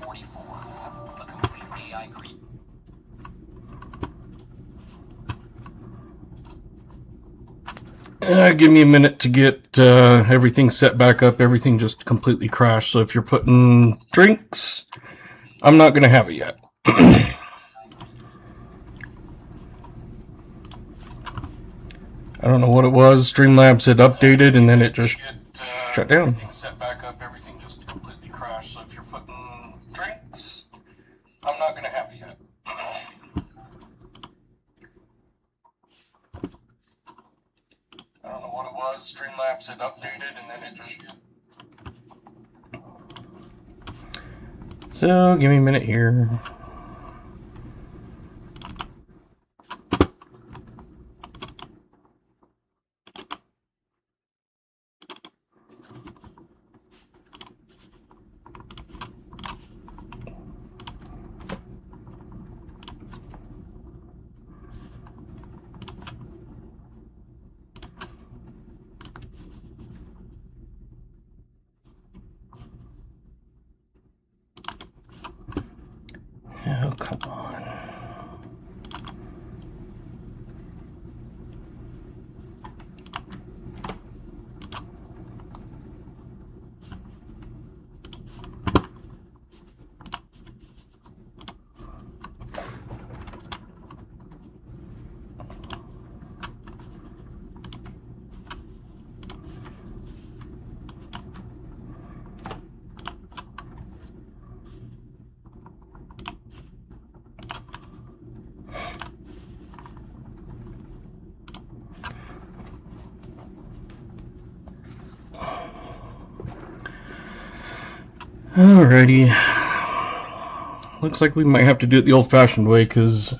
44. A complete AI creature. Give me a minute to get everything set back up. Everything just completely crashed. So if you're putting drinks, I'm not going to have it yet. I don't know what it was. Streamlabs had updated and then it just shut down. Everything set back up. Everything just completely crashed. So if you're putting drinks, I'm not going to have it yet. I don't know what it was. Streamlabs had updated and then it just... So, give me a minute here. Oh, come on. Alrighty. Looks like we might have to do it the old-fashioned way, because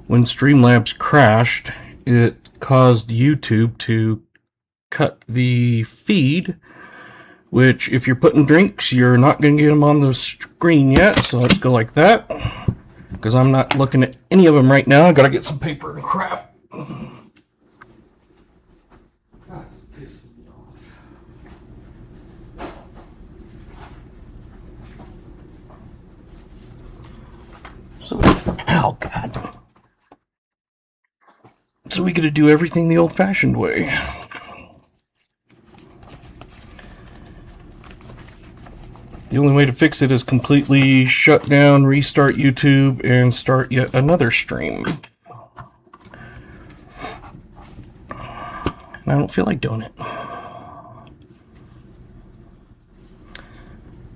when Streamlabs crashed, it caused YouTube to cut the feed, which if you're putting drinks, you're not going to get them on the screen yet, so let's go like that, because I'm not looking at any of them right now. I gotta get some paper and crap. That's pissing me off. So, oh god. So we gotta do everything the old-fashioned way. The only way to fix it is completely shut down, restart YouTube, and start yet another stream. And I don't feel like doing it.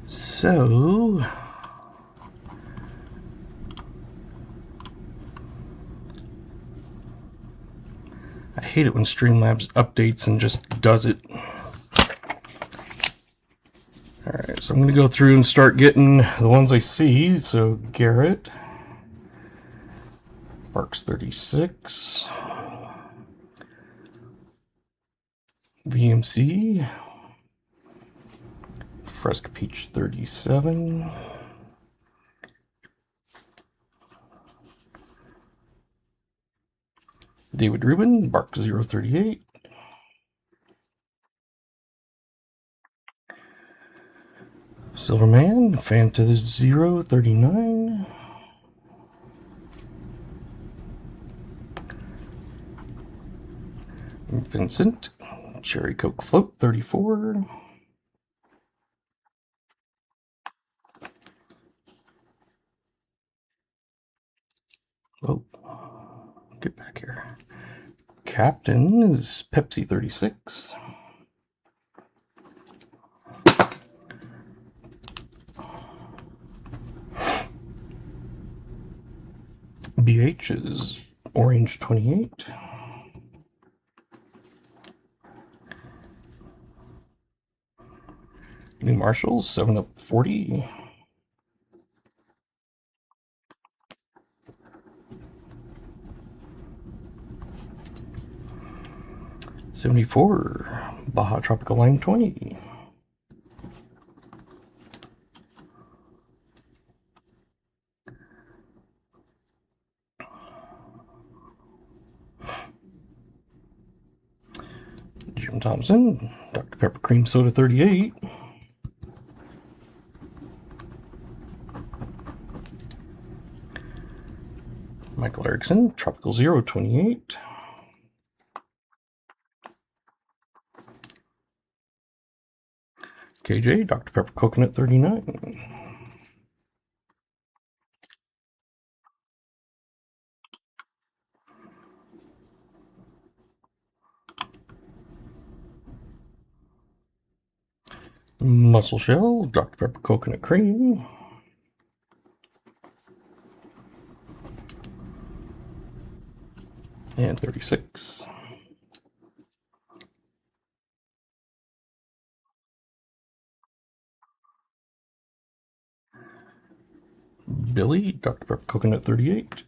So... I hate it when Streamlabs updates and just does it. Alright, so I'm going to go through and start getting the ones I see. So Garrett, Barks 36, VMC, Fresca Peach 37, David Rubin, Bark 038, Silverman, Fanta 039, Vincent, Cherry Coke Float 34, oh, get back here. Captain is Pepsi 36. BH is Orange 28. New Marshalls 7-Up 40. $74. Baja Tropical Lime 20. Jim Thompson, Dr. Pepper Cream Soda 38. Michael Erickson, Tropical Zero 28. KJ, Dr. Pepper Coconut 39. Muscle Shell, Dr. Pepper Coconut Cream. And 36. Billy, Dr. Pepper Coconut 38.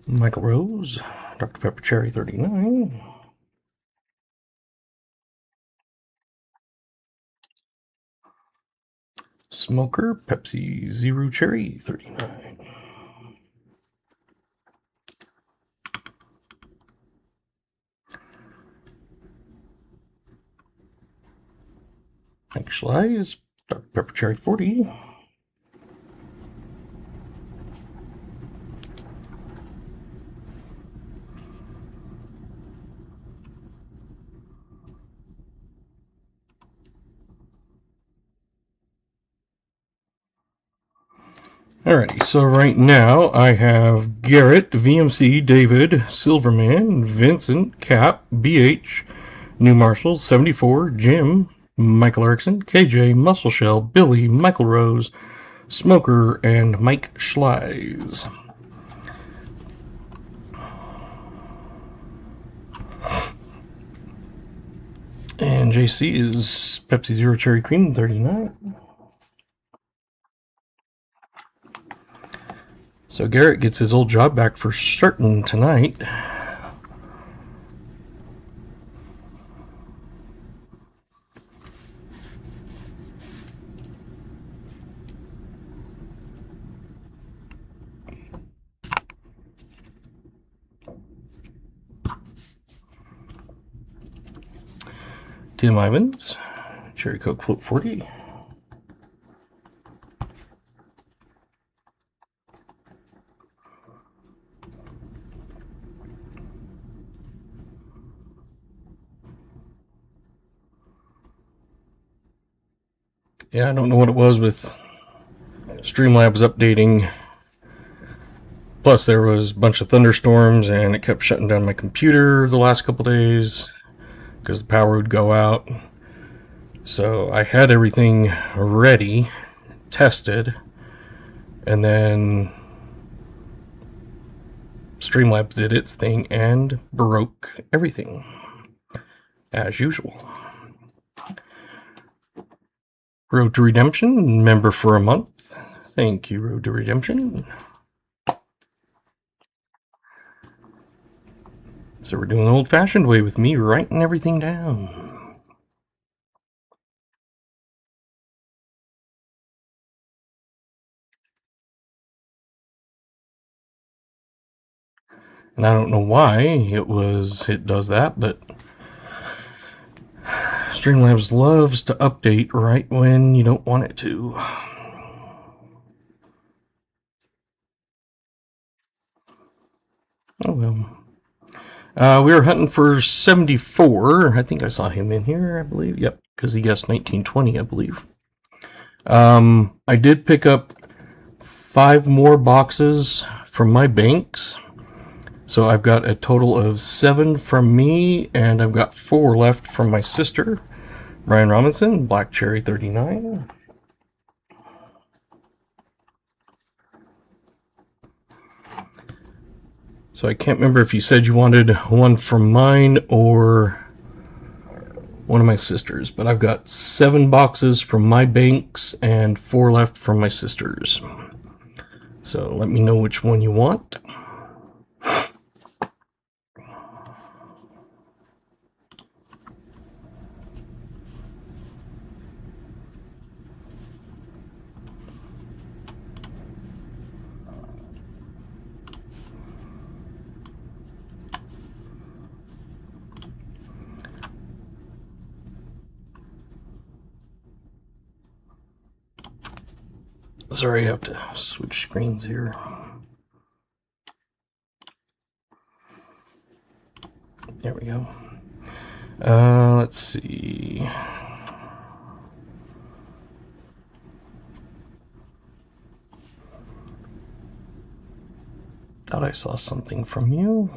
Michael Rose, Dr. Pepper Cherry 39. Smoker, Pepsi Zero Cherry 39. Actualize, Dr. Pepper Cherry 40. Alrighty, so right now I have Garrett, VMC, David, Silverman, Vincent, Cap, BH, New Marshall, 74, Jim, Michael Erickson, KJ, Muscle Shell, Billy, Michael Rose, Smoker, and Mike Schleiz. And JC is Pepsi Zero Cherry Cream 39. So Garrett gets his old job back for certain tonight. Tim Ivins, Cherry Coke Float 40. Yeah, I don't know what it was with Streamlabs updating. Plus, there was a bunch of thunderstorms, and it kept shutting down my computer the last couple days because the power would go out. So I had everything ready, tested, and then Streamlabs did its thing and broke everything, as usual. Road to Redemption, member for a month. Thank you, Road to Redemption. So we're doing the old-fashioned way with me writing everything down. And I don't know why it does that, but Streamlabs loves to update right when you don't want it to. Oh well. We were hunting for 74. I think I saw him in here, I believe. Yep, because he guessed 1920, I believe. I did pick up 5 more boxes from my banks. So I've got a total of 7 from me, and I've got 4 left from my sister, Brian Robinson, Black Cherry 39. So I can't remember if you said you wanted one from mine or one of my sisters, but I've got 7 boxes from my banks and 4 left from my sisters. So let me know which one you want. Sorry, I have to switch screens here. There we go. Let's see. Thought I saw something from you.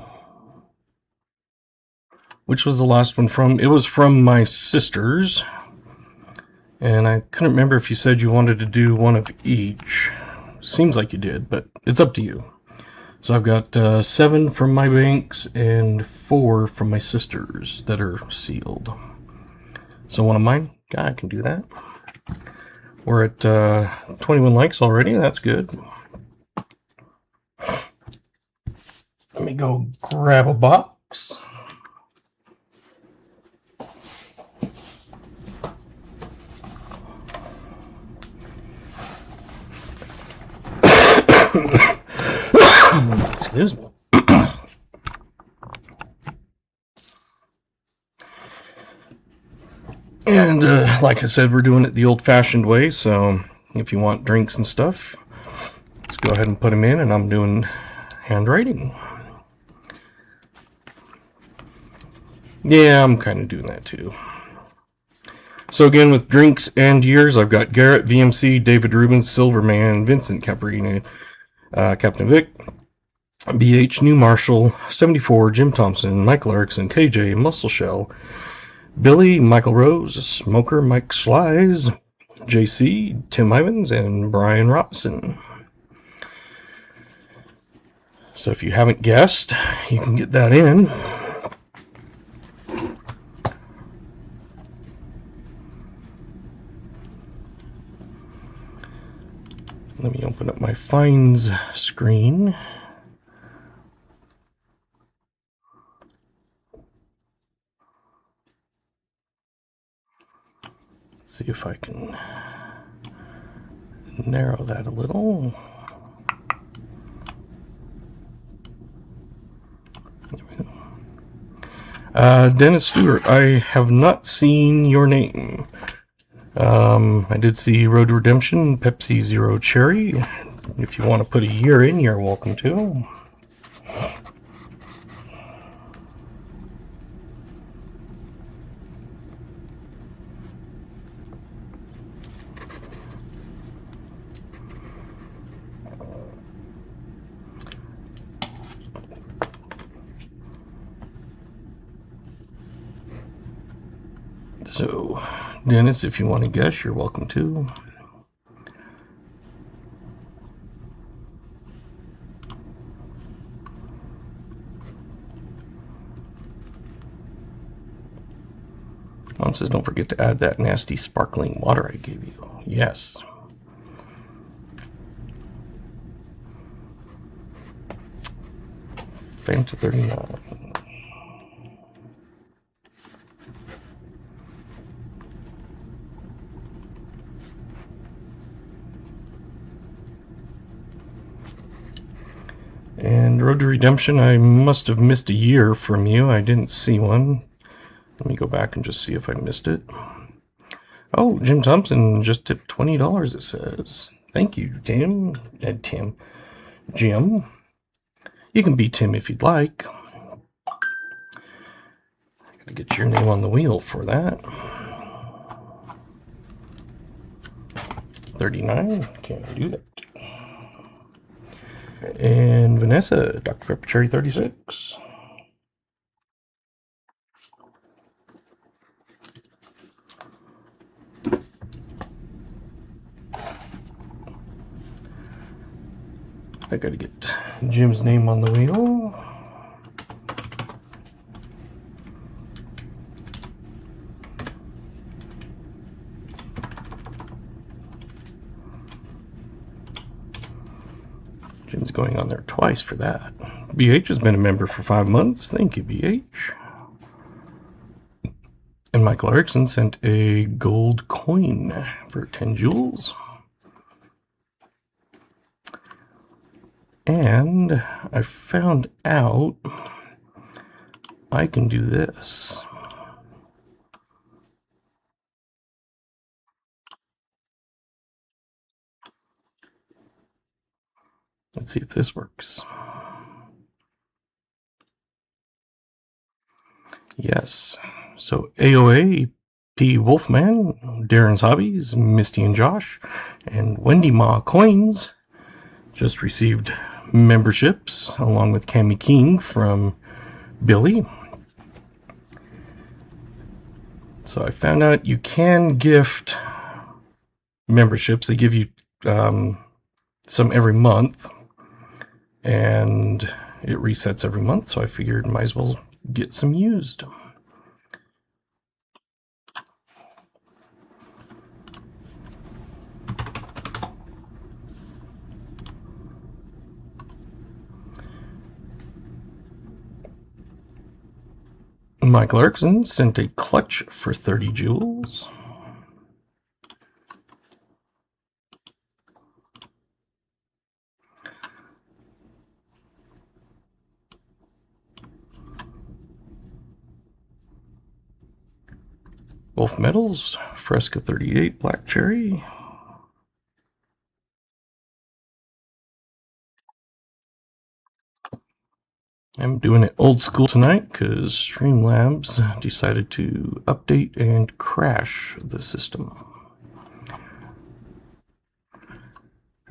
Which was the last one from? It was from my sisters. And I couldn't remember if you said you wanted to do one of each. Seems like you did, but it's up to you. So I've got 7 from my banks and 4 from my sisters that are sealed. So one of mine, yeah, I can do that. We're at 21 likes already. That's good. Let me go grab a box. Excuse me. And like I said, we're doing it the old-fashioned way, so if you want drinks and stuff, let's go ahead and put them in, and I'm doing handwriting. Yeah, I'm kind of doing that too. So again, with drinks and years, I've got Garrett, VMC, David Rubin, Silverman, Vincent Caprini, Captain Vic, BH, New Marshall, 74, Jim Thompson, Michael Erickson, KJ, Muscle Shell, Billy, Michael Rose, Smoker, Mike Slies, JC, Tim Ivans, and Brian Robson. So if you haven't guessed, you can get that in. Let me open up my fines screen. See if I can narrow that a little. There we go. Dennis Stewart, I have not seen your name. I did see Road to Redemption, Pepsi Zero Cherry. If you want to put a year in, you're welcome to. So, Dennis, if you want to guess, you're welcome to. Mom says don't forget to add that nasty sparkling water I gave you. Yes. Fanta 39. And Road to Redemption, I must have missed a year from you. I didn't see one. Let me go back and just see if I missed it. Oh, Jim Thompson just tipped $20, it says. Thank you, Tim. Jim. You can be Tim if you'd like. Gotta get your name on the wheel for that. 39, can't do that. And Vanessa, Dr. Pepper Cherry 36. I gotta get Jim's name on the wheel. Jim's going on there twice for that. BH has been a member for 5 months. Thank you, BH. And Michael Erickson sent a gold coin for 10 jewels. And I found out I can do this. Let's see if this works. Yes. So AOA, P. Wolfman, Darren's Hobbies, Misty and Josh, and Wendy Ma Coins just received memberships, along with Cami King from Billy. So I found out you can gift memberships. They give you some every month, and it resets every month, so I figured might as well get some used. Michael Erickson sent a clutch for 30 jewels. Wolf Metals, Fresca 38, Black Cherry. I'm doing it old school tonight because Streamlabs decided to update and crash the system.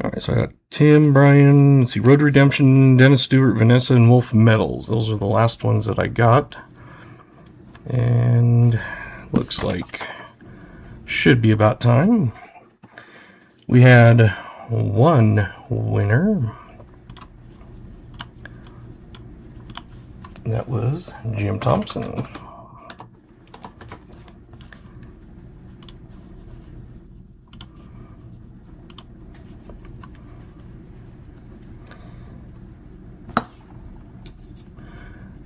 Alright, so I got Tim, Brian, let's see, Road Redemption, Dennis Stewart, Vanessa, and Wolf Metals. Those are the last ones that I got. And looks like should be about time. We had one winner. That was Jim Thompson.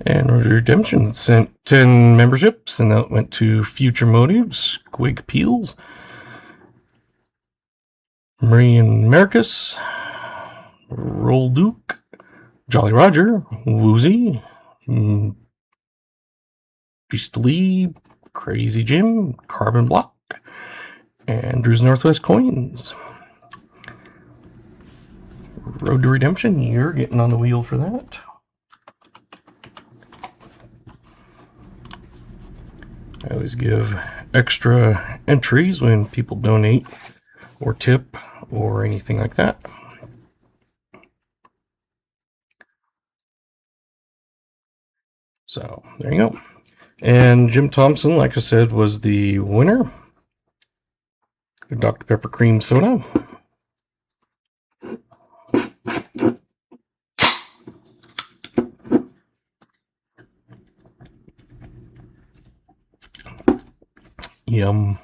And Road Redemption sent 10 memberships, and that went to Future Motives, Quig Peels, Marie and Marcus, Roll Duke, Jolly Roger, Woozy, Beast Lee, Crazy Jim, Carbon Block, and Drew's Northwest Coins. Road to Redemption, you're getting on the wheel for that. I always give extra entries when people donate or tip or anything like that. So there you go. And Jim Thompson, like I said, was the winner. Dr. Pepper Cream Soda. Yum.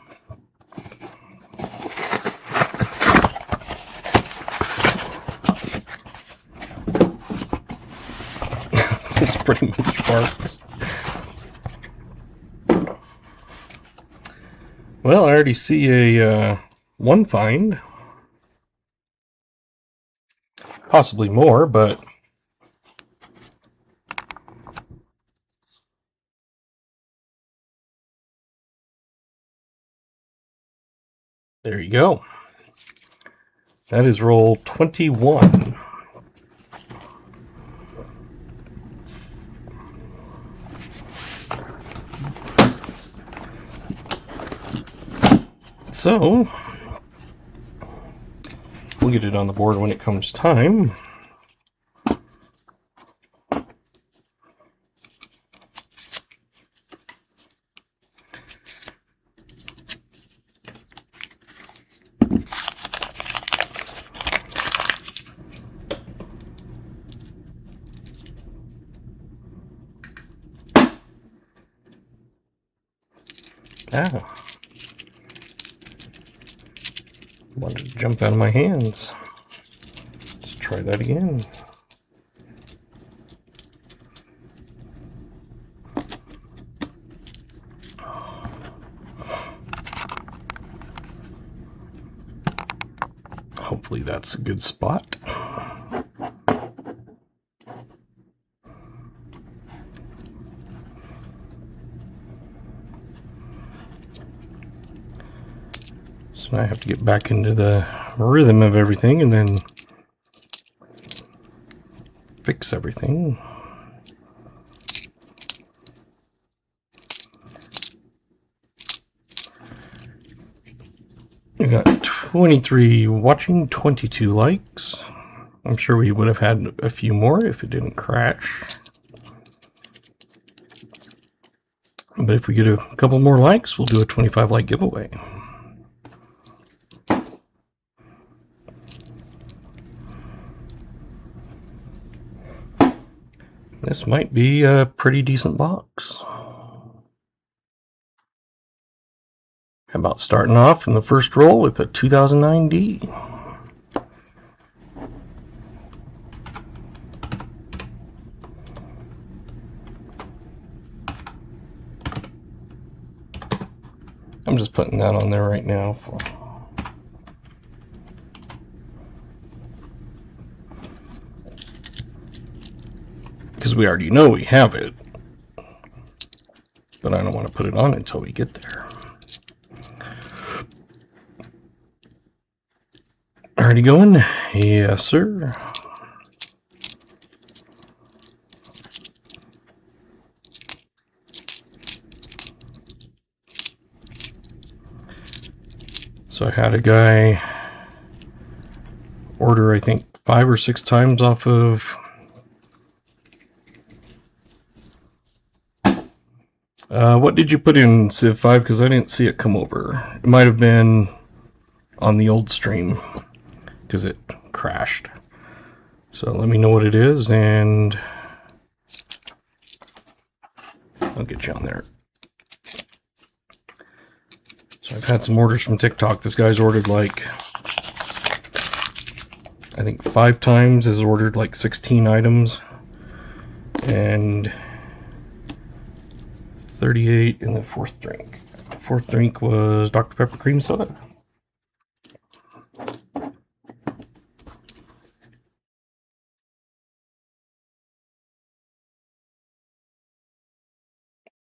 It's pretty much Sparks. Well, I already see a one find. Possibly more, but there you go. That is roll 21. So, we'll get it on the board when it comes time. Ah. Wanted to jump out of my hands. Let's try that again. Hopefully that's a good spot. So I have to get back into the rhythm of everything, and then fix everything. We got 23 watching, 22 likes. I'm sure we would have had a few more if it didn't crash. But if we get a couple more likes, we'll do a 25 like giveaway. This might be a pretty decent box. How about starting off in the first roll with a 2009 D? I'm just putting that on there right now. Because we already know we have it. But I don't want to put it on until we get there. Already going? Yes, sir. So I had a guy order, I think, 5 or 6 times off of what did you put in Civ 5? Because I didn't see it come over. It might have been on the old stream because it crashed. So let me know what it is and I'll get you on there. So I've had some orders from TikTok. This guy's ordered like, I think 5 times, has ordered like 16 items and 38 in the 4th drink. 4th drink was Dr. Pepper cream soda.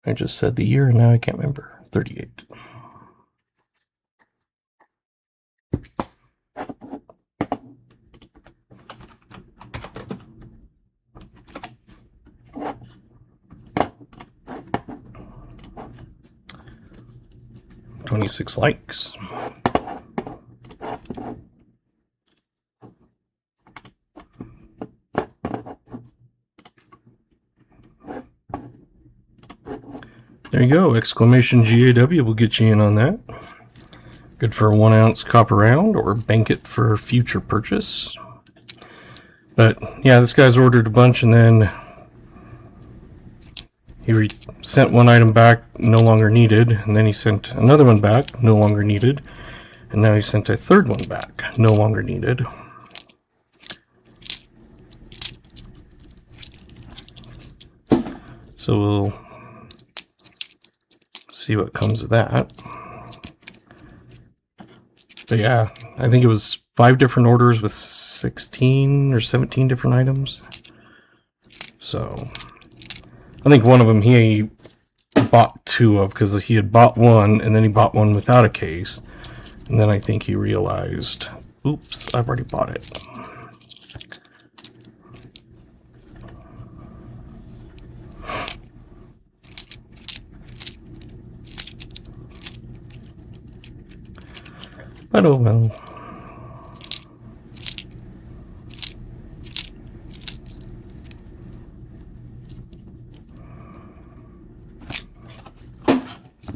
I just said the year and now I can't remember. 38. .26 likes. There you go, exclamation GAW will get you in on that. Good for a 1 ounce copper round or bank it for future purchase. But yeah, this guy's ordered a bunch and then he sent 1 item back, no longer needed, and then he sent another one back, no longer needed, and now he sent a 3rd one back, no longer needed. So we'll see what comes of that. But yeah, I think it was 5 different orders with 16 or 17 different items. So I think one of them he bought 2 of because he had bought 1 and then he bought 1 without a case. And then I think he realized, oops, I've already bought it. But oh well.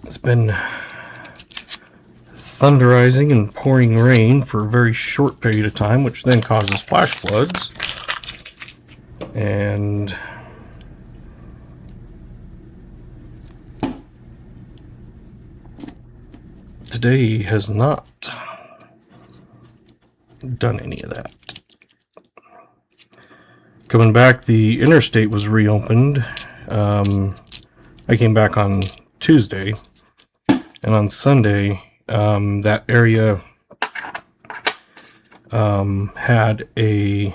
It's been thunderizing and pouring rain for a very short period of time, which then causes flash floods. And today has not done any of that. Coming back, the interstate was reopened. I came back on Tuesday, and on Sunday, that area had a,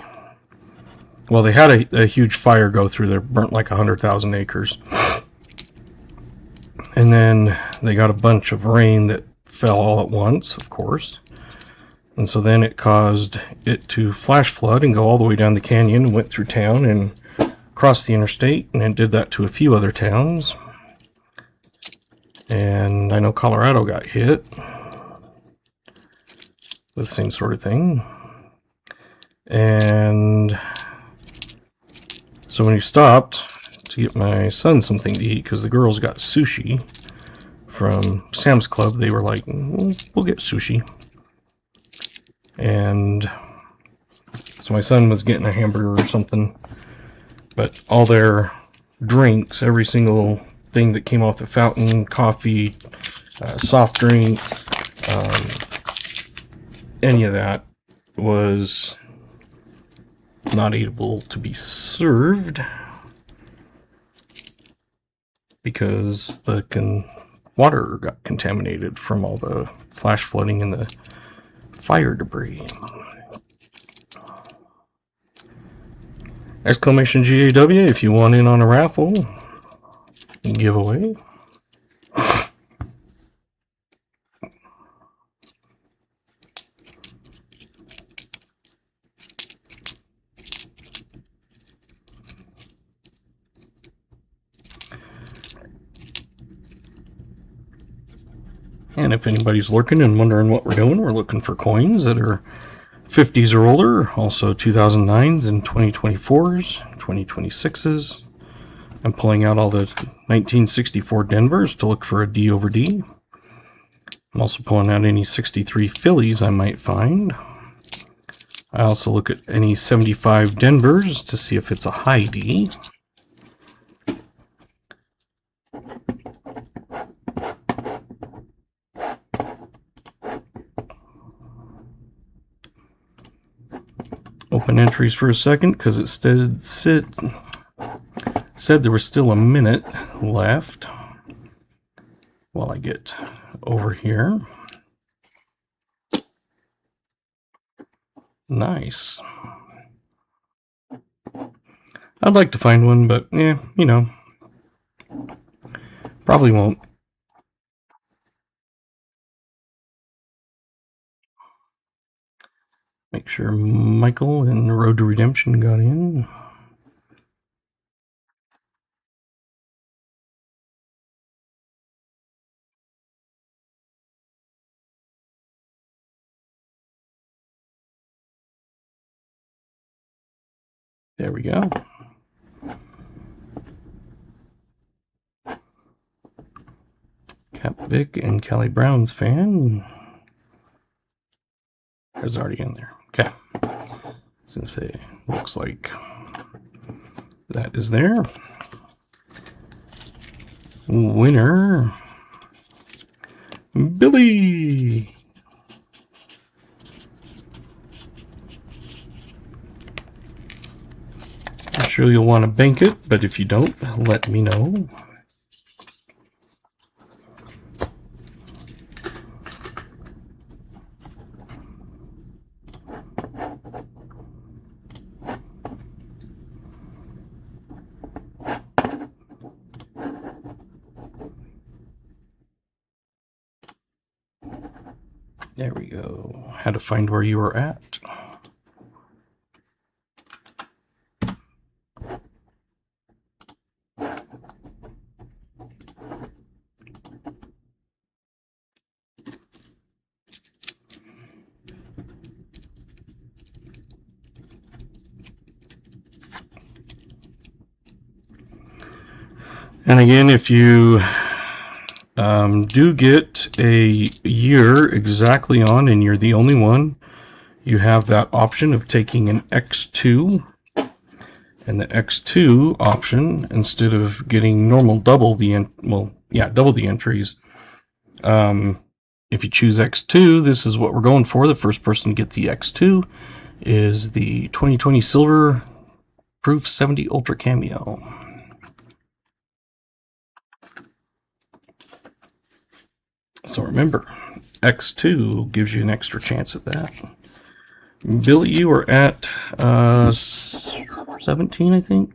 well, they had a huge fire go through there, burnt like 100,000 acres. And then they got a bunch of rain that fell all at once, of course. And so then it caused it to flash flood and go all the way down the canyon and went through town and across the interstate, and it did that to a few other towns. And I know Colorado got hit with the same sort of thing. And so when we stopped to get my son something to eat, because the girls got sushi from Sam's Club, they were like, we'll get sushi. And so my son was getting a hamburger or something, but all their drinks, every single thing that came off the fountain, coffee, soft drink, any of that was not able to be served because the water got contaminated from all the flash flooding and the fire debris. Exclamation GAW if you want in on a raffle giveaway. And if anybody's lurking and wondering what we're doing, we're looking for coins that are 50s or older, also 2009s and 2024s, 2026s. I'm pulling out all the 1964 Denvers to look for a D over D. I'm also pulling out any 63 Phillies I might find. I also look at any 75 Denvers to see if it's a high D. Open entries for a second because it said there was still a minute left while I get over here. Nice. I'd like to find one, but yeah, you know, probably won't. Make sure Michael and Road to Redemption got in. There we go. Cap Vic and Kelly Brown's fan. There's already in there. Okay. Since it looks like that is there. Winner, Billy. I'm sure you'll want to bank it, but if you don't, let me know. There we go. How to find where you were at. And again, if you do get a year exactly on and you're the only one, you have that option of taking an X2, and the X2 option, instead of getting normal double the entries, if you choose X2, this is what we're going for. The first person to get the X2 is the 2020 Silver Proof 70 Ultra Cameo. So remember, X2 gives you an extra chance at that. Billy, you are at 17, I think.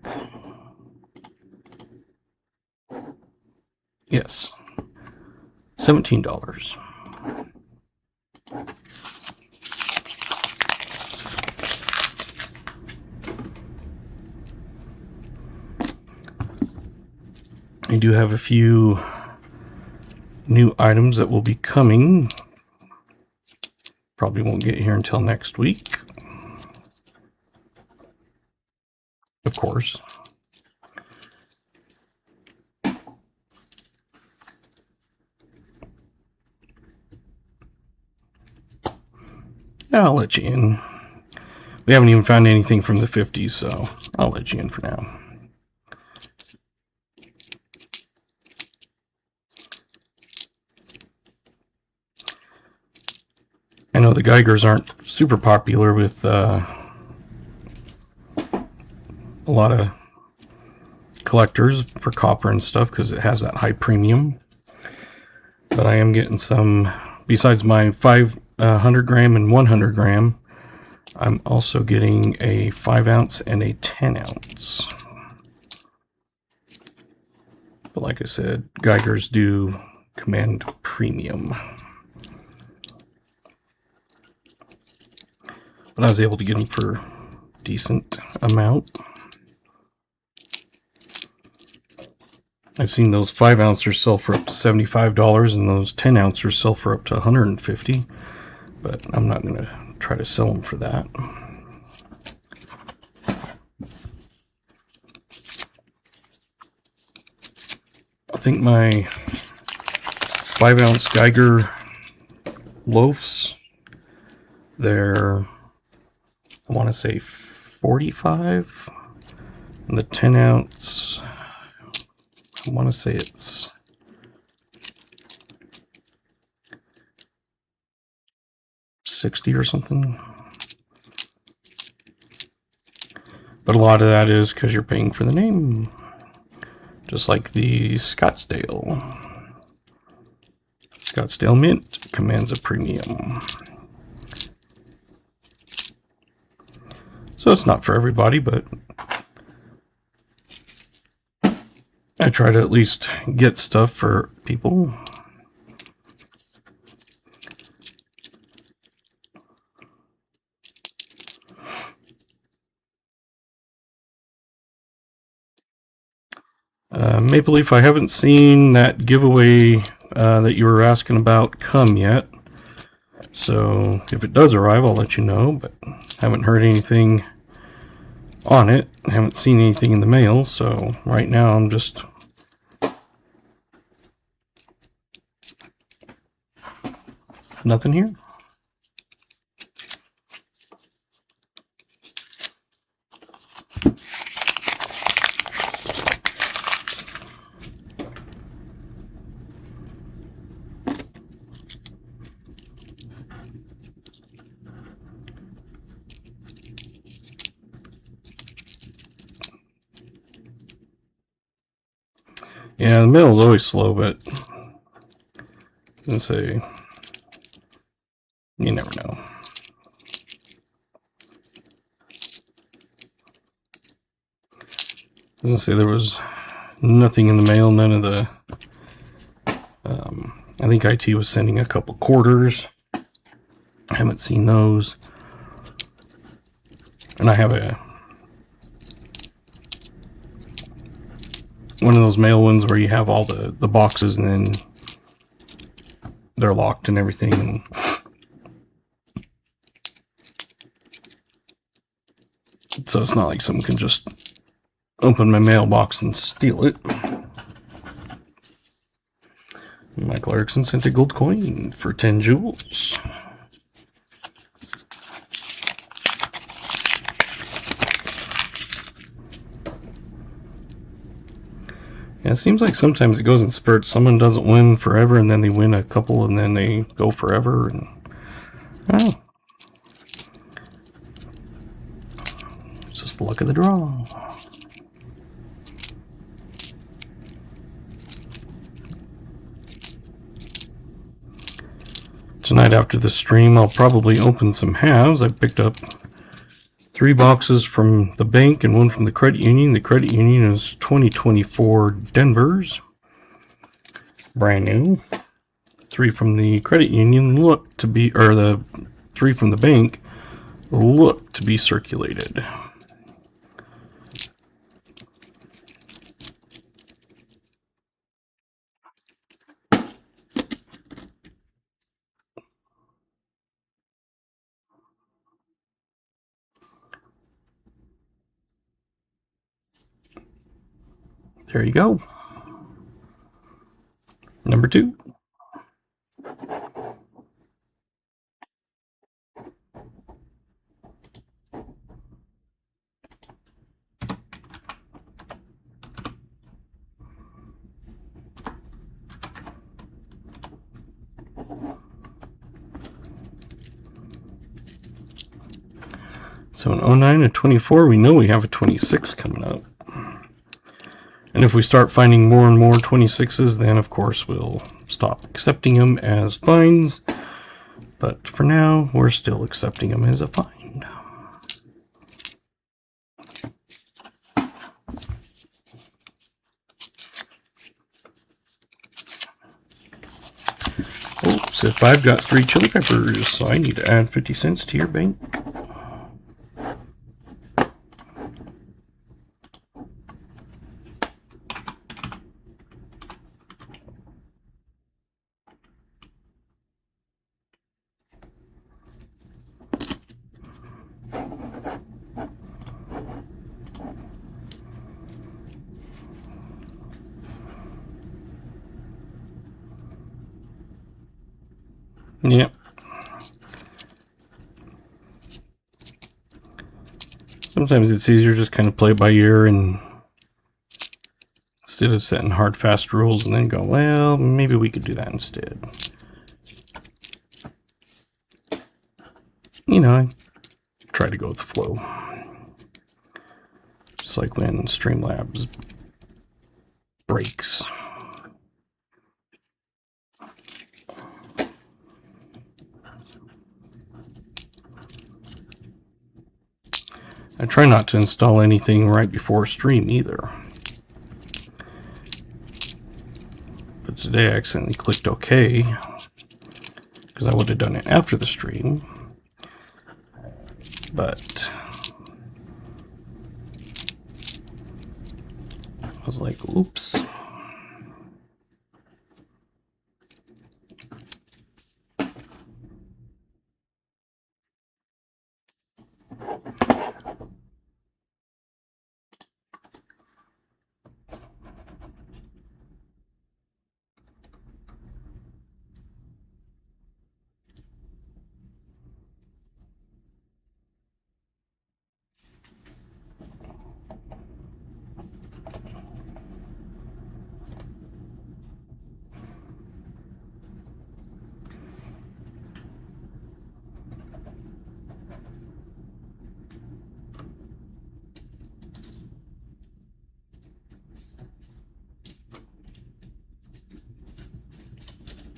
Yes, $17. I do have a few new items that will be coming. Probably won't get here until next week. Of course. I'll let you in. We haven't even found anything from the 50s, so I'll let you in for now. I know the Geigers aren't super popular with a lot of collectors for copper and stuff because it has that high premium. But I am getting some, besides my 500 gram and 100 gram, I'm also getting a 5 ounce and a 10 ounce. But like I said, Geigers do command premium. But I was able to get them for a decent amount. I've seen those 5 ounces sell for up to $75 and those 10 ounces sell for up to $150. But I'm not going to try to sell them for that. I think my 5 ounce Geiger loaves, they're, I want to say 45, and the 10 ounce, I want to say it's $60 or something. But a lot of that is because you're paying for the name. Just like the Scottsdale. Scottsdale Mint commands a premium. So it's not for everybody, but I try to at least get stuff for people. Maple Leaf, I haven't seen that giveaway that you were asking about come yet. So if it does arrive, I'll let you know, but haven't heard anything on it. I haven't seen anything in the mail, so right now I'm just nothing here. Yeah, the mail is always slow, but let's say you never know. I was gonna say there was nothing in the mail, none of the. I think IT was sending a couple quarters. I haven't seen those, and I have one of those mail ones where you have all the boxes and then they're locked and everything. And so it's not like someone can just open my mailbox and steal it. Michael Erickson sent a gold coin for 10 jewels. Yeah, it seems like sometimes it goes in spurts. Someone doesn't win forever, and then they win a couple, and then they go forever. And oh, it's just the luck of the draw. Tonight after the stream, I'll probably open some halves. I picked up 3 boxes from the bank and 1 from the credit union. The credit union is 2024 Denver's, brand new. 3 from the credit union look to be, or the 3 from the bank look to be circulated. There you go. Number 2. So in 09 and 24, we know we have a 26 coming up. And if we start finding more and more 26s, then of course we'll stop accepting them as finds. But for now, we're still accepting them as a find. Oops, if I've got 3 chili peppers, so I need to add 50 cents to your bank. Yep. Sometimes it's easier just kind of play by ear and instead of setting hard, fast rules and then go, well, maybe we could do that instead. You know, I try to go with the flow. Just like when Streamlabs breaks. I try not to install anything right before stream either. But today I accidentally clicked OK because I would have done it after the stream. But I was like, oops.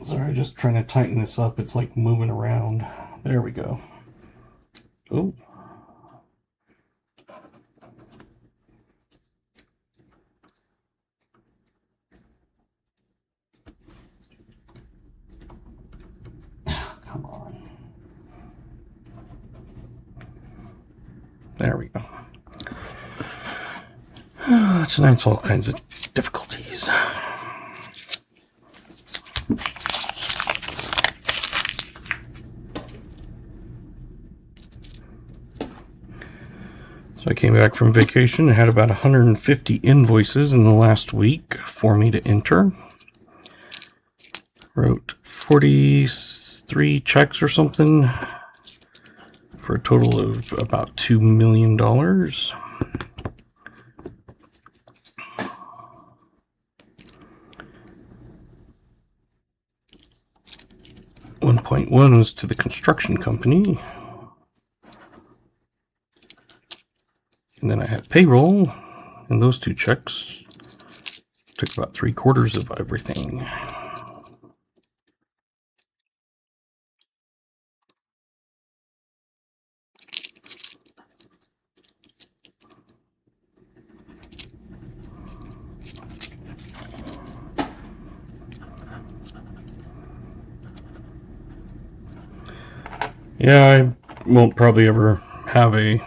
Sorry, just trying to tighten this up. It's like moving around. There we go. Oh. Come on. There we go. Tonight's all kinds of difficulties. So I came back from vacation. I had about 150 invoices in the last week for me to enter. Wrote 43 checks or something for a total of about $2 million. 1.1 was to the construction company. And then I had payroll, and those 2 checks took about 3/4 of everything. Yeah, I won't probably ever have a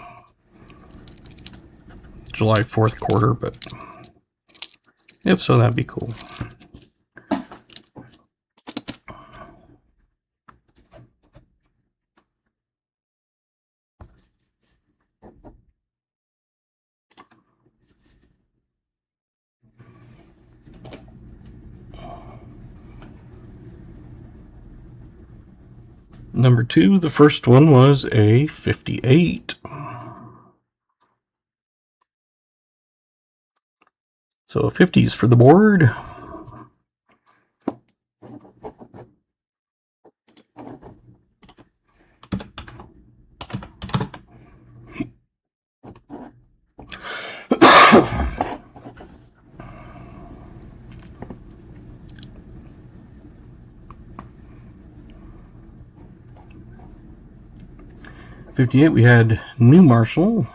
July 4th quarter, but if so, that'd be cool. Number 2, the first one was a 58. So 50s for the board. '58, we had New Marshall,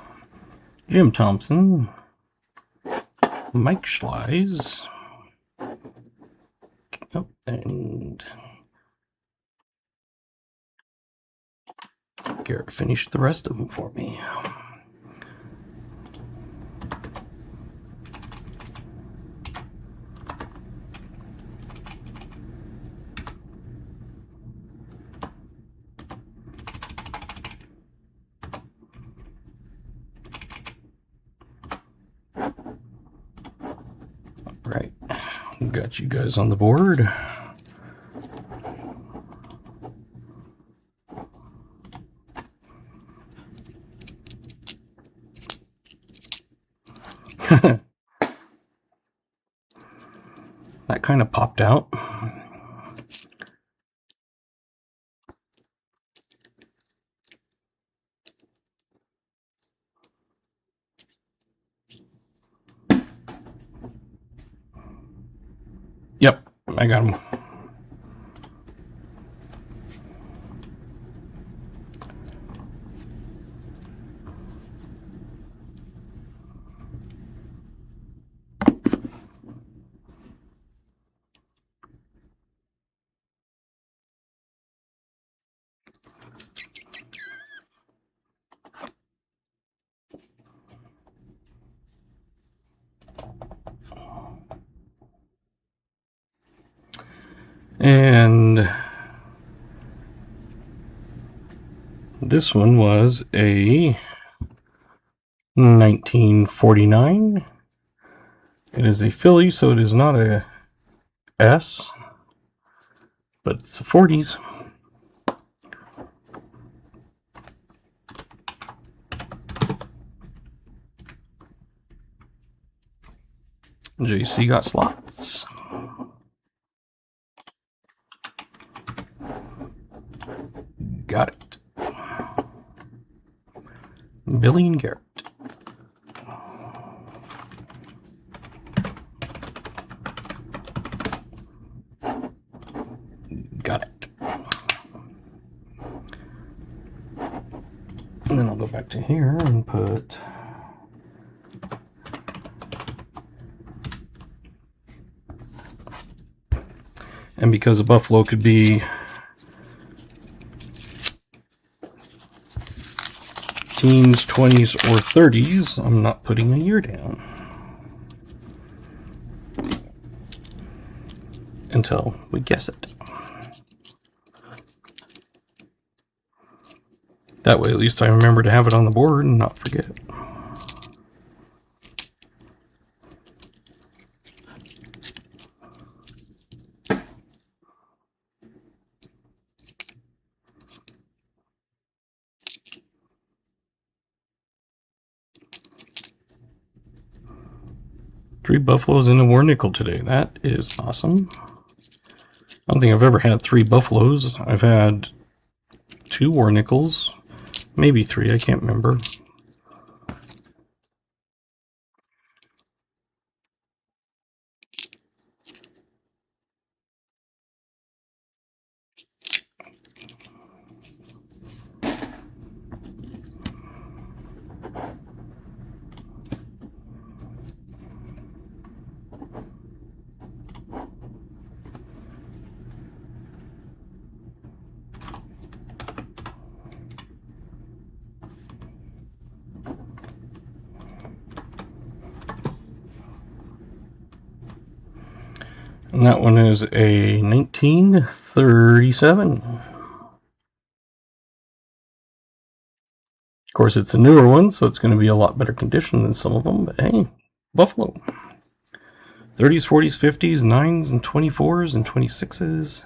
Jim Thompson, Mike Schleiz, and Garrett finished the rest of them for me. Right, got you guys on the board. That kind of popped out. Yep, I got him. And this one was a 1949. It is a Philly, so it is not a S, but it's a 40s. JC got slots. Got it. Billy and Garrett. Got it. And then I'll go back to here and put and because a Buffalo could be teens, 20s, or 30s, I'm not putting a year down until we guess it. That way, at least I remember to have it on the board and not forget it. Three Buffaloes in a war nickel today. That is awesome. I don't think I've ever had 3 Buffaloes. I've had 2 war nickels, maybe 3, I can't remember. And that one is a 1937. Of course, it's a newer one, so it's going to be a lot better condition than some of them, but hey, Buffalo. 30s, 40s, 50s, 9s, and 24s, and 26s.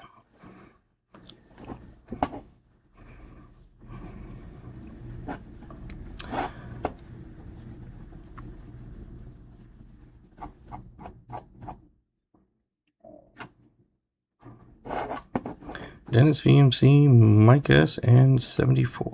Dennis VMC, Mike S, and 74.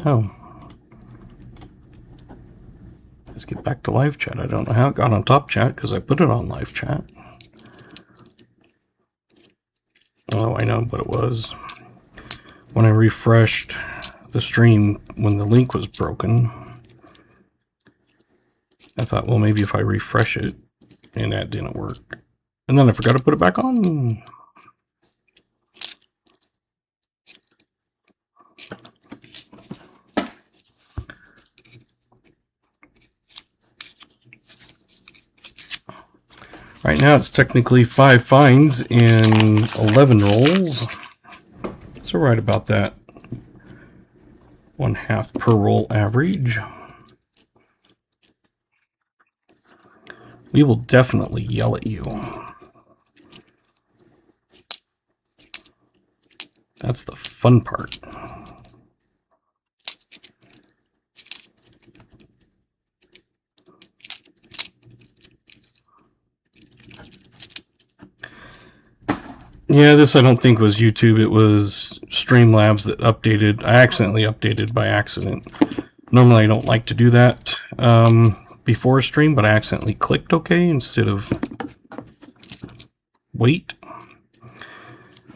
Oh. Let's get back to live chat. I don't know how it got on top chat because I put it on live chat. Oh, I know what it was. When I refreshed the stream when the link was broken, I thought, well, maybe if I refresh it, and that didn't work. And then I forgot to put it back on. Right now it's technically 5 finds in 11 rolls. So right about that 1/2 per roll average. We will definitely yell at you. That's the fun part. Yeah, this I don't think was YouTube. It was Streamlabs that updated. I accidentally updated by accident. Normally I don't like to do that before a stream, but I accidentally clicked OK instead of wait.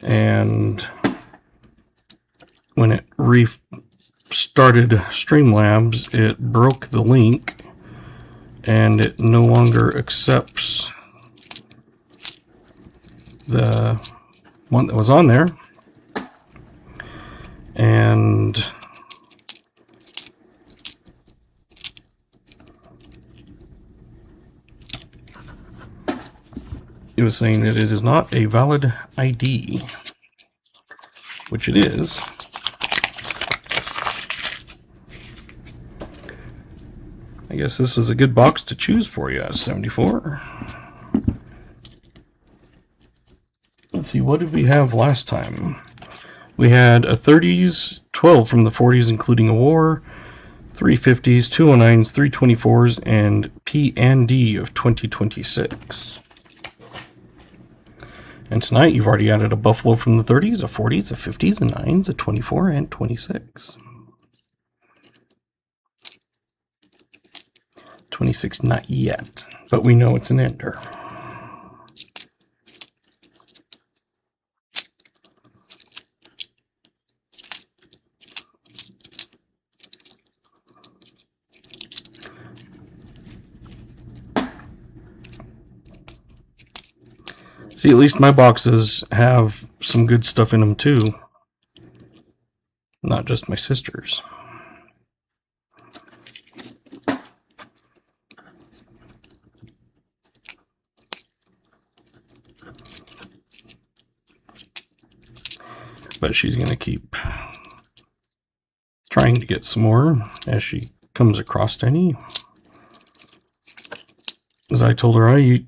And when it restarted Streamlabs, it broke the link and it no longer accepts the one that was on there. And it was saying that it is not a valid ID, which it is. I guess this was a good box to choose for you, 74. Let's see, what did we have last time? We had a 30s, 12 from the 40s, including a war, 3 50s, 209s, 3 24s, and P&D of 2026. And tonight you've already added a Buffalo from the 30s, a 40s, a 50s, a 9s, a 24, and 26. 26 not yet, but we know it's an ender. See, at least my boxes have some good stuff in them too. Not just my sister's. But she's going to keep trying to get some more as she comes across any. As I told her, I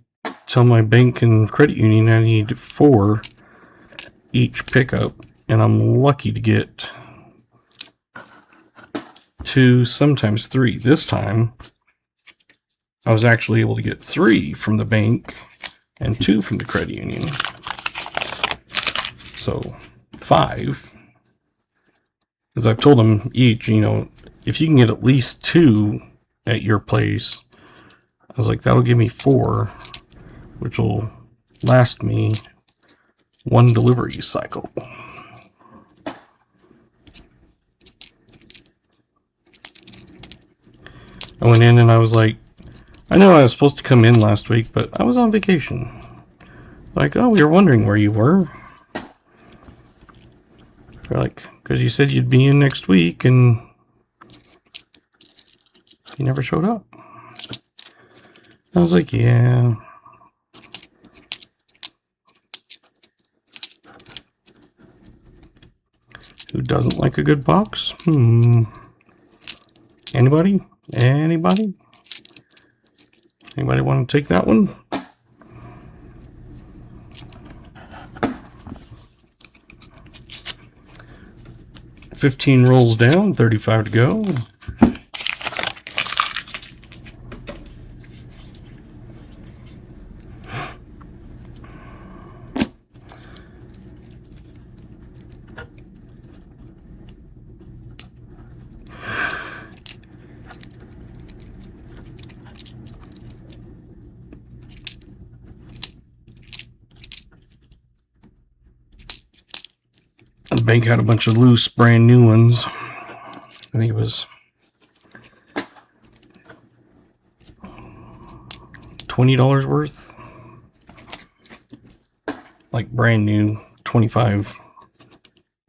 tell my bank and credit union I need 4 each pickup, and I'm lucky to get 2, sometimes 3. This time, I was actually able to get 3 from the bank and 2 from the credit union. So 5. Because I've told them each, you know, if you can get at least 2 at your place, I was like, that'll give me 4, which will last me 1 delivery cycle. I went in and I was like, I know I was supposed to come in last week, but I was on vacation. Like, oh, we were wondering where you were. They're like, because you said you'd be in next week and you never showed up. I was like, yeah. Who doesn't like a good box? Anybody? Anybody? Anybody want to take that one? $15 rolls down, $35 to go. The bank had a bunch of loose, brand new ones. I think it was $20 worth. Like brand new, 25,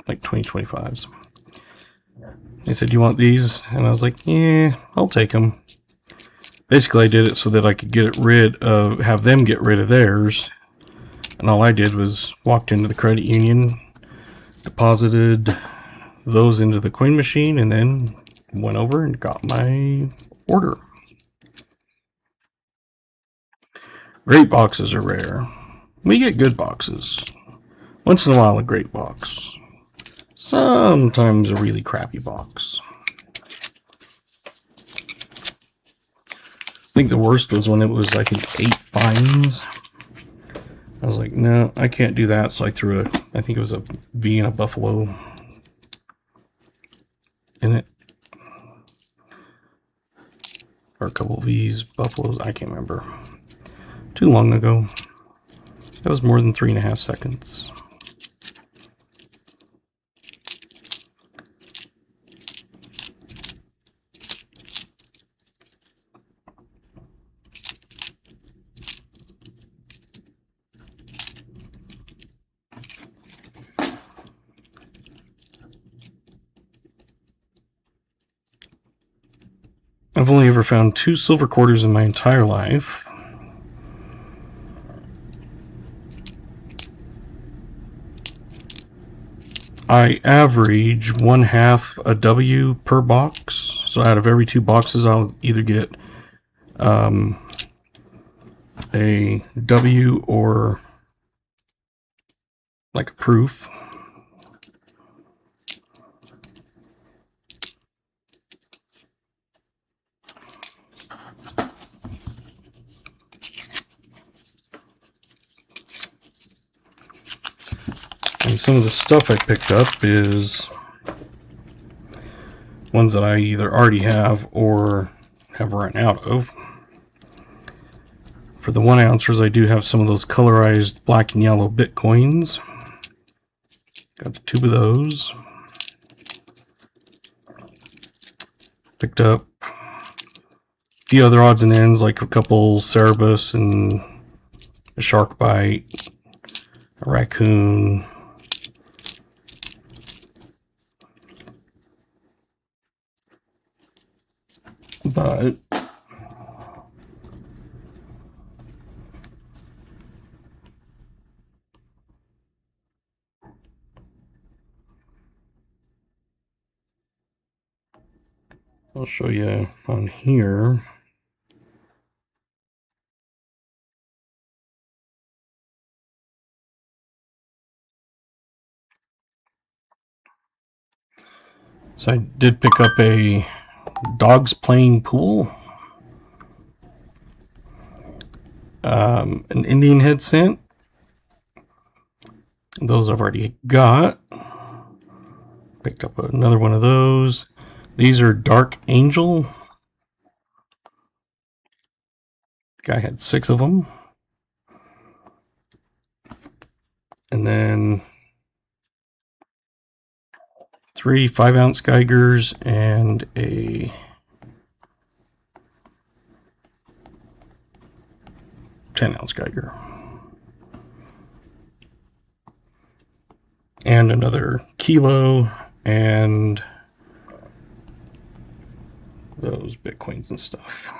like 2025s. They said, "You want these?" And I was like, "Yeah, I'll take them." Basically, I did it so that I could have them get rid of theirs. And all I did was walked into the credit union, deposited those into the coin machine, and then went over and got my order. Great boxes are rare. We get good boxes. Once in a while, a great box. Sometimes a really crappy box. I think the worst was when it was, I think, 8 fines. I was like, no, I can't do that. So I threw I think it was a V and a buffalo in it. Or a couple of V's, buffaloes, I can't remember. Too long ago. That was more than 3.5 seconds. I've only ever found 2 silver quarters in my entire life. I average 1/2 a W per box. So out of every 2 boxes, I'll either get a W or like a proof. And some of the stuff I picked up is ones that I either already have or have run out of. For the 1 ouncers, I do have some of those colorized black and yellow Bitcoins. Got a tube of those. Picked up a few other odds and ends, like a couple Cerebus and a shark bite, a raccoon. But I'll show you on here. So I did pick up a dogs playing pool, an Indian head scent. Those I've already got. Picked up another one of those. These are Dark Angel. Guy had 6 of them. And then 3 5-ounce Geigers and a 10-ounce Geiger. And another kilo and those Bitcoins and stuff.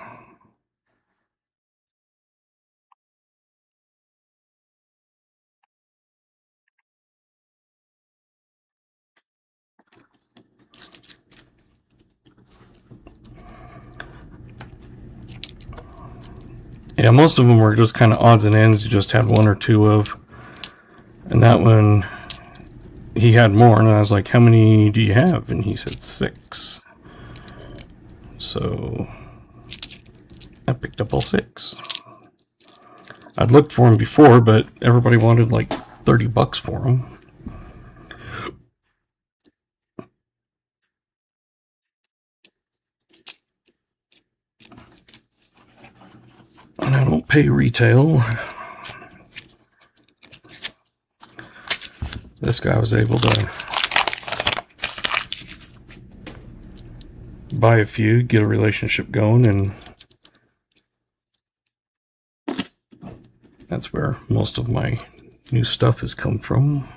Yeah, most of them were just kind of odds and ends. You just had one or two of. And that one, he had more. And I was like, how many do you have? And he said 6. So I picked up all 6. I'd looked for them before, but everybody wanted like $30 for them. And I don't pay retail. This guy was able to buy a few, get a relationship going, and that's where most of my new stuff has come from.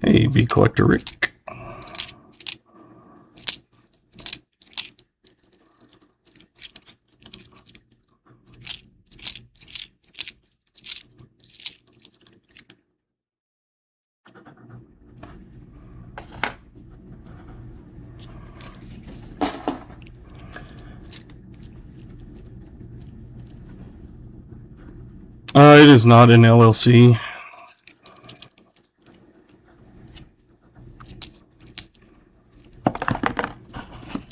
Hey, Bee Collector Rick. It is not an LLC.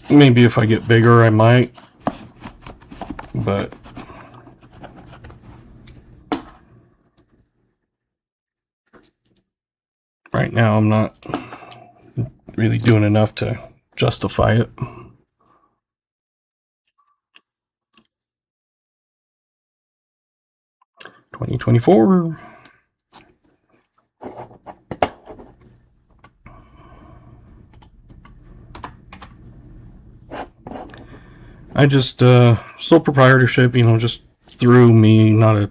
Maybe if I get bigger, I might. But right now, I'm not really doing enough to justify it. $2024. I just sole proprietorship, just through me, not a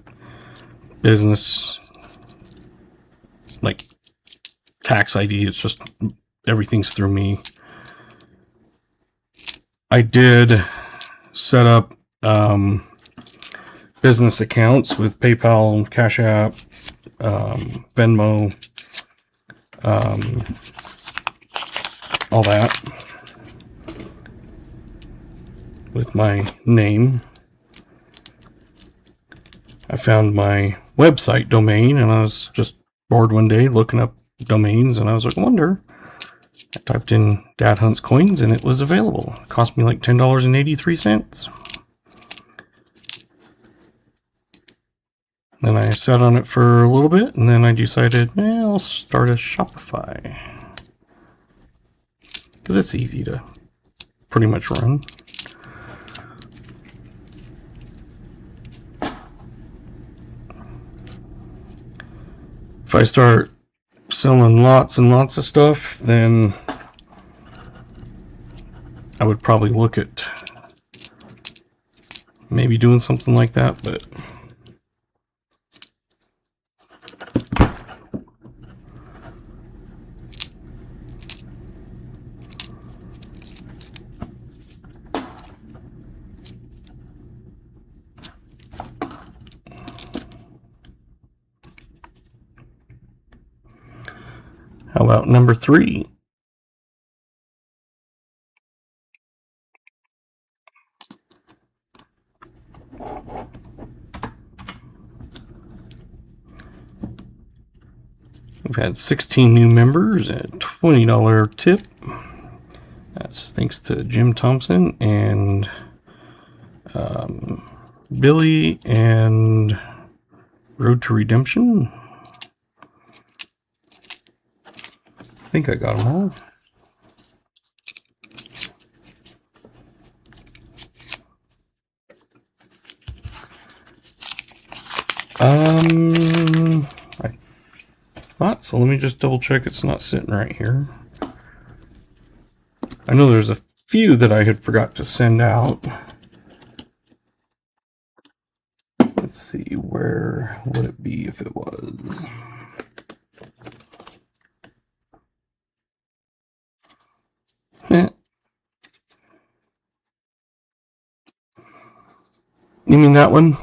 business like tax ID. It's just everything's through me. I did set up business accounts with PayPal, Cash App, Venmo, all that with my name. I found my website domain, and I was just bored one day looking up domains, and I was like, I wonder. I typed in Dad Hunts Coins, and it was available. It cost me like $10.83. Then I sat on it for a little bit, and then I decided, I'll start a Shopify. Because it's easy to pretty much run. If I start selling lots and lots of stuff, then I would probably look at maybe doing something like that, but how about number 3? We've had 16 new members at $20 tip. That's thanks to Jim Thompson and Billy and Road to Redemption. I think I got them all. I thought so. Let me just double check it's not sitting right here. I know there's a few that I had forgot to send out. Let's see, where would it be if it was? You mean that one?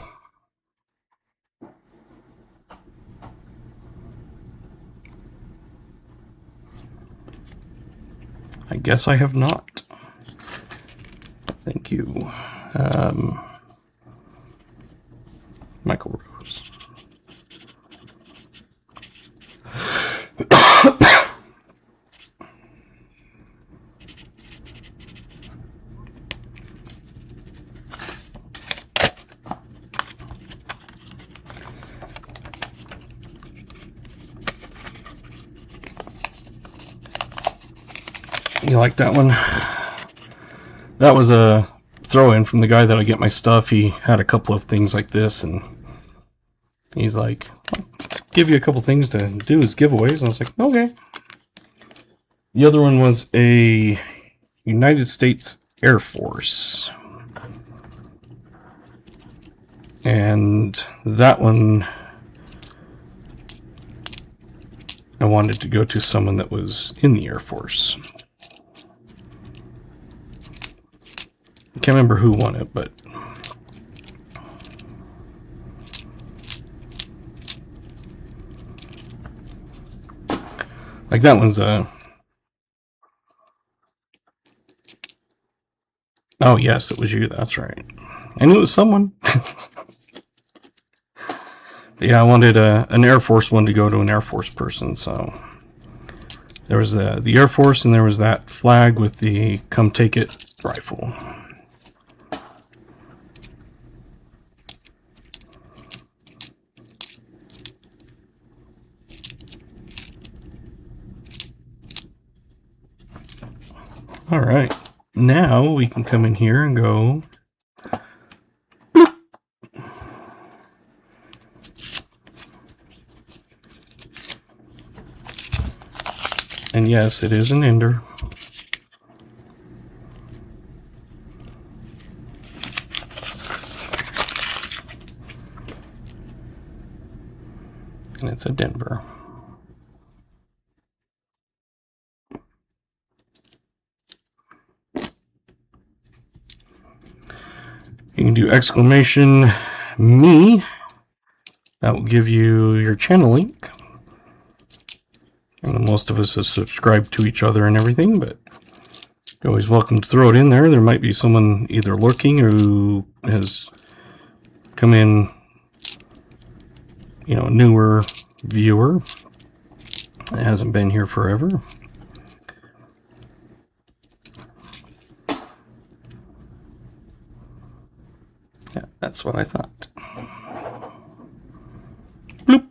I guess I have not. Thank you. Michael Rose. You like that one? That was a throw-in from the guy that I get my stuff. He had a couple of things like this, and he's like, I'll give you a couple things to do as giveaways. And I was like, okay. The other one was a United States Air Force. And that one, I wanted to go to someone that was in the Air Force. I can't remember who won it, but like that one's a... Oh yes, it was you, that's right. I knew it was someone. Yeah, I wanted an Air Force one to go to an Air Force person, so there was the Air Force, and there was that flag with the come take it rifle. All right, now we can come in here and go bloop. And yes, it is an ender. And it's a Denver. You can do exclamation me. That will give you your channel link. And most of us have subscribed to each other and everything, but you're always welcome to throw it in there. There might be someone either lurking or who has come in, you know, a newer viewer that hasn't been here forever. Yeah, that's what I thought. Bloop.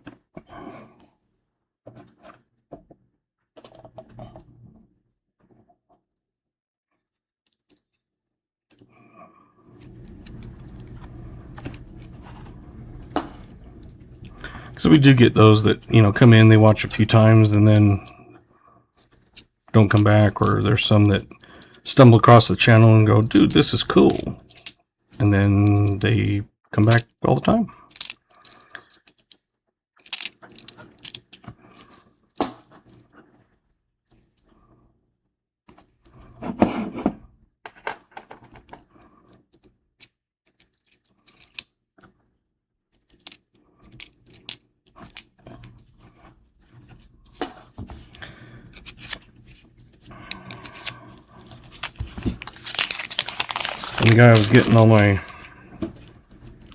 So we do get those that, you know, come in, they watch a few times and then don't come back, or there's some that stumble across the channel and go, dude, this is cool. And then they come back all the time. And the guy I was getting all my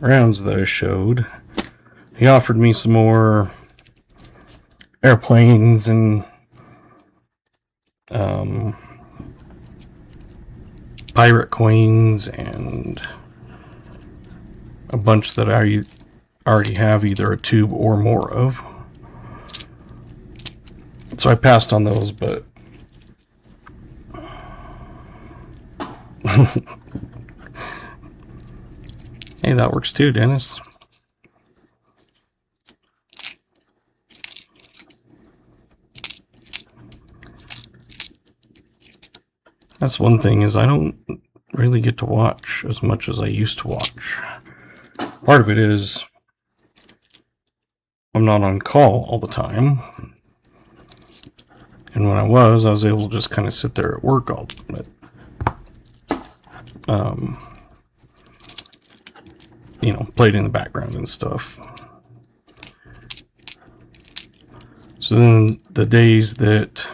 rounds that I showed, he offered me some more airplanes and pirate coins and a bunch that I already have either a tube or more of. So I passed on those, but hey, that works too, Dennis. That's one thing, is I don't really get to watch as much as I used to watch. Part of it is I'm not on call all the time. And when I was able to just kind of sit there at work all but you know, played in the background and stuff. So then the days that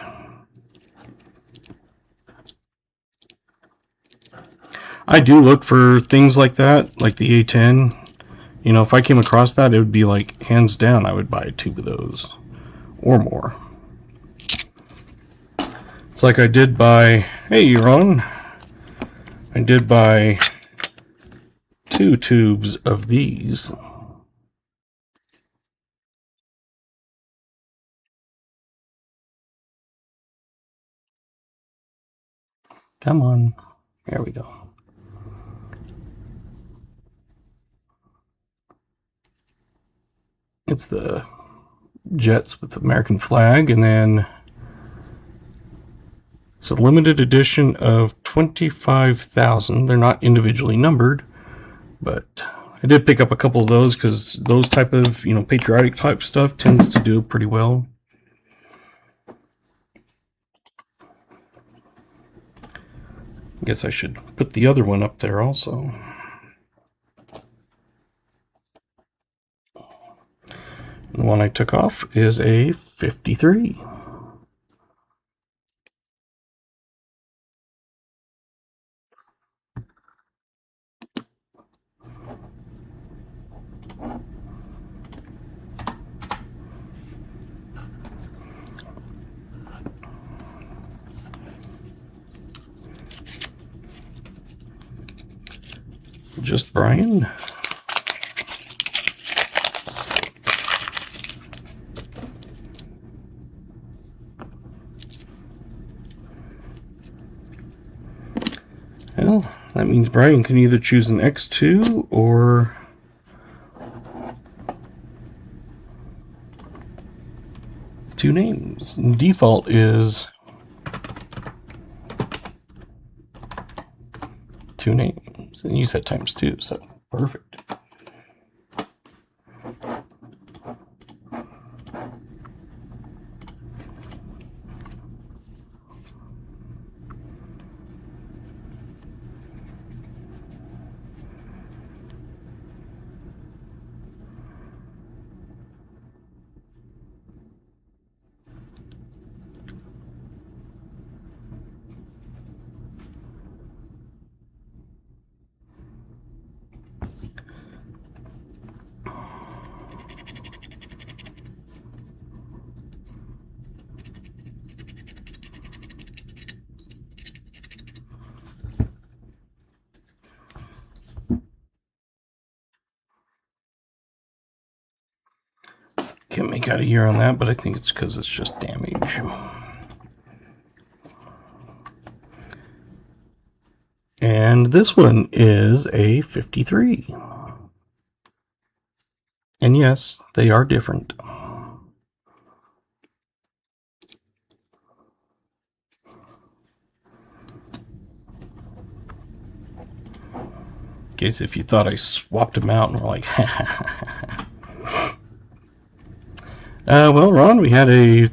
I do look for things like that, like the A10. You know, if I came across that, it would be like, hands down, I would buy a tube of those. Or more. It's like I did buy, hey, you're on. I did buy 2 tubes of these. Come on. There we go. It's the Jets with the American flag, and then it's a limited edition of 25,000. They're not individually numbered, but I did pick up a couple of those because those type of, you know, patriotic type stuff tends to do pretty well. I guess I should put the other one up there also. The one I took off is a 53. Just Brian. Well, that means Brian can either choose an X2 or two names. And default is 2 names. And you said times 2, so perfect. Can't make out a year on that, but I think it's because it's just damage. And this one is a 53. And yes, they are different. In case if you thought I swapped them out and were like, well, Ron, we had a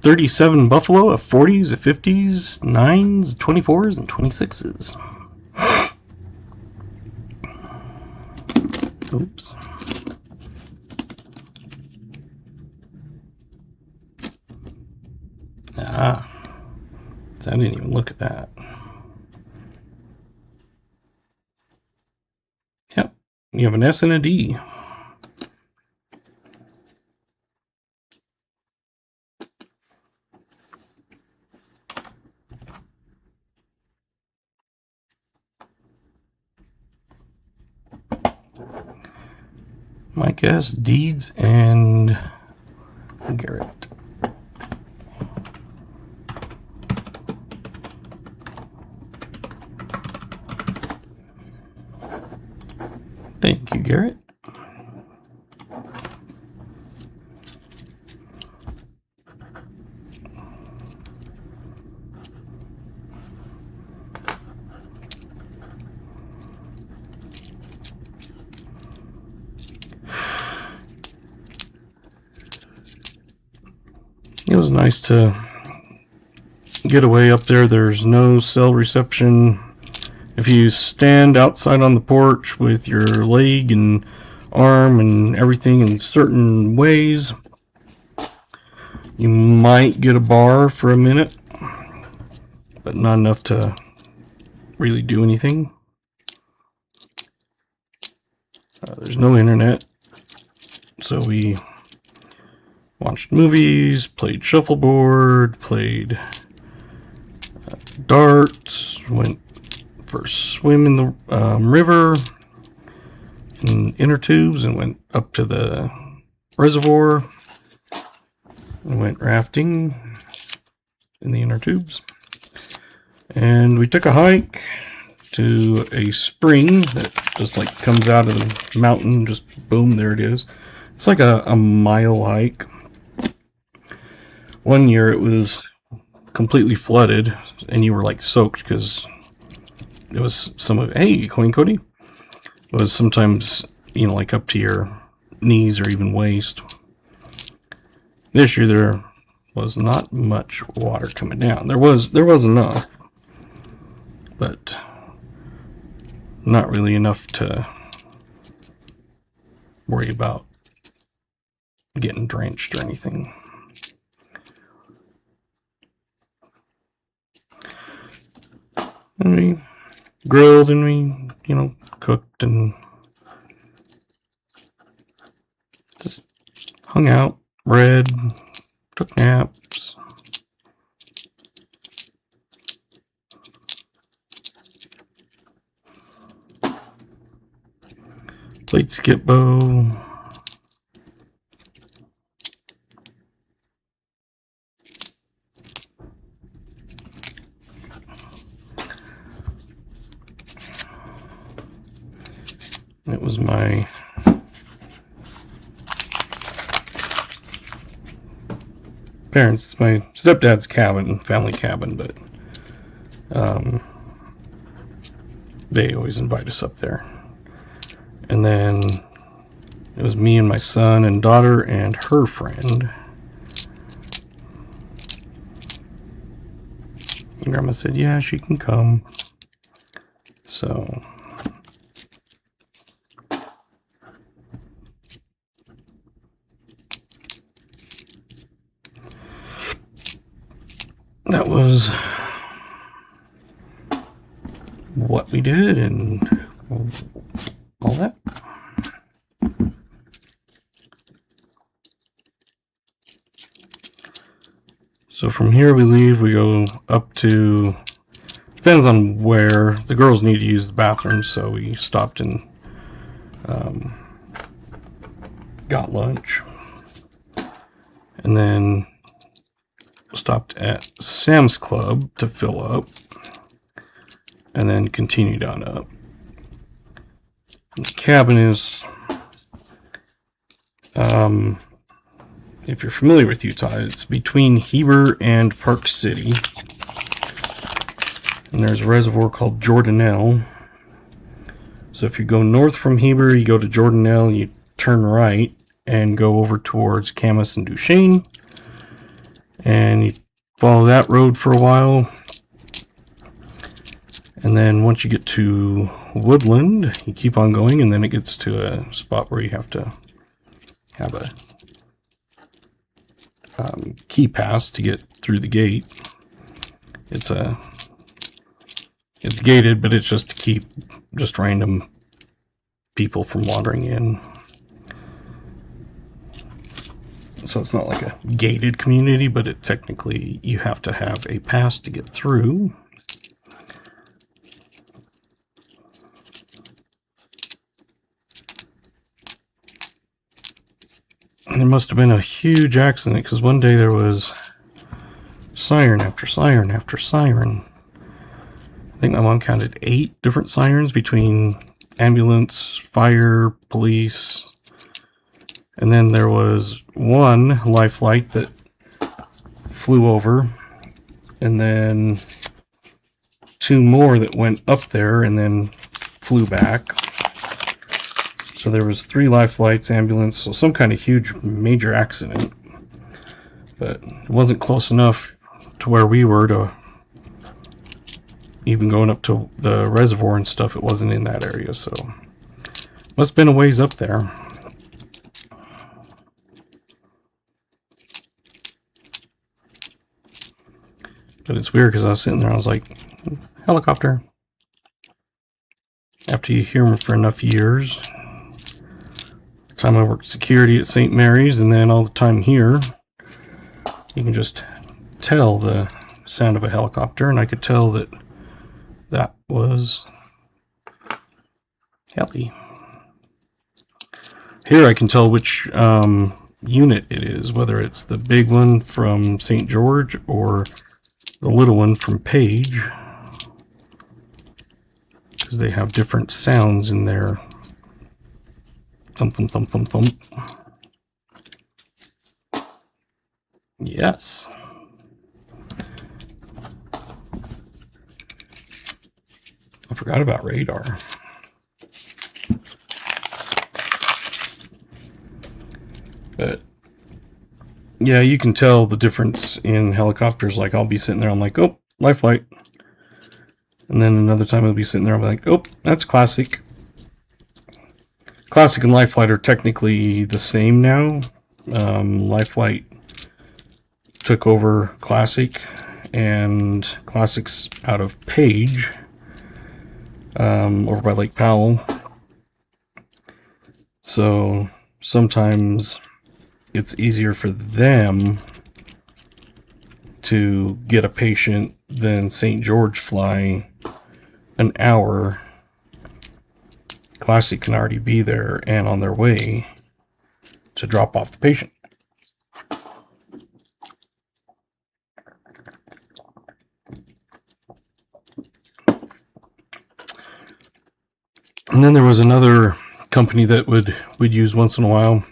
37 Buffalo, a 40s, a 50s, 9s, 24s, and 26s. Oops. Ah, I didn't even look at that. Yep, you have an S and a D. My guess, Deeds and Garrett. Thank you, Garrett. It was nice to get away up there. There's no cell reception. If you stand outside on the porch with your leg and arm and everything in certain ways, you might get a bar for a minute, but not enough to really do anything. There's no internet, so we watched movies, played shuffleboard, played darts, went for a swim in the river in inner tubes, and went up to the reservoir and went rafting in the inner tubes. And we took a hike to a spring that just like comes out of the mountain, just boom, there it is. It's like a mile hike. One year it was completely flooded and you were like soaked because it was some of, hey, Cody, it was sometimes, you know, like up to your knees or even waist. This year there was not much water coming down. There was enough, but not really enough to worry about getting drenched or anything. And we grilled and we, you know, cooked and just hung out, read, took naps. Played skip-bo. It was my parents, my stepdad's cabin, family cabin, but they always invite us up there. And then it was me and my son and daughter and her friend. And Grandma said, yeah, she can come. So that was what we did and all that. So from here we leave, we go up to, depends on where, the girls need to use the bathroom, so we stopped and got lunch. And then stopped at Sam's Club to fill up, and then continued on up. And the cabin is, if you're familiar with Utah, it's between Heber and Park City. And there's a reservoir called Jordanelle. So if you go north from Heber, you go to Jordanelle, you turn right and go over towards Camas and Duchesne. And you follow that road for a while. And then once you get to Woodland, you keep on going, and then it gets to a spot where you have to have a key pass to get through the gate. It's gated, but it's just to keep just random people from wandering in. So it's not like a gated community, but it technically you have to have a pass to get through. And there must have been a huge accident, because one day there was siren after siren after siren. I think my mom counted 8 different sirens between ambulance, fire, police, and then there was one life flight that flew over, and then 2 more that went up there and then flew back. So there was 3 life flights, ambulance, so some kind of huge major accident. But it wasn't close enough to where we were to even going up to the reservoir and stuff. It wasn't in that area, so must have been a ways up there. But it's weird because I was sitting there, I was like, helicopter. After you hear them for enough years, the time I worked security at St. Mary's, and then all the time here, you can just tell the sound of a helicopter, and I could tell that that was heli. Here I can tell which unit it is, whether it's the big one from St. George or the little one from Page, because they have different sounds in their thump, thump, thump, thump, thump. Yes. I forgot about radar. But yeah, you can tell the difference in helicopters. Like, I'll be sitting there, I'm like, oh, life flight. And then another time I'll be sitting there, I'll be like, oh, that's classic. Classic and life flight are technically the same now. Life flight took over classic, and classic's out of Page, over by Lake Powell. So sometimes it's easier for them to get a patient than St. George fly an hour. Classic can already be there and on their way to drop off the patient. And then there was another company that we'd use once in a while,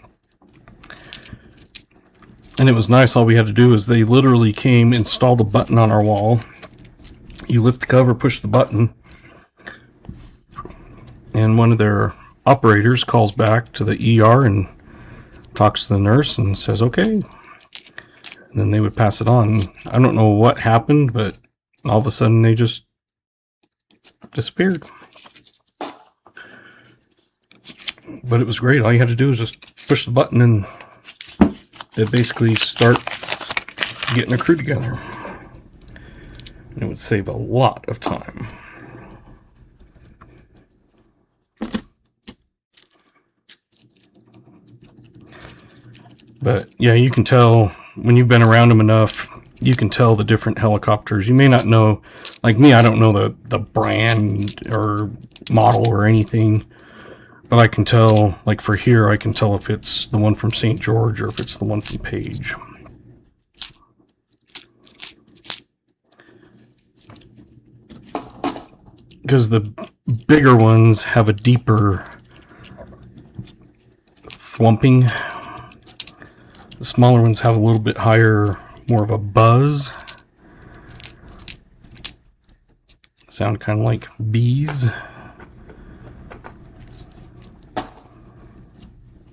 and it was nice. All we had to do is they literally came, installed a button on our wall. You lift the cover, push the button, and one of their operators calls back to the ER and talks to the nurse and says, okay. And then they would pass it on. I don't know what happened, but all of a sudden they just disappeared. But it was great. All you had to do was just push the button and they'd basically start getting a crew together. And it would save a lot of time. But yeah, you can tell when you've been around them enough, you can tell the different helicopters. You may not know, like me, I don't know the brand or model or anything. But I can tell, like for here, I can tell if it's the one from St. George or if it's the one from Page. Because the bigger ones have a deeper thwumping. The smaller ones have a little bit higher, more of a buzz. Sound kind of like bees.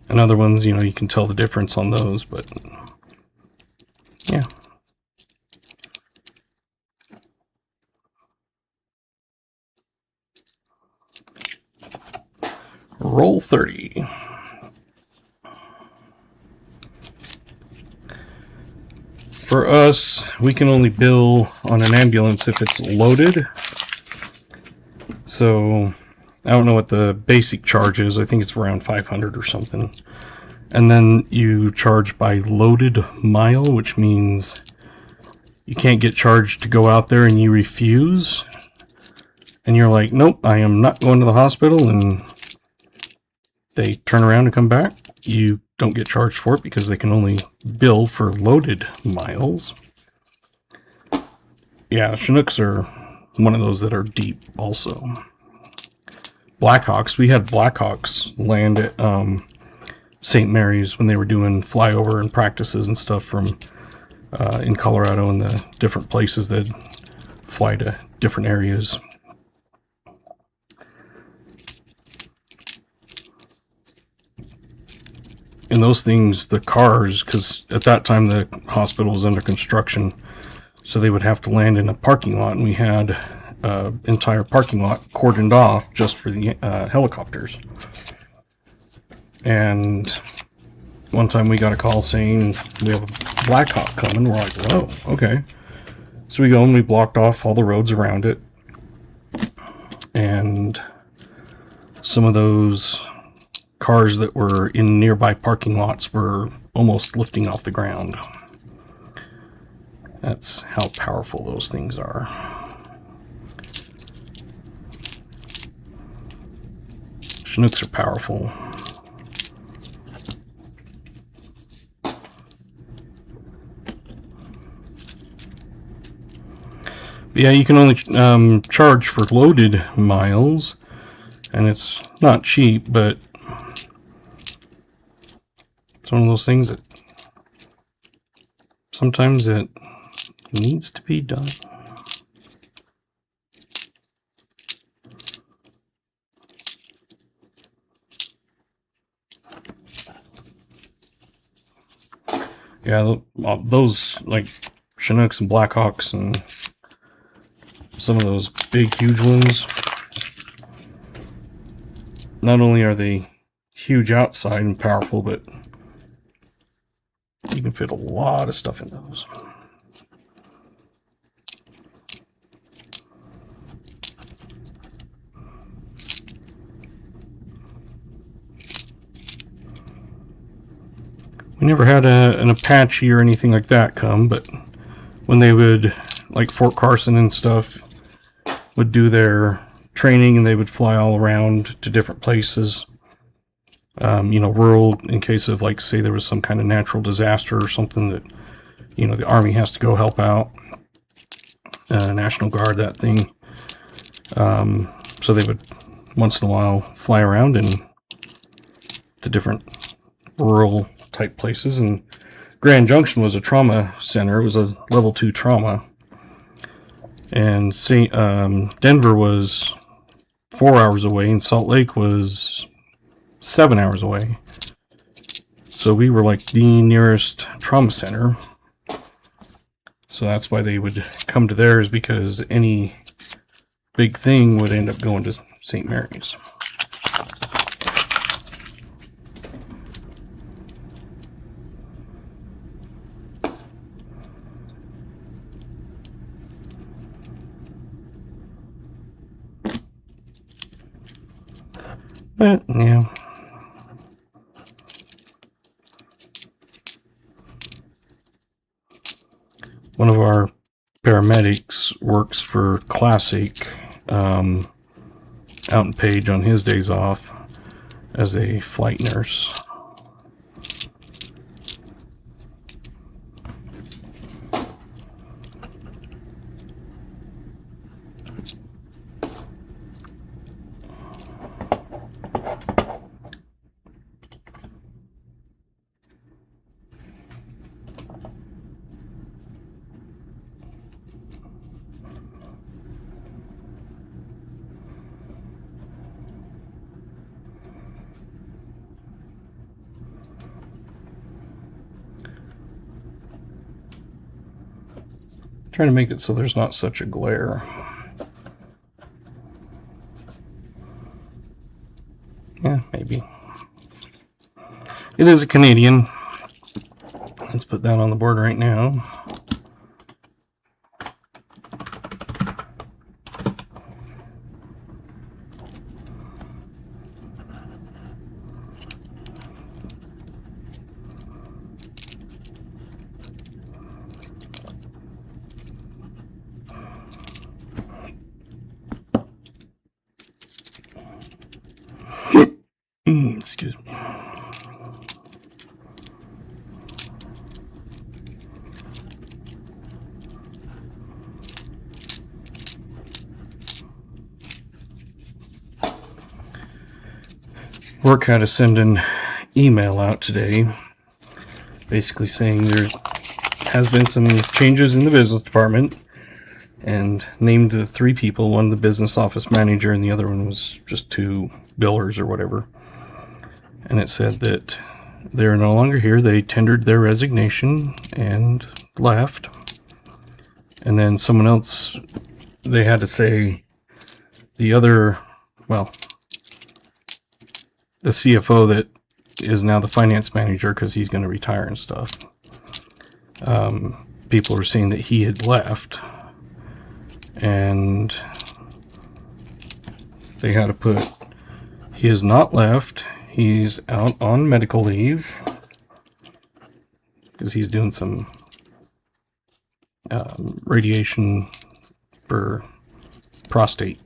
And other ones, you know, you can tell the difference on those, but yeah. Roll 30. For us, we can only bill on an ambulance if it's loaded. So I don't know what the basic charge is. I think it's around 500 or something. And then you charge by loaded mile, which means you can't get charged to go out there and you refuse. And you're like, nope, I am not going to the hospital. And they turn around and come back. You don't get charged for it because they can only bill for loaded miles. Yeah, Chinooks are one of those that are deep also. Blackhawks, we had Blackhawks land at St. Mary's when they were doing flyover and practices and stuff from in Colorado and the different places that fly to different areas. And those things, the cars, because at that time the hospital was under construction, so they would have to land in a parking lot, and we had entire parking lot cordoned off just for the helicopters. And one time we got a call saying we have a Blackhawk coming. We're like, whoa, okay. So we go and we blocked off all the roads around it. And some of those cars that were in nearby parking lots were almost lifting off the ground. That's how powerful those things are. Chinooks are powerful. But yeah, you can only charge for loaded miles, and it's not cheap, but it's one of those things that sometimes it needs to be done. Yeah, those like Chinooks and Blackhawks and some of those big, huge ones, not only are they huge outside and powerful, but you can fit a lot of stuff in those. We never had an Apache or anything like that come, but when they would, like Fort Carson and stuff, would do their training and they would fly all around to different places, you know, rural, in case of, like, say there was some kind of natural disaster or something that, you know, the Army has to go help out, National Guard, that thing. So they would once in a while fly around and to different rural type places, and Grand Junction was a trauma center. It was a level 2 trauma, and Denver was 4 hours away, and Salt Lake was 7 hours away. So we were like the nearest trauma center. So that's why they would come to theirs, because any big thing would end up going to St. Mary's. But yeah, one of our paramedics works for Classic out in Page on his days off as a flight nurse. Trying to make it so there's not such a glare. Yeah, maybe. It is a Canadian. Let's put that on the board right now. Excuse me. Work had to send an email out today, basically saying there has been some changes in the business department, and named the 3 people, one the business office manager and the other one was just 2 billers or whatever. And it said that they're no longer here. They tendered their resignation and left. And then someone else, they had to say the other, well, the CFO that is now the finance manager, because he's going to retire and stuff. People were saying that he had left, and they had to put, he has not left, He's out on medical leave because he's doing some radiation for prostate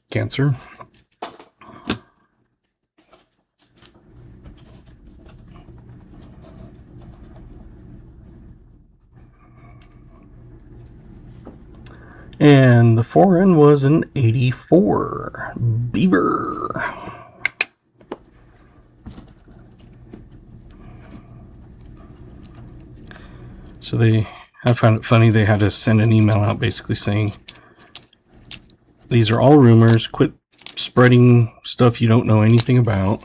cancer. And the foreign was an 84 Beaver. So I found it funny, they had to send an email out basically saying, these are all rumors, quit spreading stuff you don't know anything about.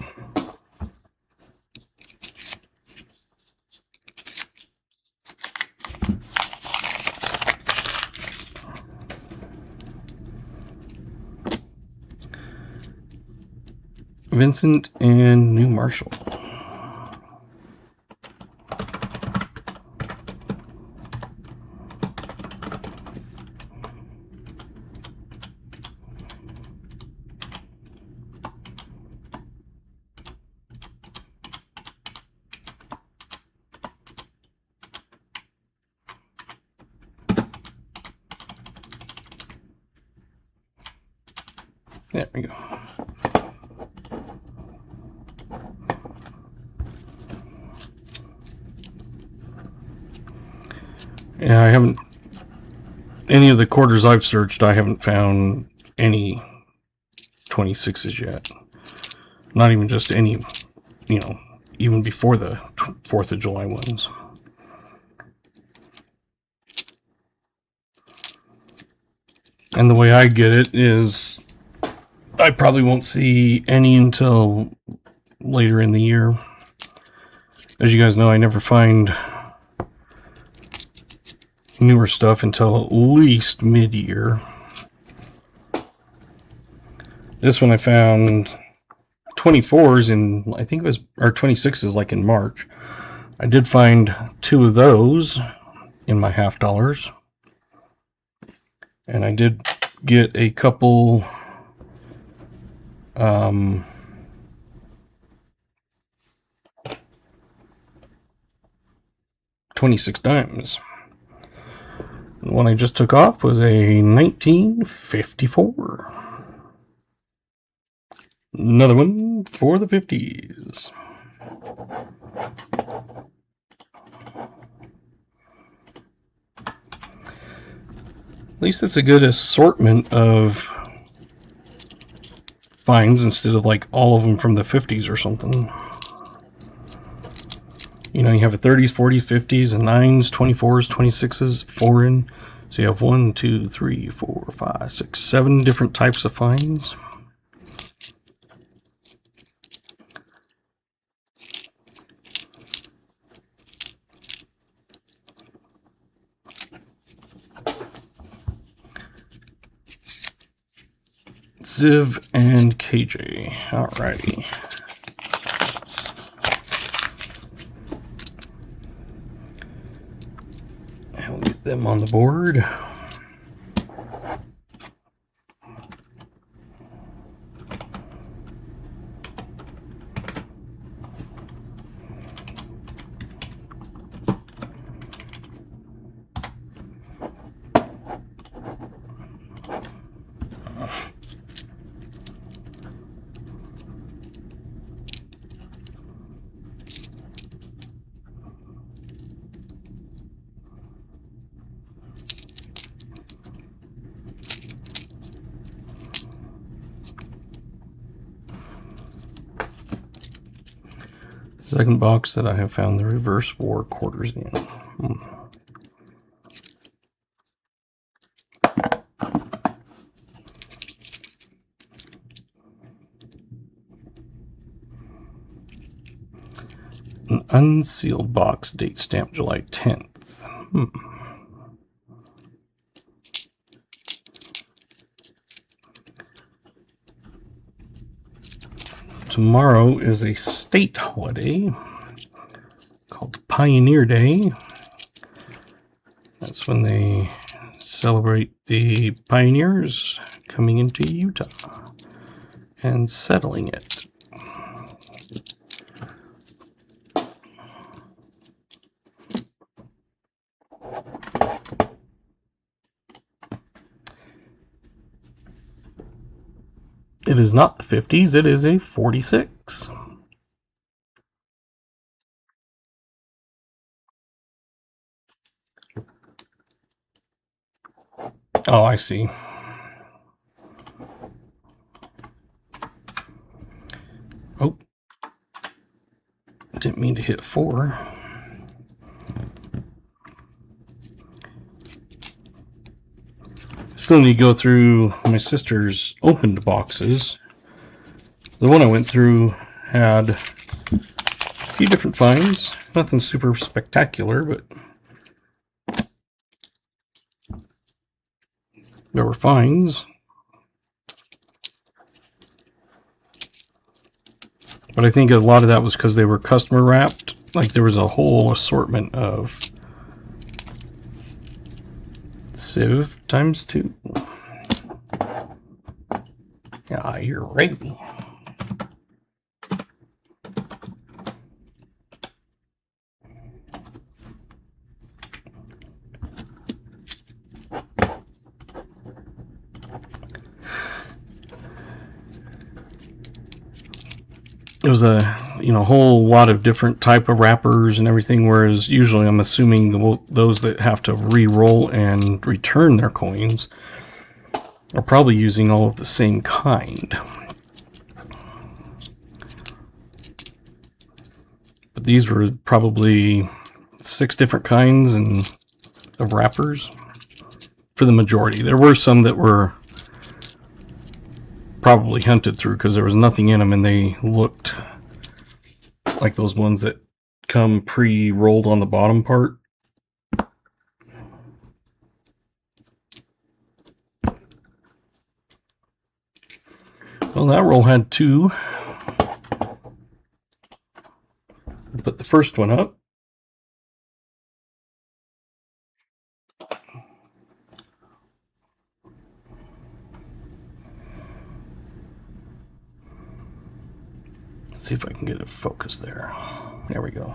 Vincent and New Marshall. There we go. Yeah, I haven't, any of the quarters I've searched, I haven't found any 26s yet. Not even just any, even before the 4th of July ones. And the way I get it is I probably won't see any until later in the year. As you guys know, I never find newer stuff until at least mid-year. This one I found 24s in, I think it was, or 26s like in March. I did find 2 of those in my $50. And I did get a couple 26 dimes. The one I just took off was a 1954. Another one for the 50s. At least it's a good assortment of finds instead of like all of them from the 50s or something. You have a 30s, 40s, 50s, and 9s, 24s, 26s, foreign. So you have 1, 2, 3, 4, 5, 6, 7 different types of finds. Ziv and KJ. Alrighty. And we'll get them on the board. Second box that I have found the reverse war quarters in. An unsealed box, date stamp July 10th. Tomorrow is a state holiday called Pioneer Day. That's when they celebrate the pioneers coming into Utah and settling it. It is not the 50s, it is a 46. Oh, I see. Oh, didn't mean to hit 4. Still need to go through my sister's opened boxes. The one I went through had a few different finds. Nothing super spectacular, but there were finds. But I think a lot of that was because they were customer wrapped. Like there was a whole assortment of Civ ×2. Yeah, you're ready. It was a whole lot of different type of wrappers and everything, whereas usually I'm assuming those that have to re-roll and return their coins are probably using all of the same kind. But these were probably 6 different kinds of wrappers for the majority. There were some that were probably hunted through because there was nothing in them and they looked like those ones that come pre-rolled on the bottom part. Well, that roll had 2. Put the first one up. Let's see if I can get it focused there. There we go.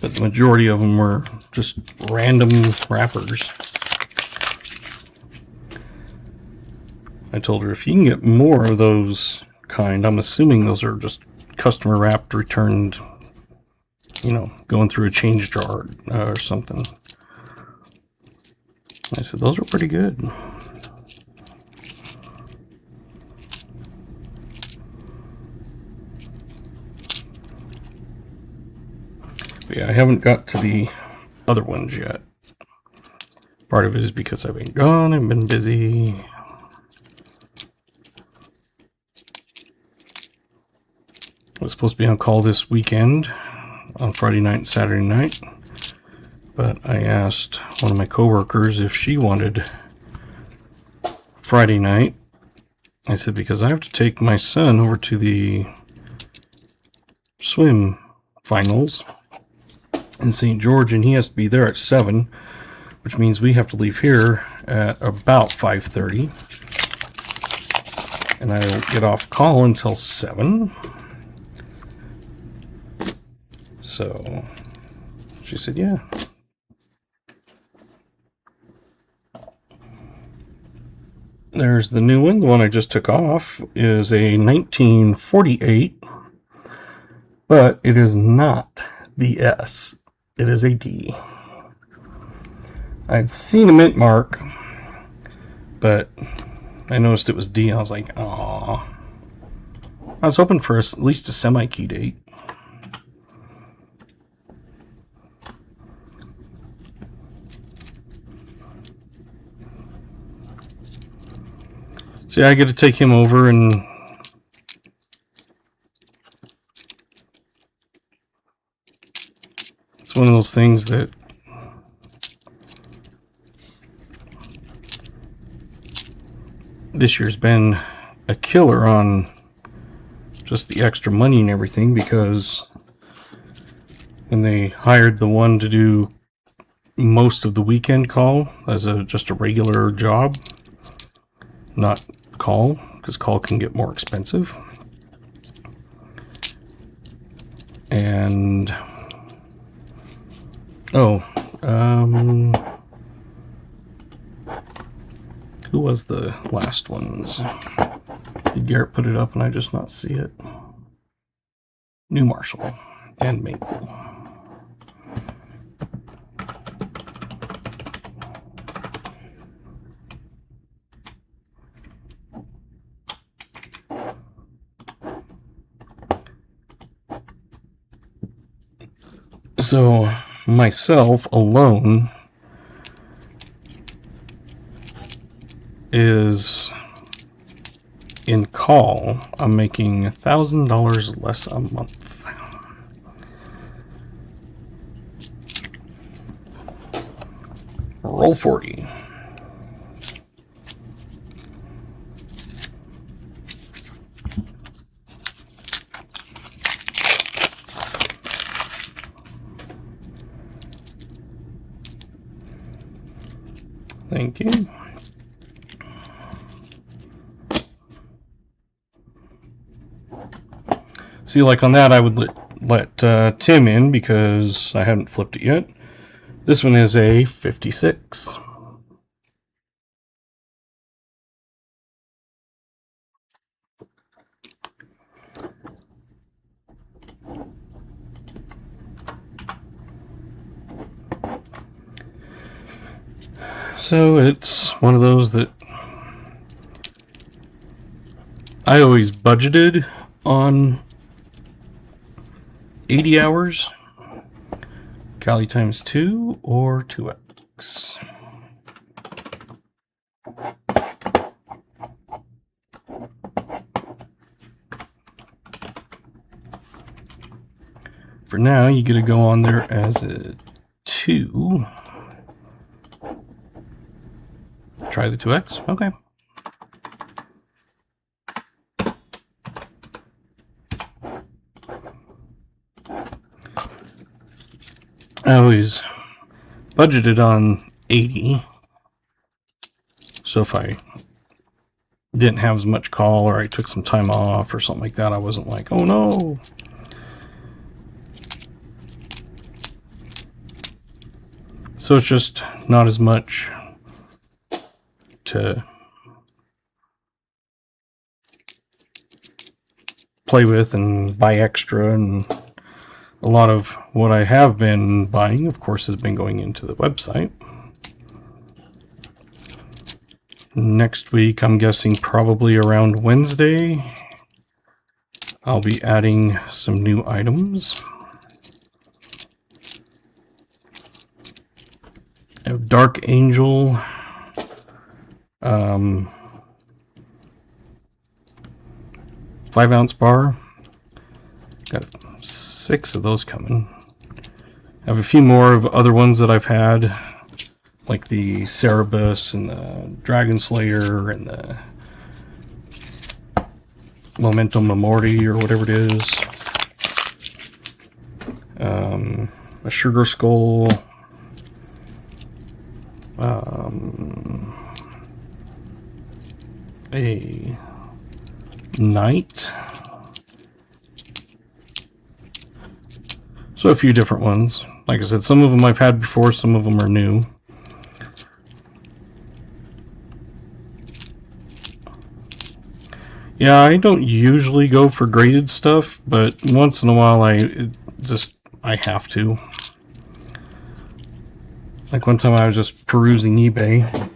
But the majority of them were just random wrappers. I told her if you can get more of those kind, I'm assuming those are just customer wrapped, returned, going through a change jar or something. I said, those are pretty good. But yeah, I haven't got to the other ones yet. Part of it is because I've been gone, I've been busy. I was supposed to be on call this weekend on Friday night and Saturday night, but I asked one of my coworkers if she wanted Friday night. I said, because I have to take my son over to the swim finals in St. George, and he has to be there at 7, which means we have to leave here at about 5:30, and I don't get off call until 7. So she said, yeah. There's the new one. The one I just took off is a 1948, but it is not the S. It is a D. I'd seen a mint mark, but I noticed it was D. I was like, aw. I was hoping for at least a semi-key date. So yeah, I get to take him over, and it's one of those things that this year's been a killer on just the extra money and everything, because when they hired the one to do most of the weekend call as just a regular job, not call, because call can get more expensive. And who was the last ones? Did Garrett put it up and I just not see it? New Marshall and Maple. So myself alone is in call. I'm making $1,000 less a month. Roll 40. Thank you. See, like on that, I would let Tim in because I haven't flipped it yet. This one is a 56. So it's one of those that I always budgeted on 80 hours, Cali times 2 or 2x. For now, you get to go on there as a 2. Try the 2x. Okay. I always budgeted on 80. So if I didn't have as much call or I took some time off or something like that, I wasn't like, oh no. So it's just not as much to play with and buy extra, and a lot of what I have been buying, of course, has been going into the website. Next week, I'm guessing probably around Wednesday, I'll be adding some new items. I have Dark Angel, 5-ounce bar. Got 6 of those coming. I have a few more of other ones that I've had, like the Cerebus and the Dragon Slayer and the Momentum Memorti or whatever it is. A Sugar Skull. A Knight. So a few different ones. Like I said, some of them I've had before, some of them are new. Yeah, I don't usually go for graded stuff, but once in a while I have to. Like one time I was just perusing eBay.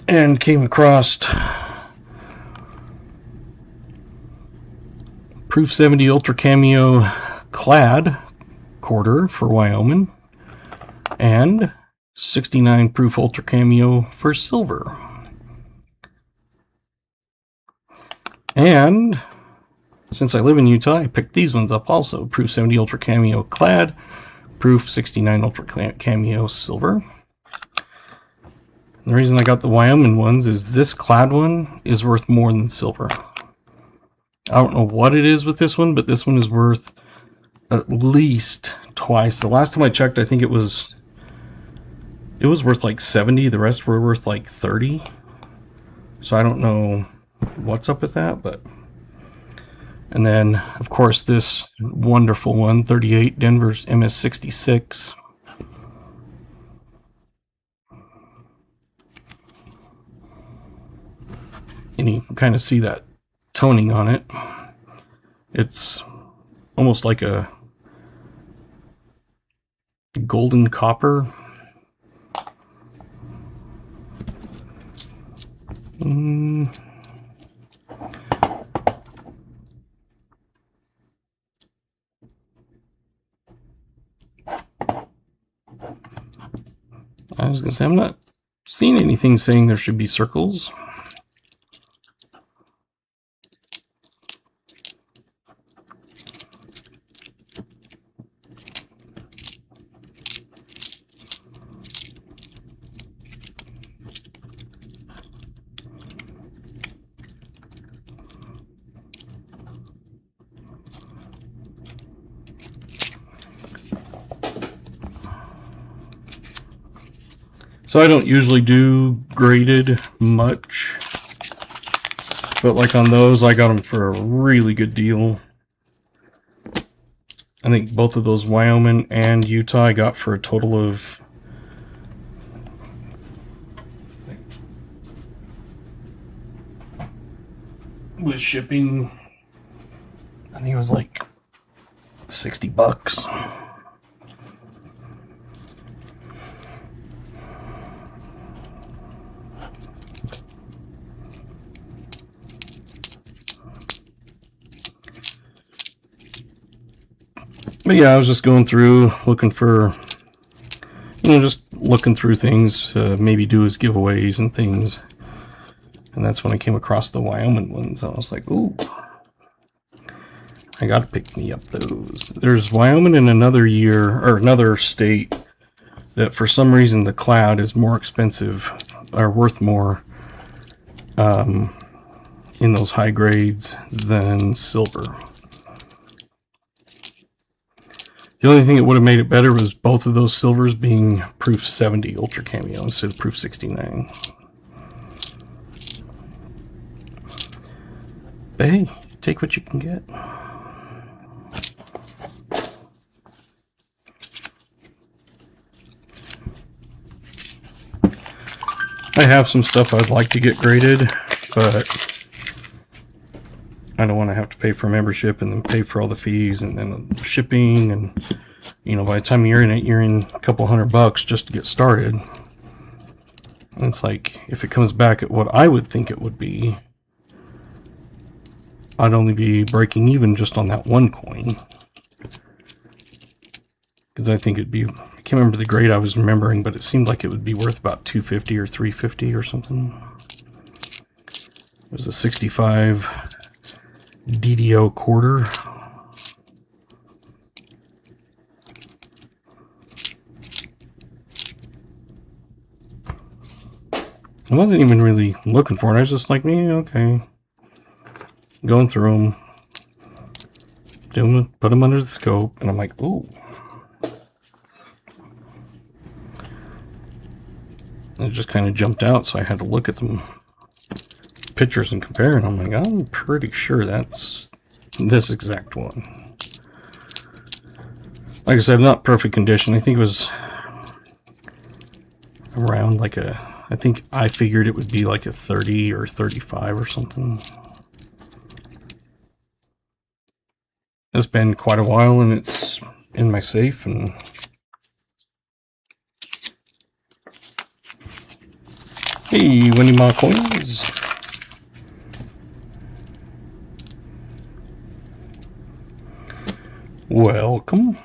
And came across Proof 70 Ultra Cameo Clad quarter for Wyoming and 69 Proof Ultra Cameo for silver. And since I live in Utah, I picked these ones up also. Proof 70 Ultra Cameo Clad, Proof 69 Ultra Cameo silver. The reason I got the Wyoming ones is this clad one is worth more than silver. I don't know what it is with this one, but this one is worth at least twice. The last time I checked, I think it was worth like 70. The rest were worth like 30. So I don't know what's up with that, but. And then, of course, this wonderful one, 38 Denver's MS66. And you can kind of see that toning on it. It's almost like a golden copper. I was going to say, I'm not seeing anything saying there should be circles. So I don't usually do graded much, but like on those, I got them for a really good deal. I think both of those, Wyoming and Utah, I got for a total of with shipping, I think it was like $60. But yeah, I was just going through, looking for, just looking through things, maybe do as giveaways and things. And that's when I came across the Wyoming ones. I was like, ooh, I gotta pick me up those. There's Wyoming in another year, or another state, that for some reason the cloud is more expensive, or worth more in those high grades than silver. The only thing that would have made it better was both of those silvers being proof 70 ultra cameo instead of proof 69. But hey, take what you can get. I have some stuff I'd like to get graded, but I don't want to have to pay for membership and then pay for all the fees and then shipping, and by the time you're in it, you're in a couple $100 just to get started. And it's like, if it comes back at what I would think it would be, I'd only be breaking even just on that one coin. Because I think it'd be, I can't remember the grade I was remembering, but it seemed like it would be worth about $250 or $350 or something. It was a 65 DDO quarter. I wasn't even really looking for it. I was just like, okay. Going through them, put them under the scope, and I'm like, ooh. It just kind of jumped out, so I had to look at them pictures and compare, and I'm like, I'm pretty sure that's this exact one. Like I said, not perfect condition. I think it was around like I think I figured it would be like a 30 or 35 or something. It's been quite a while, and it's in my safe, and hey, winning my coins. Welcome.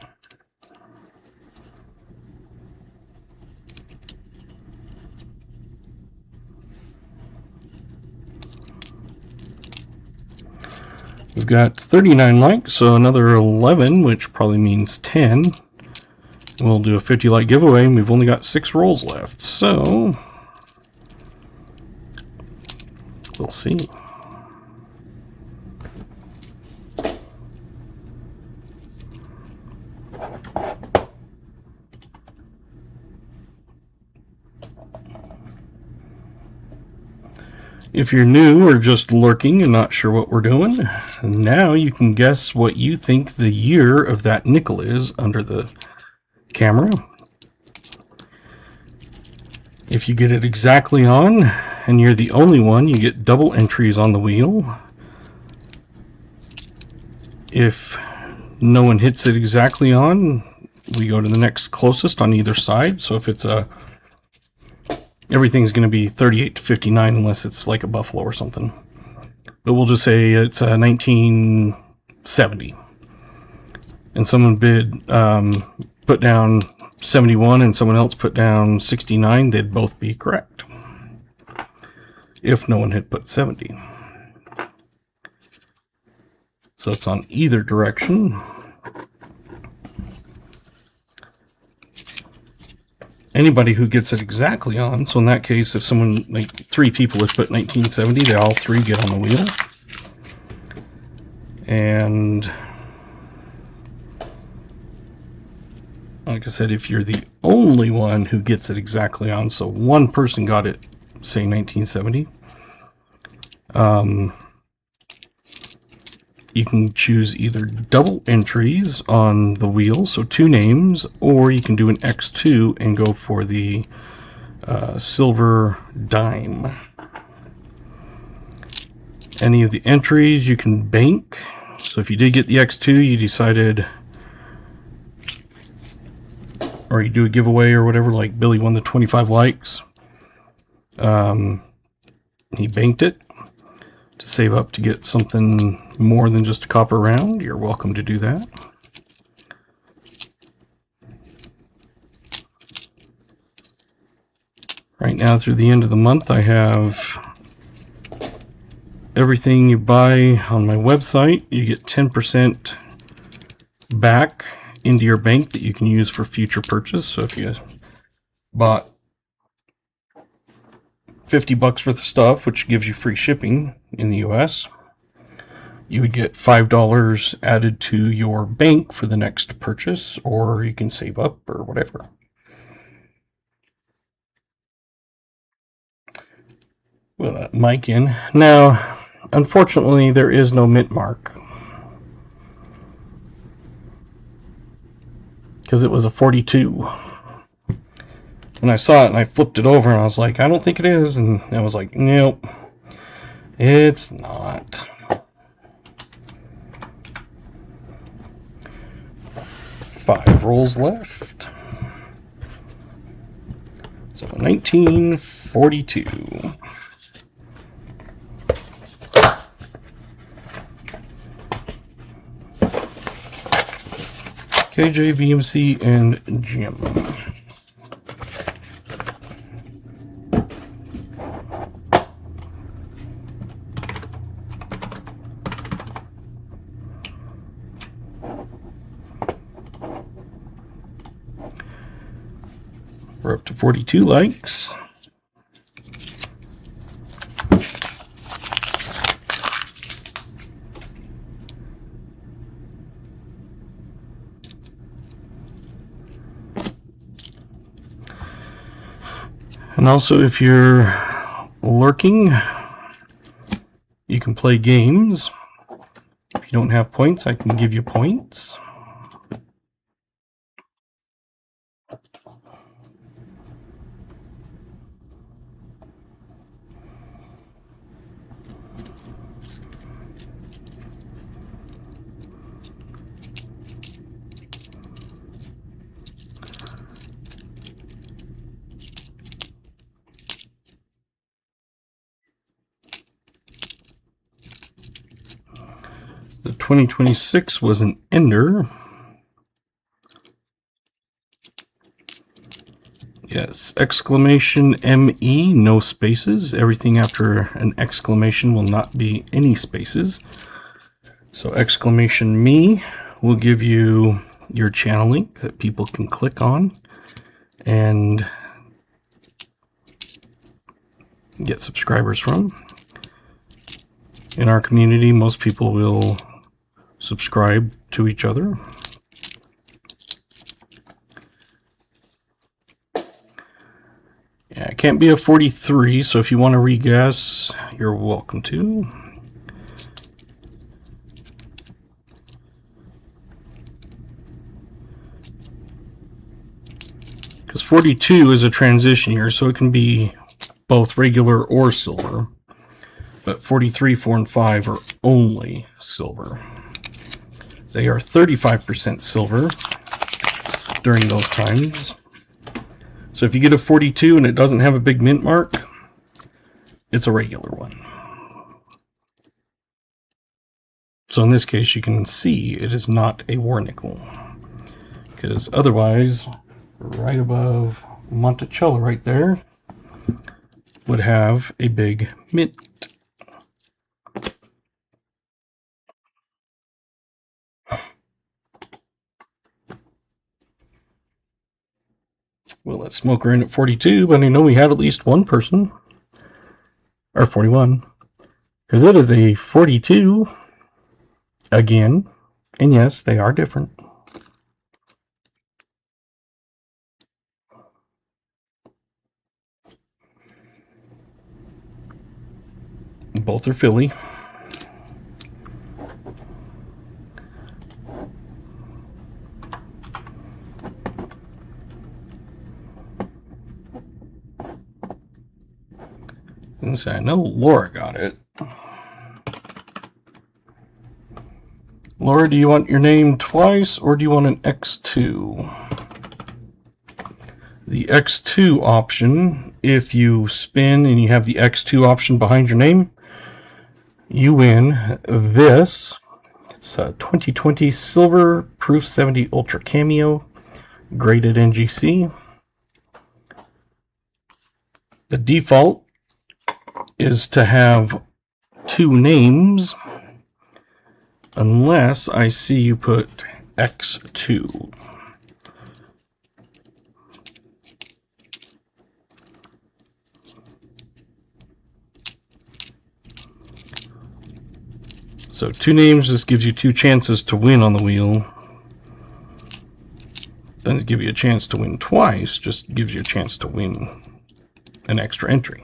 We've got 39 likes, so another 11, which probably means 10. We'll do a 50 like giveaway, and we've only got 6 rolls left, so We'll see. If you're new or just lurking and not sure what we're doing, now you can guess what you think the year of that nickel is under the camera. If you get it exactly on, and you're the only one, you get double entries on the wheel. If no one hits it exactly on, we go to the next closest on either side. So if it's everything's going to be 38 to 59 unless it's like a buffalo or something. But we'll just say it's 1970. And someone put down 71 and someone else put down 69, they'd both be correct if no one had put 70. So it's on either direction. Anybody who gets it exactly on, so in that case, if someone, like 3 people have put 1970, they all 3 get on the wheel. And like I said, if you're the only one who gets it exactly on, so one person got it, say 1970, you can choose either double entries on the wheel, so 2 names, or you can do an X2 and go for the silver dime. Any of the entries you can bank, so if you did get the X2, you decided, or you do a giveaway or whatever, like Billy won the 25 likes, he banked it to save up to get something more than just a copper round. You're welcome to do that. Right now through the end of the month, I have everything you buy on my website. You get 10% back into your bank that you can use for future purchase. So if you bought $50 worth of stuff, which gives you free shipping in the US, you would get $5 added to your bank for the next purchase, or you can save up or whatever. With that mic in. Now, unfortunately, there is no mint mark, because it was a 42. And I saw it and I flipped it over and I was like, I don't think it is. And I was like, nope, it's not. Five rolls left. So 1942. KJ, VMC, and Jim. We're up to 42 likes. And also, if you're lurking, you can play games. If you don't have points, I can give you points. The 2026 was an ender. Yes, exclamation ME, no spaces. Everything after an exclamation will not be any spaces. So exclamation me will give you your channel link that people can click on and get subscribers from. In our community, most people will subscribe to each other. Yeah, it can't be a 43, so if you want to re-guess, you're welcome to. Because 42 is a transition year, so it can be both regular or silver. But 43, 4, and 5 are only silver. They are 35% silver during those times. So if you get a 42 and it doesn't have a big mint mark, it's a regular one. So in this case, you can see it is not a war nickel. Because otherwise, right above Monticello right there would have a big mint. We'll let Smoker in at 42, but I know we had at least one person, or 41, because it is a 42 again, and yes, they are different. Both are Philly. And so I know Laura got it. Laura, do you want your name twice, or do you want an X2? The X2 option, if you spin and you have the X2 option behind your name, you win this. It's a 2020 Silver Proof 70 Ultra Cameo, graded NGC. The default is to have 2 names, unless I see you put X2. So 2 names just gives you 2 chances to win on the wheel. Doesn't give you a chance to win twice, just gives you a chance to win an extra entry.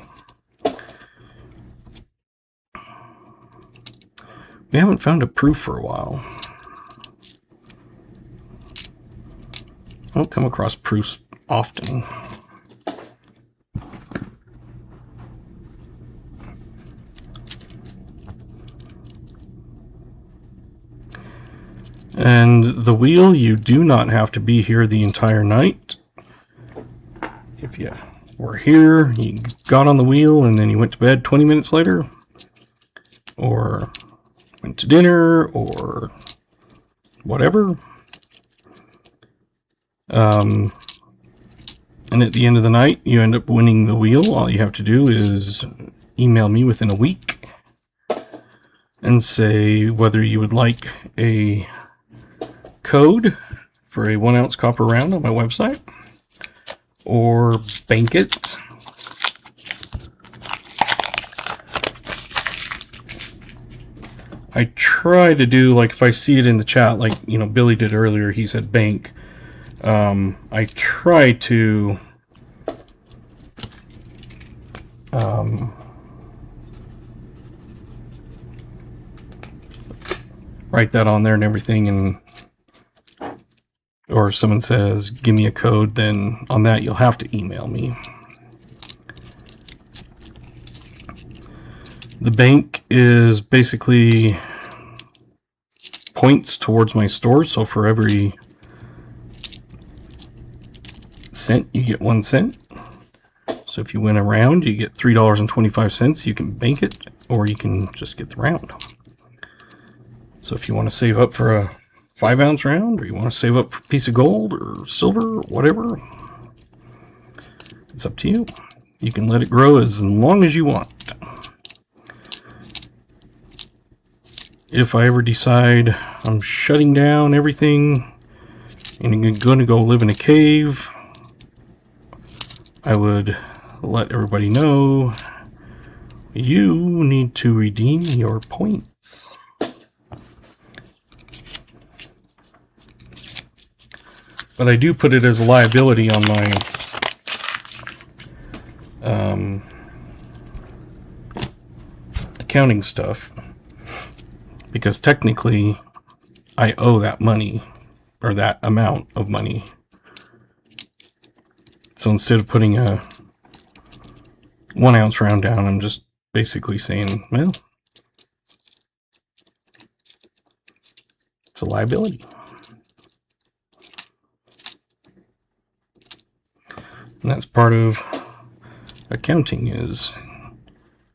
We haven't found a proof for a while. I don't come across proofs often. And the wheel, you do not have to be here the entire night. If you were here, you got on the wheel, and then you went to bed 20 minutes later, or went to dinner, or whatever. And at the end of the night, you end up winning the wheel. All you have to do is email me within a week and say whether you would like a code for a 1 ounce copper round on my website, or bank it. I try to do, like, if I see it in the chat, like, you know, Billy did earlier, he said bank. I try to write that on there and everything, and or if someone says give me a code, then on that you'll have to email me. The bank is basically points towards my store, so for every cent you get 1 cent. So if you win a round, you get $3.25. You can bank it, or you can just get the round. So if you want to save up for a 5 ounce round, or you want to save up for a piece of gold or silver or whatever, it's up to you. You can let it grow as long as you want. If I ever decide I'm shutting down everything and I'm going to go live in a cave, I would let everybody know You need to redeem your points. But I do put it as a liability on my accounting stuff, because technically I owe that money, or that amount of money. So instead of putting a 1 ounce round down, I'm just basically saying, well, it's a liability. And that's part of accounting, is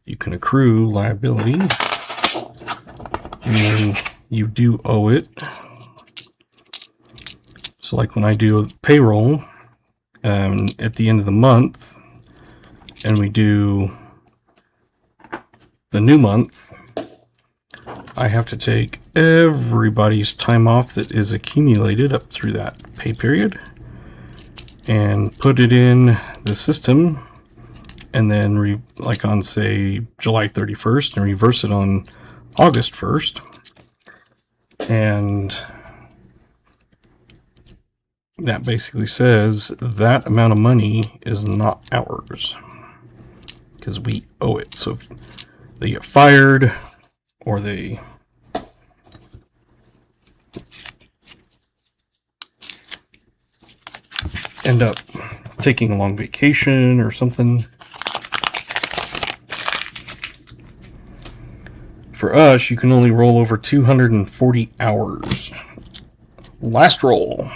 you can accrue liability and then you do owe it. So like when I do payroll at the end of the month and we do the new month, I have to take everybody's time off that is accumulated up through that pay period and put it in the system, and then like on say July 31st, and reverse it on August 1st, and that basically says that amount of money is not ours because we owe it. So if they get fired or they end up taking a long vacation or something, for us, you can only roll over 240 hours. Last roll.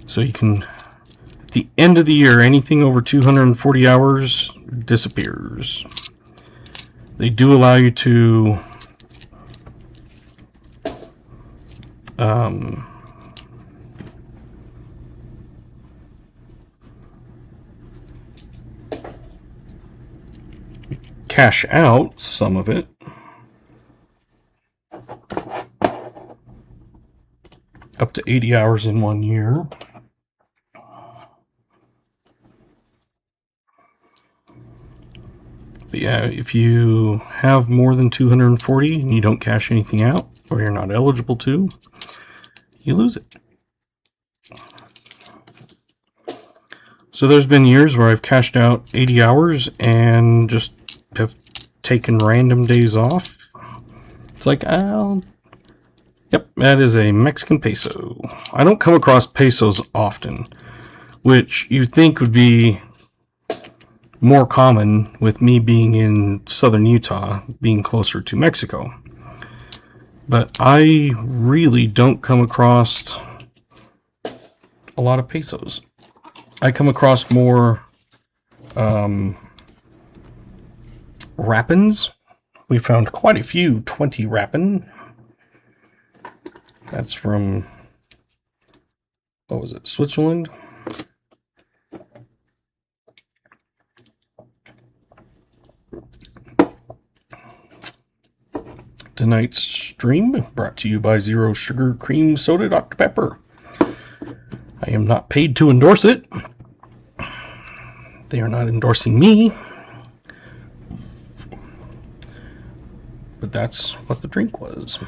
So you can, at the end of the year, anything over 240 hours disappears. They do allow you to cash out some of it up to 80 hours in 1 year. But yeah, if you have more than 240 and you don't cash anything out, or you're not eligible to, you lose it. So there's been years where I've cashed out 80 hours and just have taken random days off. It's like, yep, that is a Mexican peso. I don't come across pesos often, which you'd think would be more common with me being in southern Utah, being closer to Mexico. But I really don't come across a lot of pesos. I come across more rappins. We found quite a few 20 rappin. That's from, what was it, Switzerland? Tonight's stream brought to you by Zero Sugar Cream Soda Dr. Pepper. I am not paid to endorse it. They are not endorsing me. But that's what the drink was.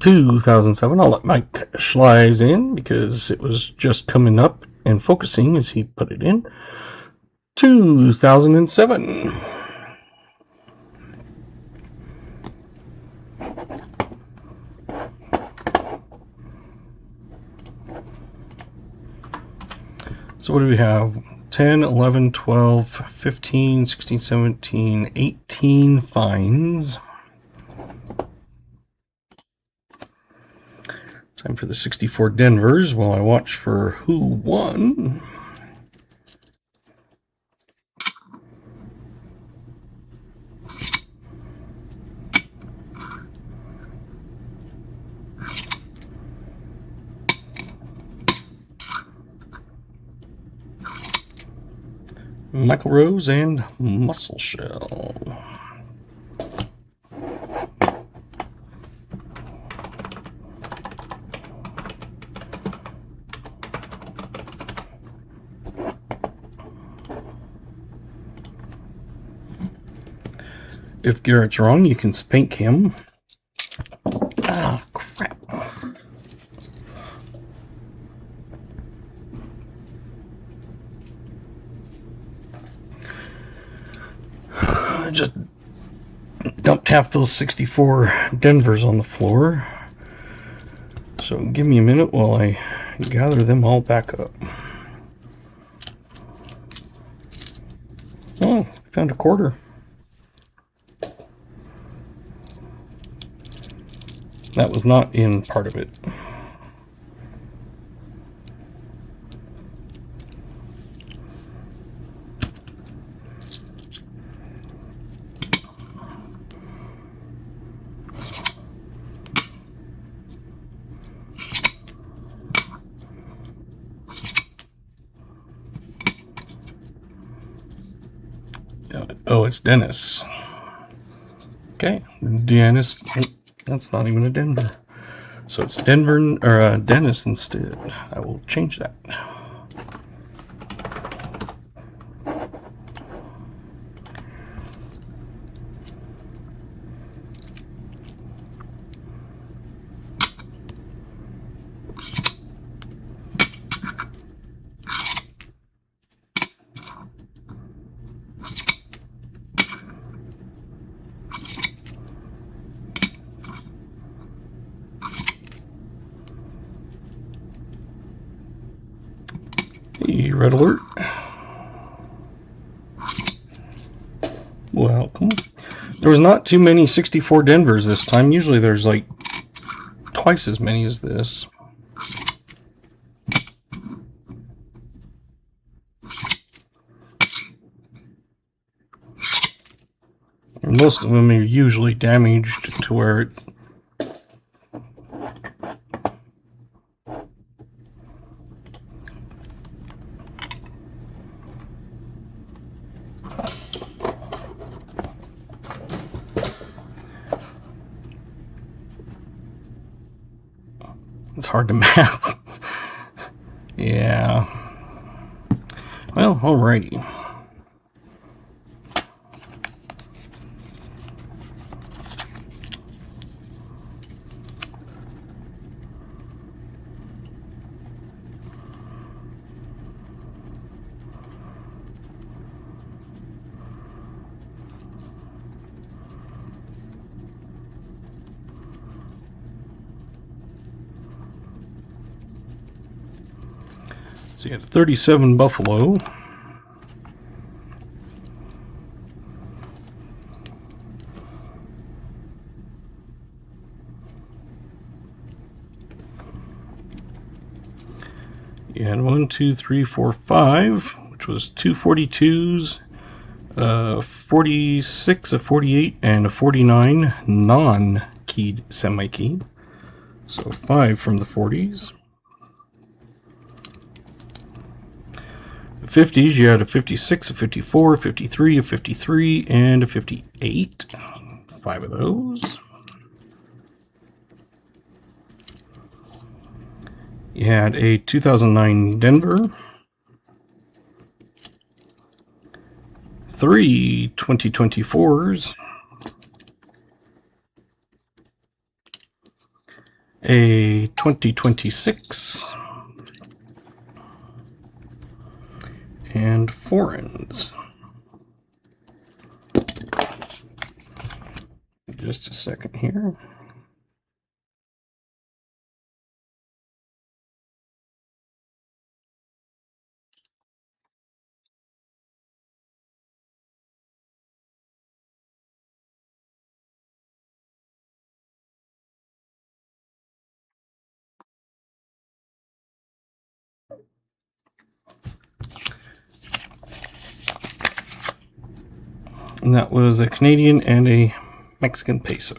...2007, I'll let Mike Schleiz in because it was just coming up and focusing as he put it in. 2007. So what do we have? 10, 11, 12, 15, 16, 17, 18 fines. Time for the 64 Denvers while I watch for who won. Michael Rose and Muscle Shell. If Garrett's wrong, you can spank him. Oh, crap. I just dumped half those 64 Denvers on the floor. So give me a minute while I gather them all back up. Oh, found a quarter. That was not in part of it. Oh, it's Dennis. Okay, Dennis. That's not even a Denver. So it's Denver or Dennis instead. I will change that. Red alert. Well, come on. There was not too many 64 Denvers this time. Usually there's like twice as many as this. And most of them are usually damaged to where it it's hard to math. Yeah. Well, alrighty. So you got 37 Buffalo. You had 1, 2, 3, 4, 5, which was 2 42s, 46, a 48, and a 49 non-keyed semi-key. So 5 from the 40s. The 50s, you had a 56, a 54, a 53, a 53, and a 58. 5 of those. You had a 2009 Denver, 3 2024s, a 2026, and foreigns. Just a second here. And that was a Canadian and a Mexican peso.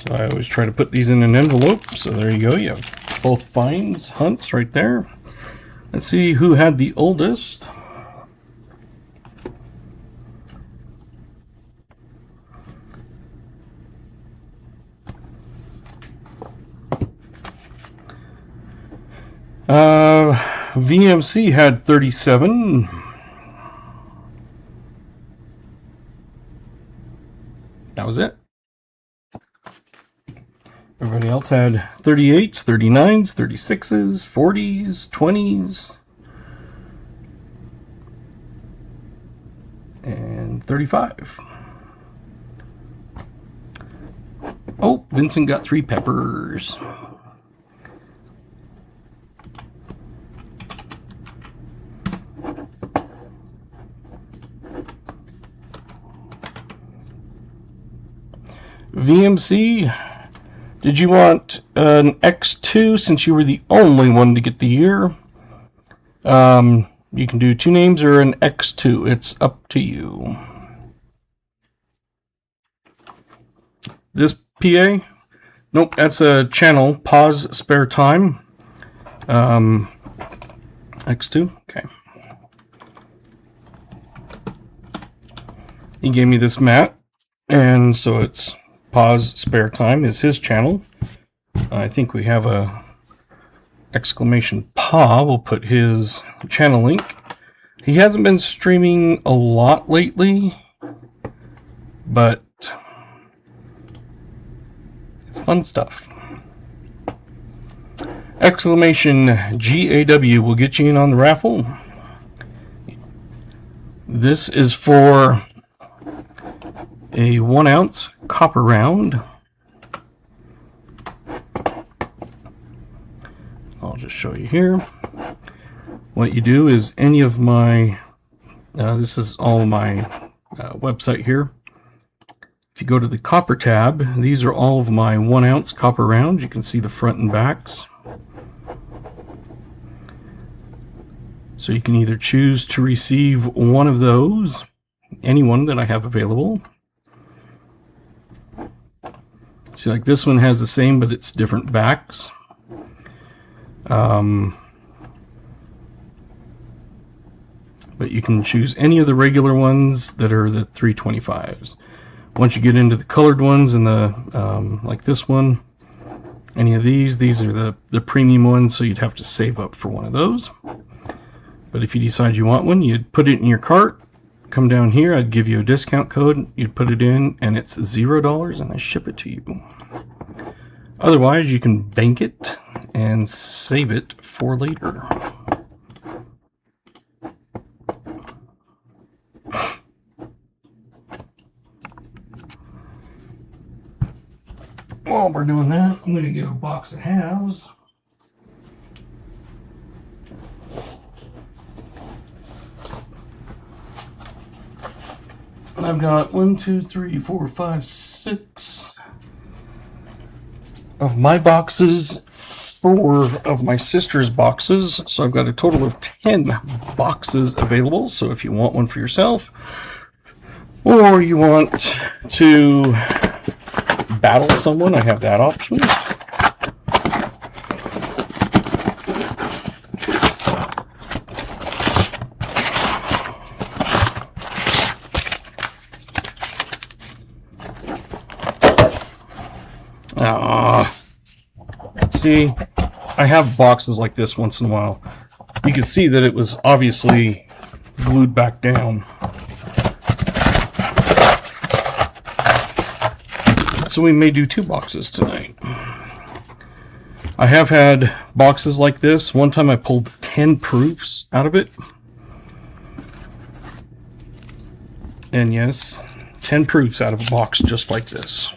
So I always try to put these in an envelope. So there you go. You have both finds, hunts right there. Let's see who had the oldest. VMC had 37. That was it. Everybody else had 38s, 39s, 36s, 40s, 20s, and 35. Oh, Vincent got 3 peppers. VMC, did you want an X2 since you were the only one to get the year? You can do 2 names or an X2. It's up to you. This PA? Nope, that's a channel. Pause, spare time. X2? Okay. He gave me this mat, and so it's Pause, spare time is his channel. I think we have a exclamation paw. We'll put his channel link. He hasn't been streaming a lot lately, but it's fun stuff. Exclamation GAW will get you in on the raffle. This is for a 1 ounce copper round. I'll just show you here. What you do is any of my, this is all my website here. If you go to the copper tab, these are all of my 1 ounce copper rounds. You can see the front and backs. So you can either choose to receive one of those, any one that I have available. See, like this one has the same, but it's different backs. But you can choose any of the regular ones that are the 325s. Once you get into the colored ones and the like this one, any of these are the premium ones, so you'd have to save up for one of those. But if you decide you want one, you'd put it in your cart, come down here, I'd give you a discount code, you'd put it in, and it's $0, and I ship it to you. Otherwise, you can bank it and save it for later. While we're doing that, I'm going to get a box of halves. I've got 1, 2, 3, 4, 5, 6 of my boxes, 4 of my sister's boxes, so I've got a total of 10 boxes available. So if you want one for yourself, or you want to battle someone, I have that option. See, I have boxes like this once in a while. You can see that it was obviously glued back down. So we may do 2 boxes tonight. I have had boxes like this. One time I pulled 10 proofs out of it. And yes, 10 proofs out of a box just like this.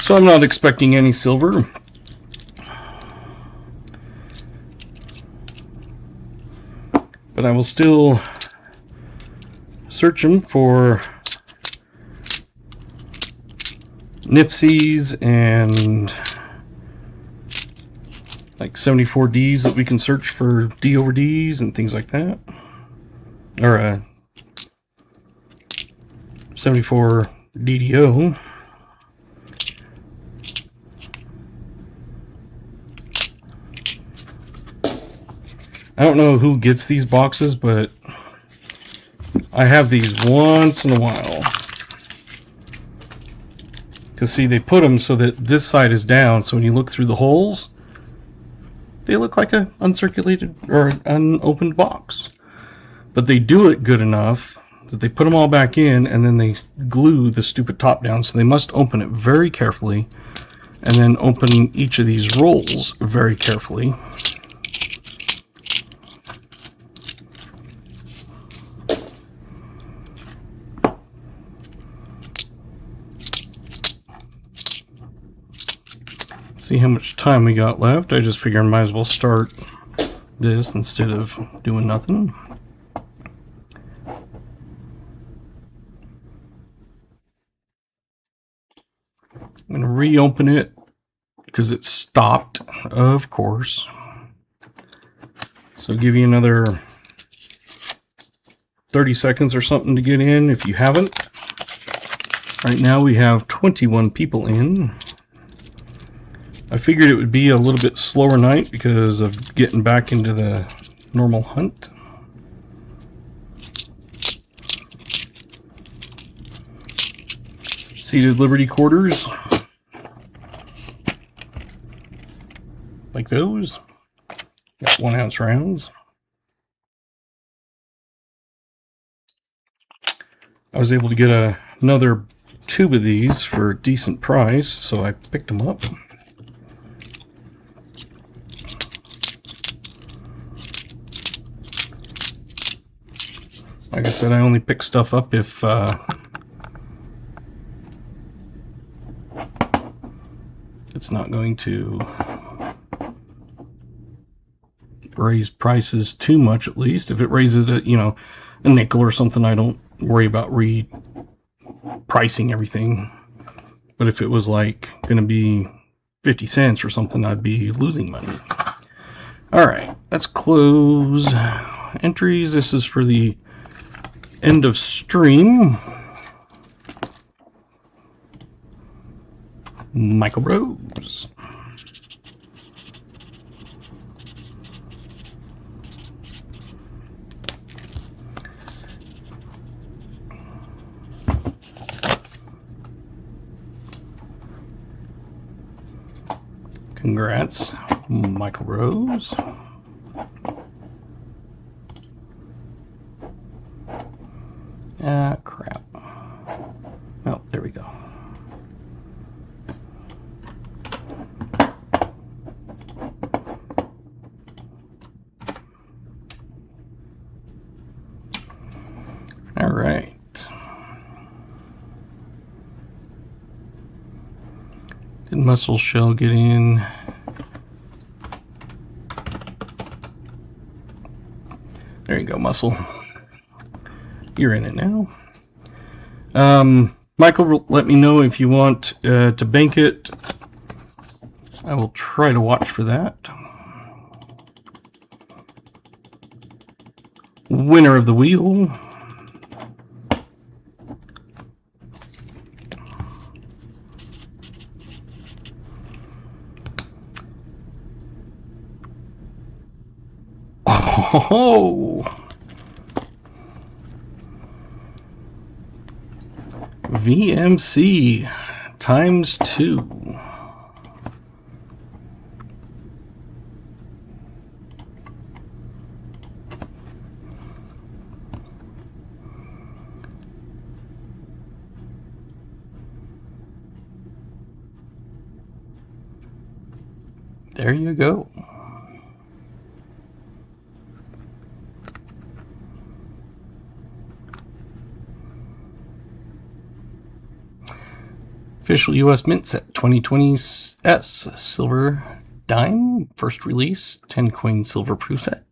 So I'm not expecting any silver. But I will still search them for Nifsies and like 74Ds that we can search for D over Ds and things like that. Or 74 DDO. I don't know who gets these boxes, but I have these once in a while. Because see, they put them so that this side is down, so when you look through the holes, they look like an uncirculated or an unopened box. But they do it good enough that they put them all back in, and then they glue the stupid top down, so they must open it very carefully, and then open each of these rolls very carefully. See how much time we got left. I just figured I might as well start this instead of doing nothing. I'm going to reopen it because it stopped, of course. So give you another 30 seconds or something to get in if you haven't. Right now we have 21 people in. I figured it would be a little bit slower night because of getting back into the normal hunt. Seated Liberty quarters, like those. Got 1 ounce rounds. I was able to get another tube of these for a decent price, so I picked them up. Like I said, I only pick stuff up if it's not going to raise prices too much, at least. If it raises it, you know, a nickel or something, I don't worry about repricing everything. But if it was like going to be 50 cents or something, I'd be losing money. All right, let's close entries. This is for the end of stream. Michael Rose. Congrats, Michael Rose. Ah, crap. Oh, there we go. All right. Did Muscle Shell get in? There you go, Muscle. You're in it now. Michael, let me know if you want to bank it. I will try to watch for that. Winner of the wheel. Oh! VMC ×2. There you go. Official US Mint set 2020S Silver Dime. First release 10 coin silver proof set.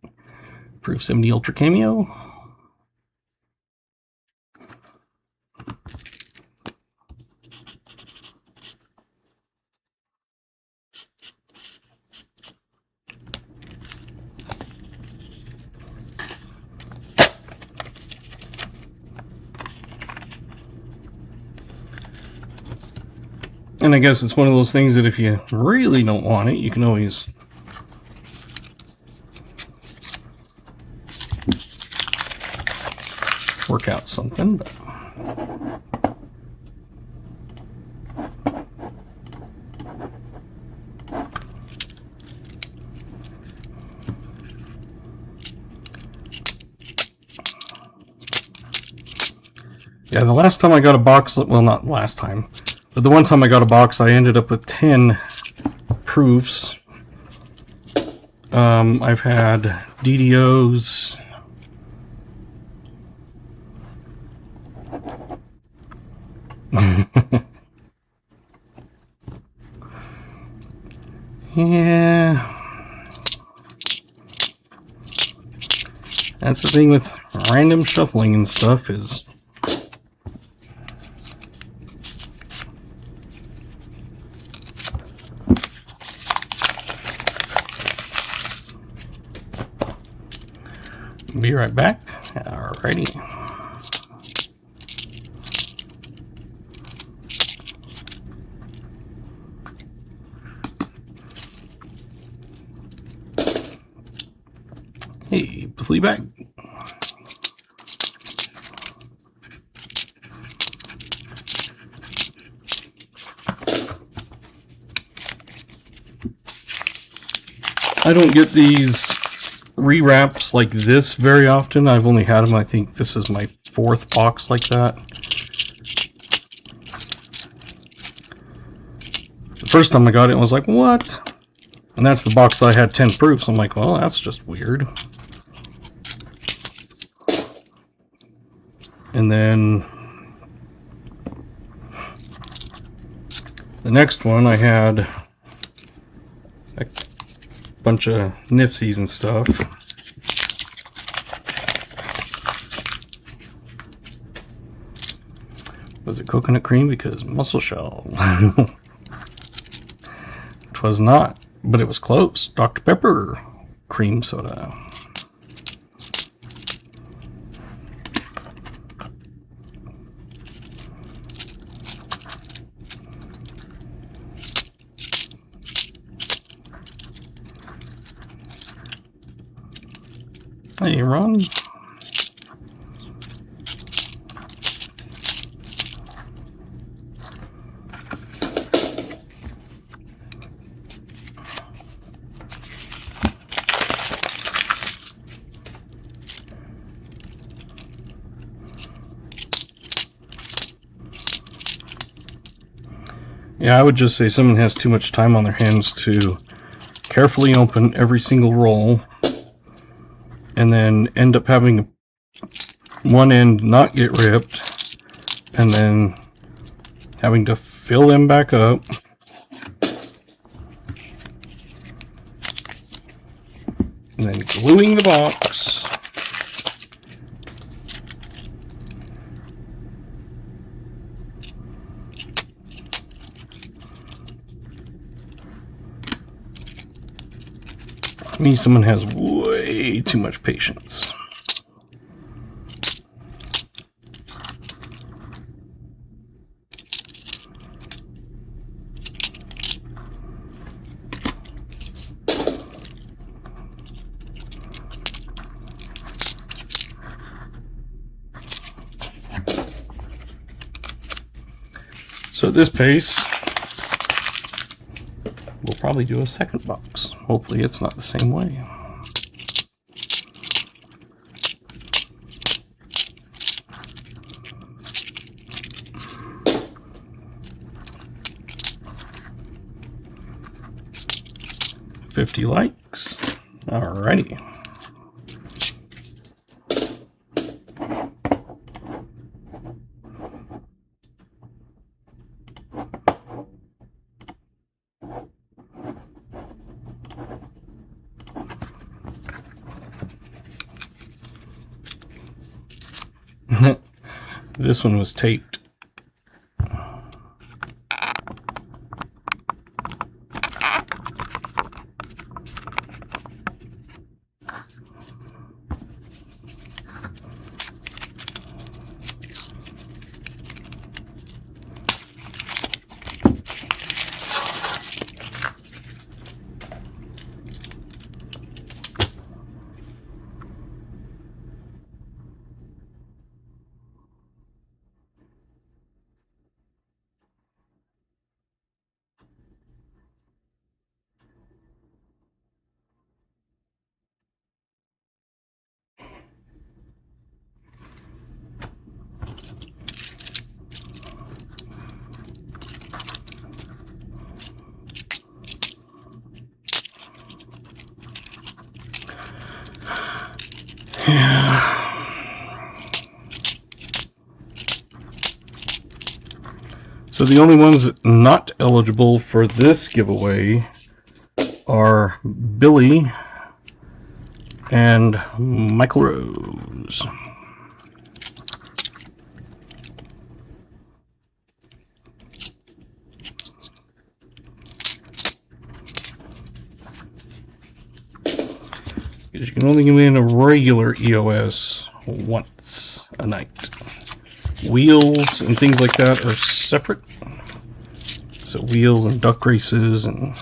Proof 70 Ultra Cameo. And I guess it's one of those things that if you really don't want it, you can always work out something. But yeah, the last time I got a box, well, not last time, but the one time I got a box, I ended up with 10 proofs. I've had DDOs, yeah, that's the thing with random shuffling and stuff is be right back. Alrighty. Hey, flea back. I don't get these rewraps like this very often. I've only had them, I think this is my 4th box like that. The first time I got it, I was like, what? And that's the box that I had 10 proofs. I'm like, well, that's just weird. And then the next one I had a bunch of Nifsies and stuff. Was it coconut cream? Because mussel shell. It was not, but it was close. Dr. Pepper cream soda. Hey, Ron. Yeah, I would just say someone has too much time on their hands to carefully open every single roll and then end up having one end not get ripped and then having to fill them back up. And then gluing the box. To me, someone has way too much patience. So at this pace, we'll probably do a second box. Hopefully it's not the same way. $50 likes. Alrighty. This one was taped. So the only ones not eligible for this giveaway are Billy and Michael Rose. Because you can only win a regular EOS once a night. Wheels and things like that are separate. So wheels and duck races and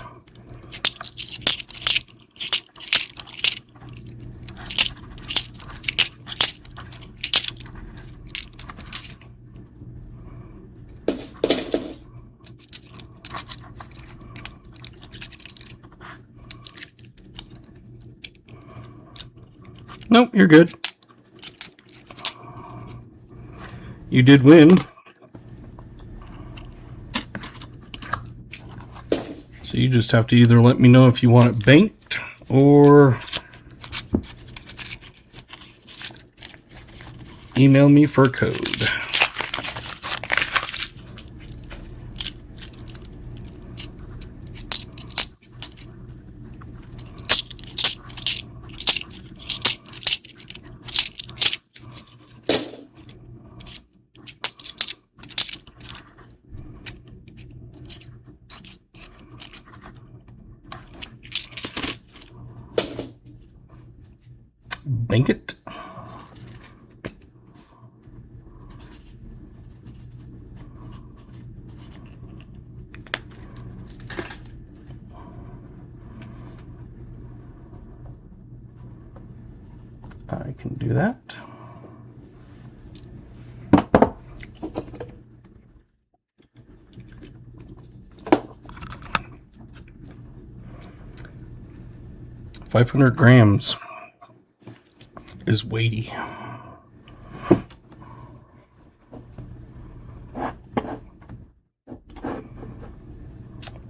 nope, you're good. You did win. So you just have to either let me know if you want it banked or email me for a code. Bank it. I can do that. $500 grams is weighty.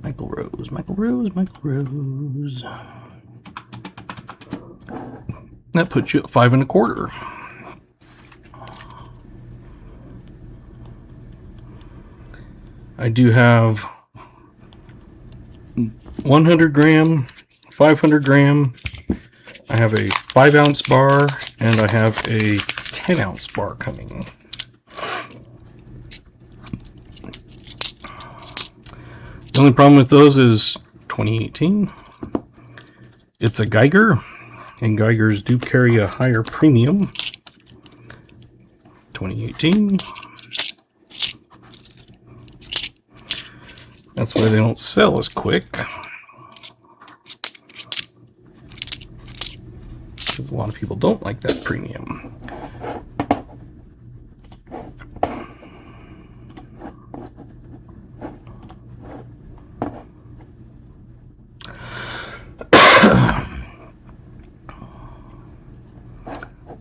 Michael Rose, Michael Rose, Michael Rose. That puts you at 5 1/4. I do have 100 gram, 500 gram. I have a 5-ounce bar, and I have a 10-ounce bar coming. The only problem with those is 2018. It's a Geiger, and Geigers do carry a higher premium. 2018. That's why they don't sell as quick. Because a lot of people don't like that premium.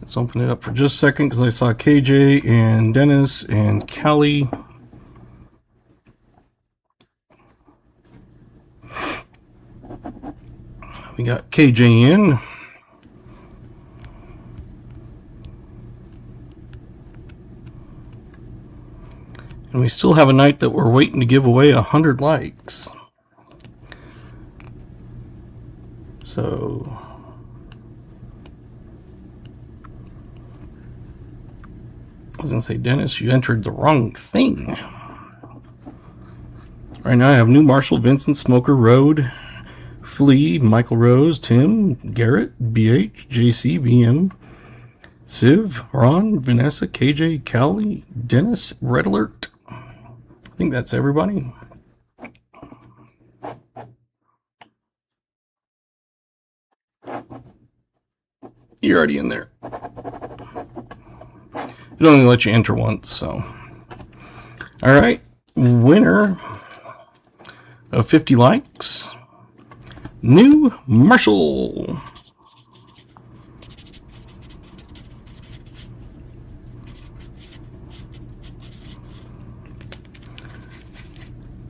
Let's open it up for just a second because I saw KJ and Dennis and Callie. We got KJ in. And we still have a night that we're waiting to give away 100 likes. So I was going to say, Dennis, you entered the wrong thing. Right now I have New Marshall, Vincent, Smoker, Road, Flea, Michael Rose, Tim, Garrett, BH, JC, VM, Civ, Ron, Vanessa, KJ, Callie, Dennis, Red Alert. I think that's everybody. You're already in there. It only lets you enter once, so. Alright, winner of 50 likes, New Marshall.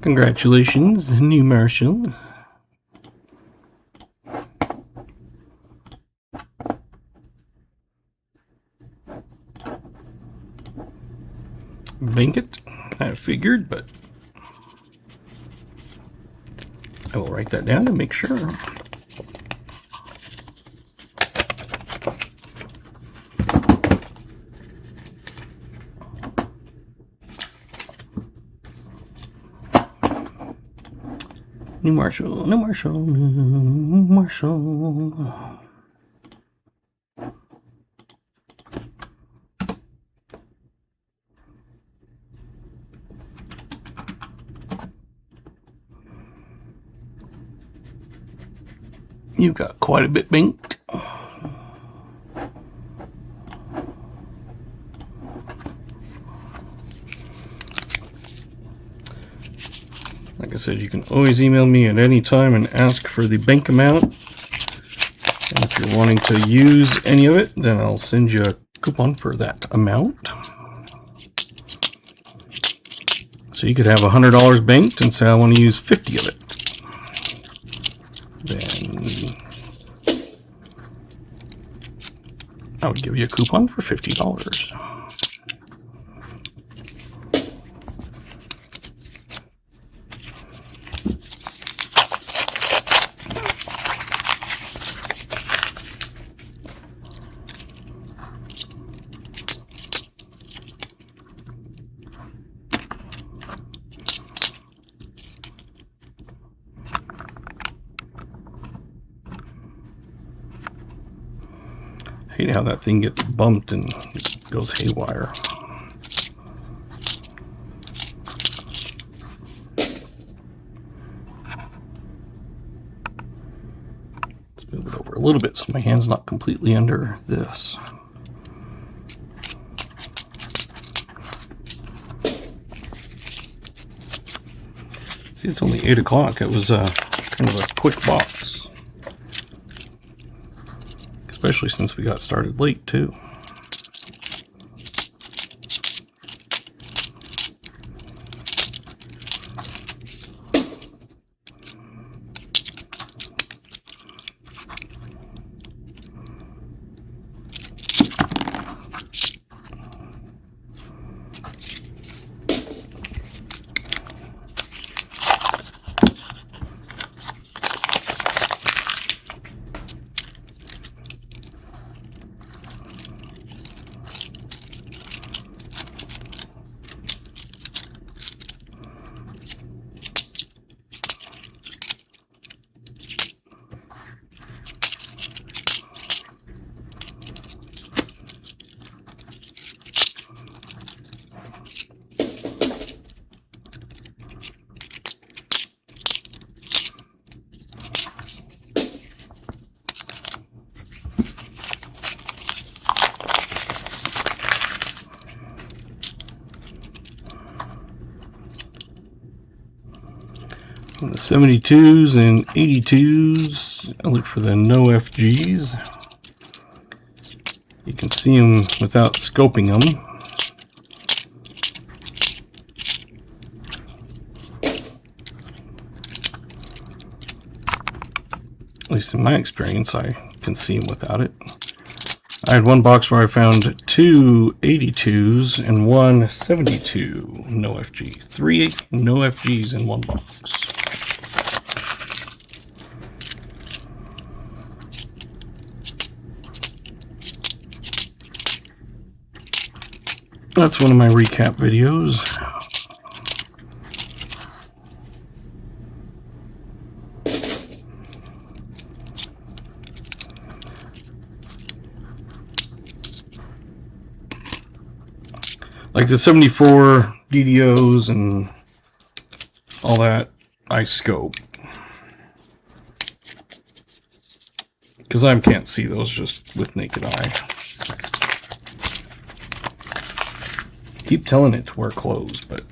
Congratulations, New Marshall. Bank it. I figured, but I will write that down to make sure. New Marshall, new Marshall, new Marshall. You've got quite a bit banked. Like I said, you can always email me at any time and ask for the bank amount. And if you're wanting to use any of it, then I'll send you a coupon for that amount. So you could have $100 banked and say I want to use 50 of it. Then I would give you a coupon for $50. I hate how that thing gets bumped and goes haywire. Let's move it over a little bit so my hand's not completely under this. See, it's only 8 o'clock. It was kind of a quick box. Especially since we got started late, too. The 72s and 82s, I look for the no FGs. You can see them without scoping them. At least in my experience, I can see them without it. I had one box where I found 2 82s and 1 72 no FG. 3 no FGs in one box. That's one of my recap videos. Like the 74 DDOs and all that, I scope. Because I can't see those just with naked eye. Keep telling it to wear clothes, but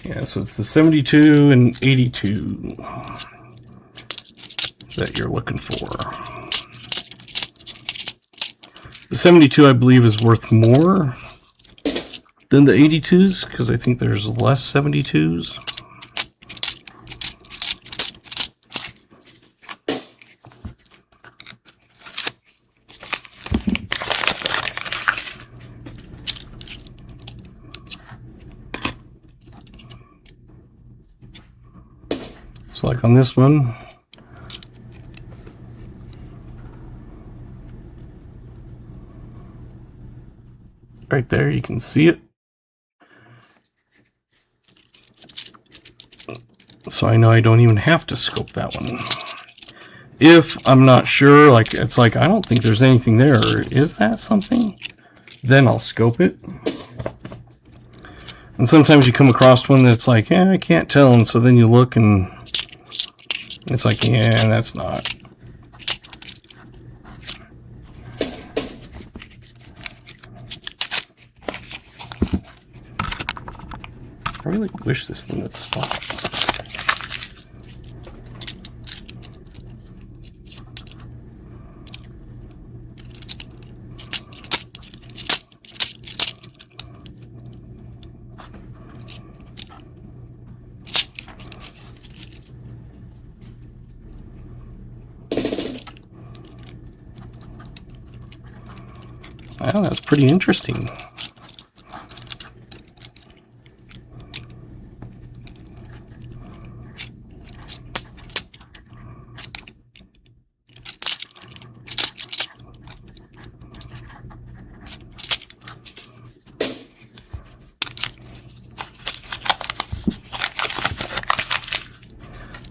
yeah, so it's the 72 and 82 that you're looking for. The 72, I believe, is worth more than the 82s, because I think there's less 72s. So like on this one, right there, you can see it. So I know I don't even have to scope that one. If I'm not sure, like it's like, I don't think there's anything there, or is that something? Then I'll scope it. And sometimes you come across one that's like, yeah, I can't tell, and so then you look and it's like, yeah, that's not. I really wish this thing would stop. Wow, that's pretty interesting.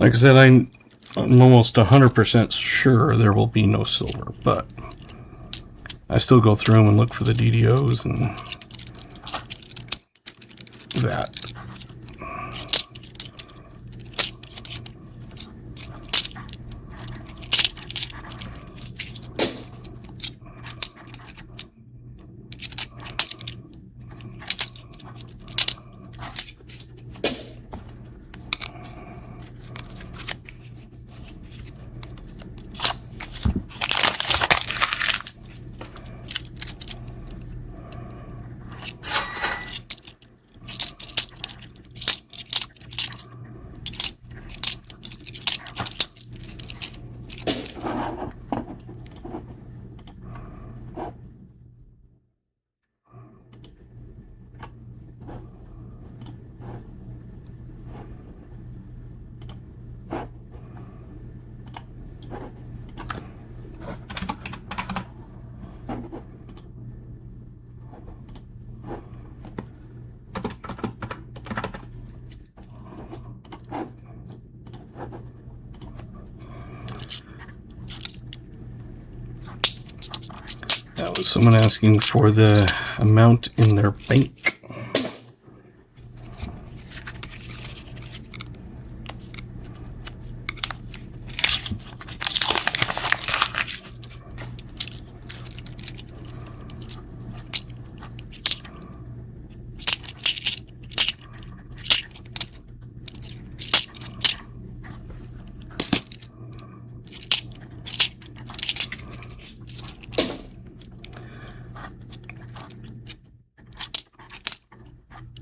Like I said, I'm almost 100% sure there will be no silver, but I still go through them and look for the DDOs and that. That was someone asking for the amount in their bank.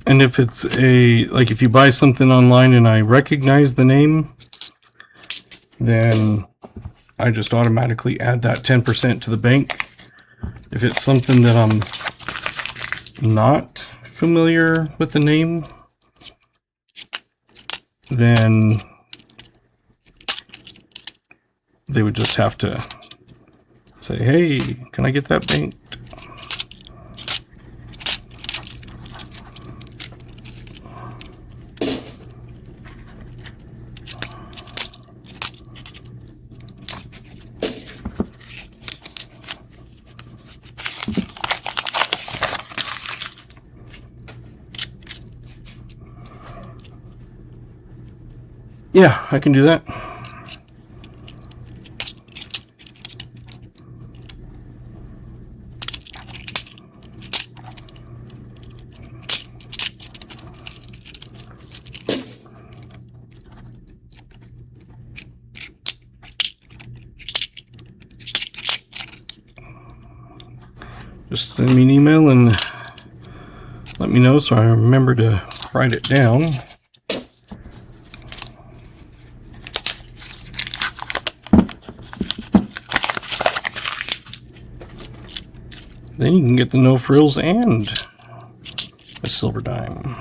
And if it's like if you buy something online and I recognize the name, then I just automatically add that 10% to the bank. If it's something that I'm not familiar with the name, then they would just have to say, hey, can I get that banked? Yeah, I can do that. just send me an email and let me know so I remember to write it down. Then you can get the No Frills and a silver dime.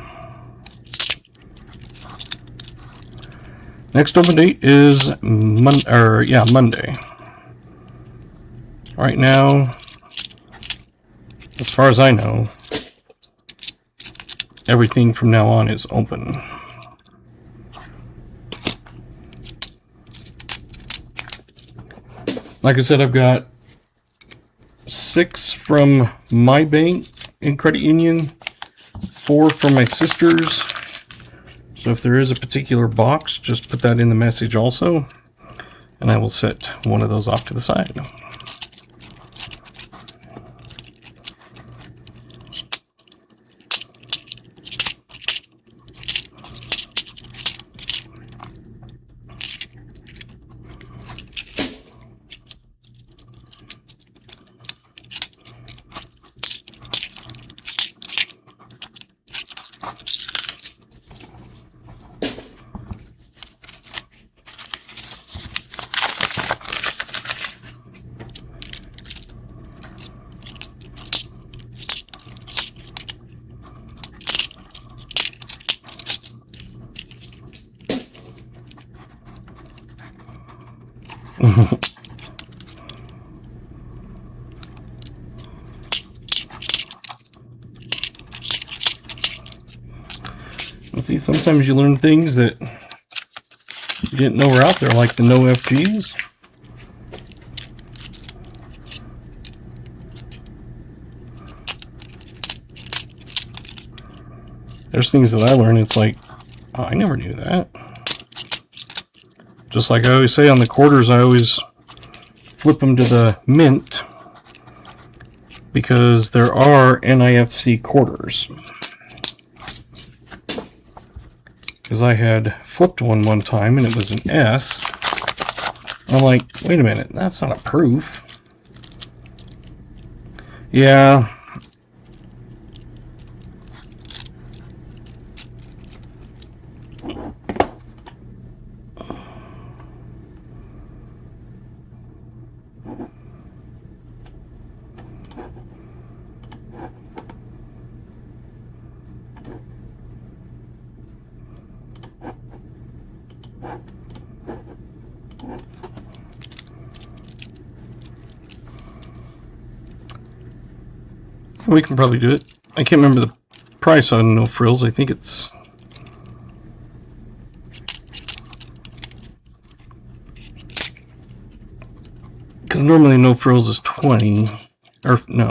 Next open date is Monday. Right now, as far as I know, everything from now on is open. Like I said, I've got 6 from my bank and credit union, 4 from my sister's. So if there is a particular box, just put that in the message also, and I will set one of those off to the side. See, sometimes you learn things that you didn't know were out there, like the no FGs. There's things that I learned, it's like, oh, I never knew that. Just like I always say on the quarters, I always flip them to the mint because there are NIFC quarters. Because I had flipped one time and it was an S. I'm like, wait a minute, that's not a proof. Yeah. We can probably do it. I can't remember the price on No Frills. I think it's... because normally No Frills is 20. Or, no,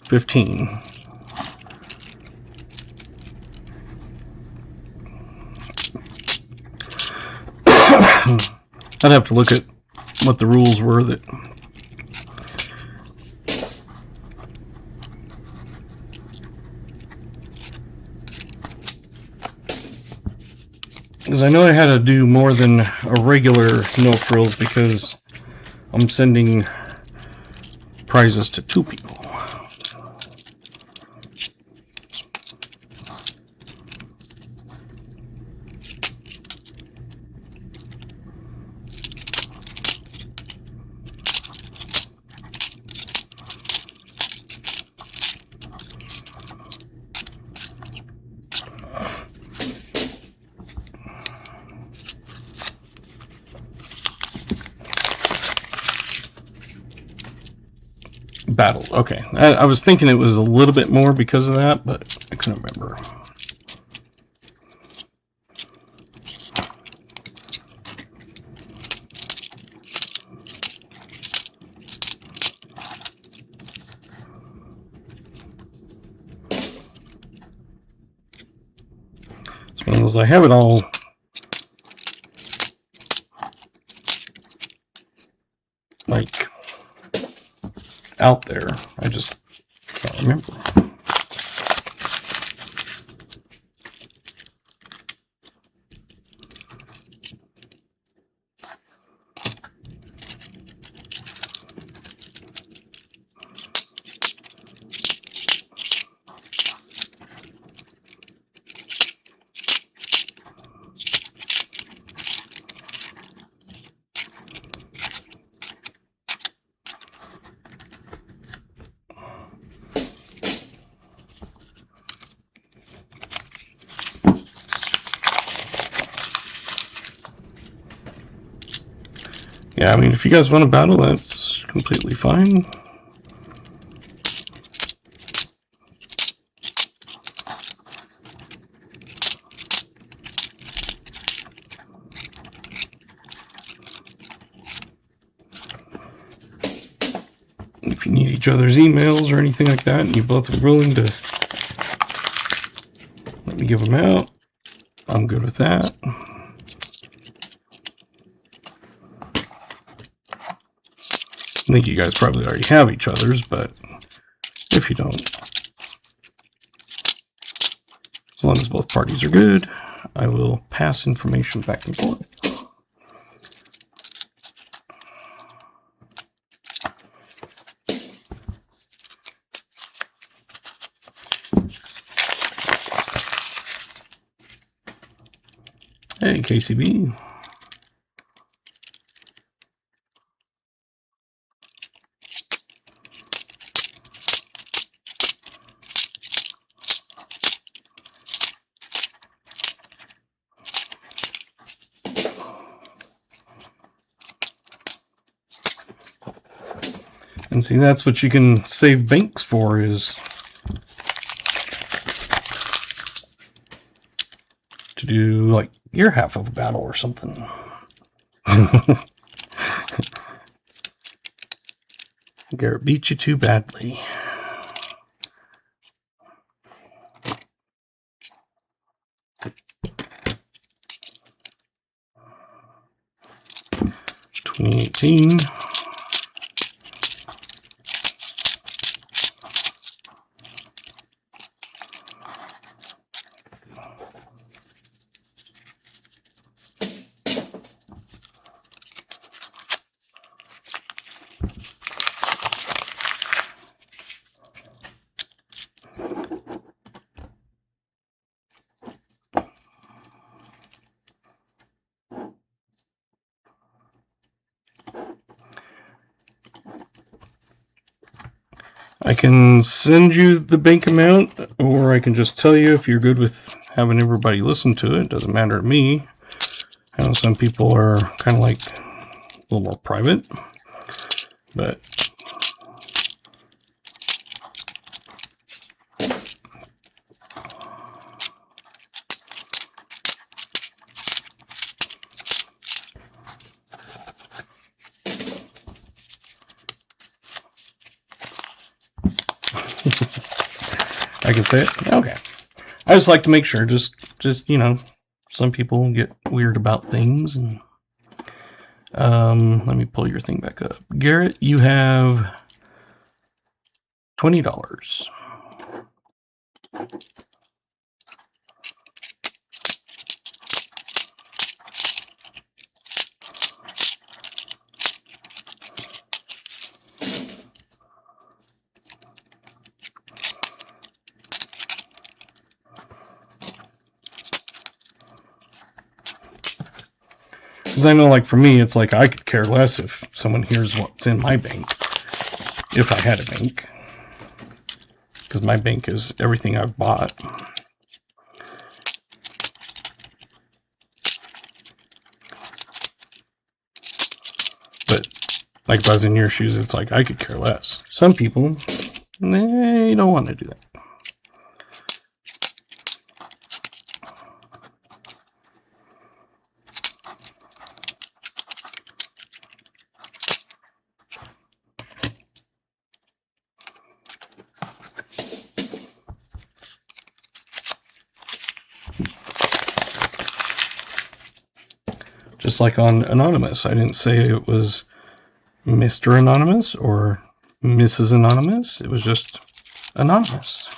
15. I'd have to look at what the rules were that... because I know I had to do more than a regular No Frills because I'm sending prizes to 2 people. Battle. Okay. I was thinking it was a little bit more because of that, but I couldn't remember. It's one of those, I have it all like out there. I just can't remember. Yeah, I mean, if you guys want to battle, that's completely fine. If you need each other's emails or anything like that, and you both are willing to let me give them out, I'm good with that. I think you guys probably already have each other's, but if you don't, as long as both parties are good, I will pass information back and forth. Hey, KCB. And see, that's what you can save banks for, is to do like your half of a battle or something. Garrett beat you too badly. (2018) I can send you the bank amount, or I can just tell you if you're good with having everybody listen to it. Doesn't matter to me. I know some people are kind of like a little more private, but I can say it. Okay. I just like to make sure, just you know, some people get weird about things. And let me pull your thing back up. Garrett, you have $20. Because I know, like, for me, it's like I could care less if someone hears what's in my bank, if I had a bank. Because my bank is everything I've bought. But, like, if I was in your shoes, it's like I could care less. Some people, they don't want to do that. Just like on Anonymous, I didn't say it was Mr. Anonymous or Mrs. Anonymous. It was just Anonymous.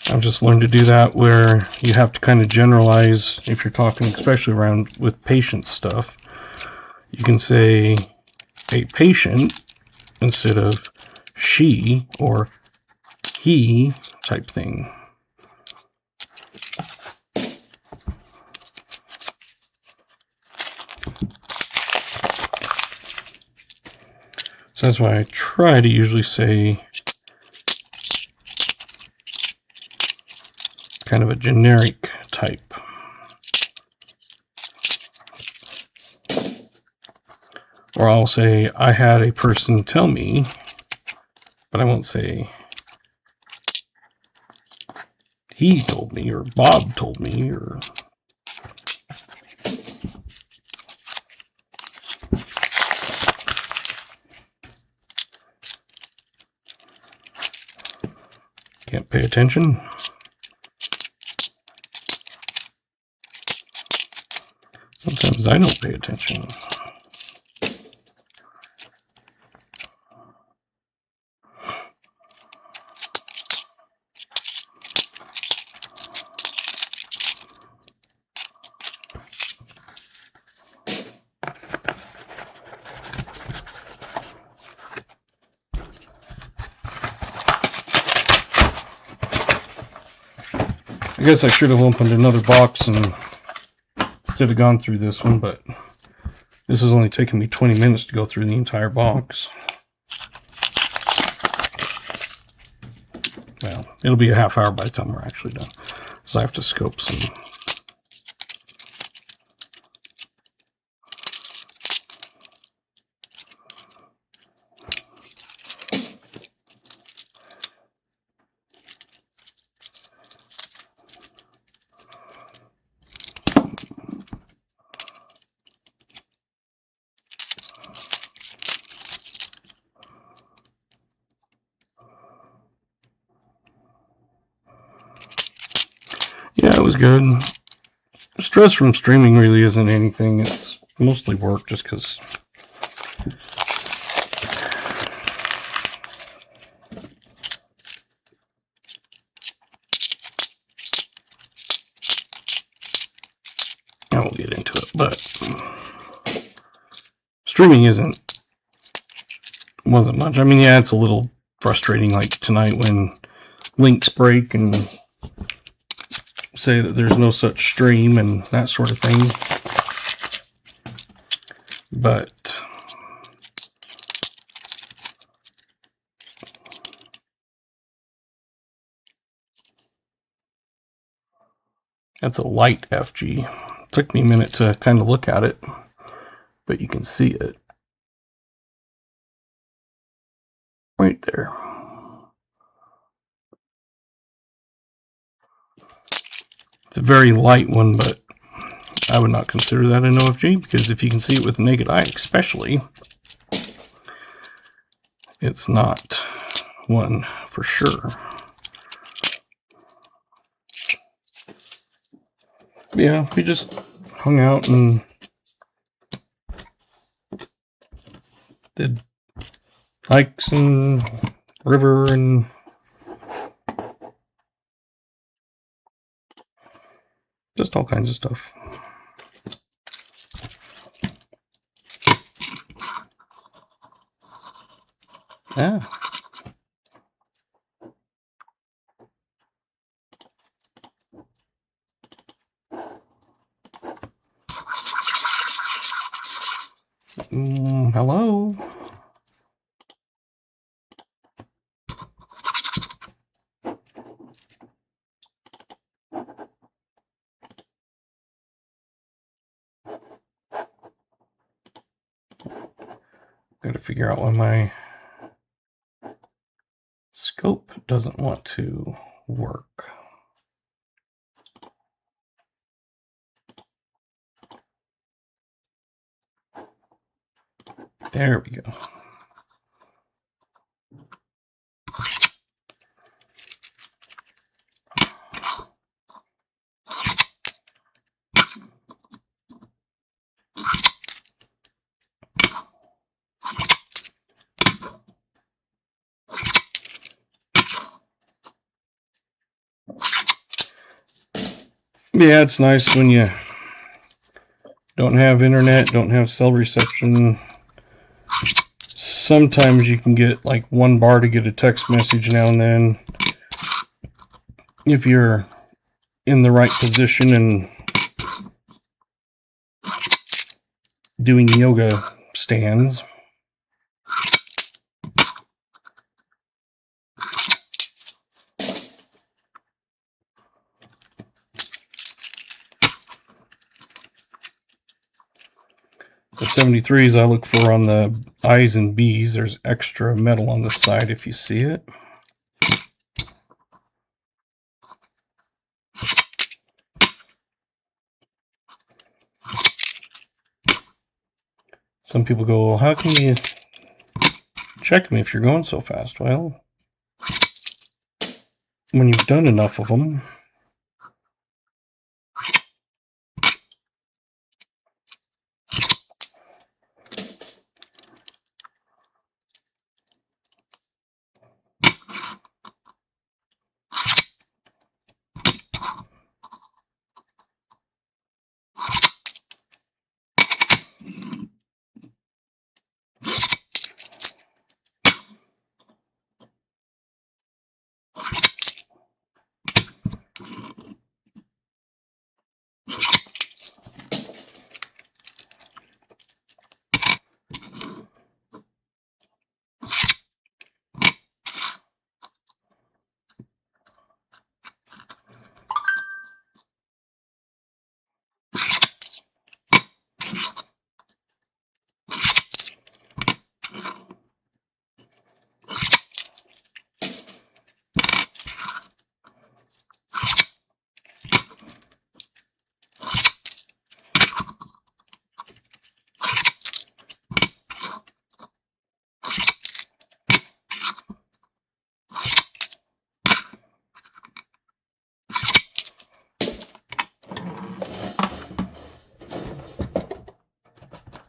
I've just learned to do that where you have to kind of generalize if you're talking, especially around with patient stuff. You can say a patient instead of she or he type thing. So that's why I try to usually say kind of a generic type. Or I'll say, I had a person tell me, but I won't say, he told me, or Bob told me, or... Can't pay attention. Sometimes I don't pay attention. I guess I should have opened another box and instead of gone through this one, but this is only taking me 20 minutes to go through the entire box. Well, it'll be a half hour by the time we're actually done, so I have to scope some. Yeah, it was good. Stress from streaming really isn't anything. It's mostly work just because I won't get into it, but streaming wasn't much. I mean, yeah, it's a little frustrating like tonight when links break and say that there's no such stream and that sort of thing. But that's a light FG. It took me a minute to kind of look at it, but you can see it right there. It's a very light one, but I would not consider that an OFG because if you can see it with the naked eye especially, it's not one for sure. Yeah, we just hung out and did hikes and river and just all kinds of stuff. Yeah. Hello. Got to figure out why my scope doesn't want to work. There we go. Yeah, it's nice when you don't have internet, don't have cell reception. Sometimes you can get like 1 bar to get a text message now and then. If you're in the right position and doing yoga stands. The 73s I look for on the I's and B's. There's extra metal on the side if you see it. Some people go, well, how can you check them if you're going so fast? Well, when you've done enough of them,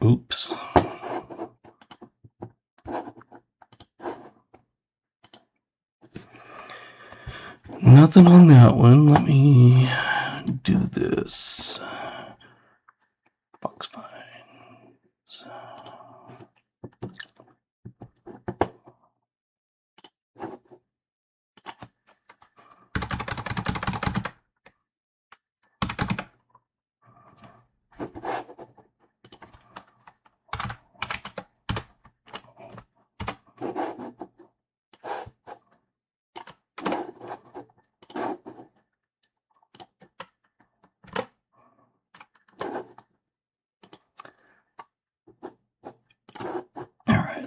oops. Nothing on that one. Let me do this. Box finds.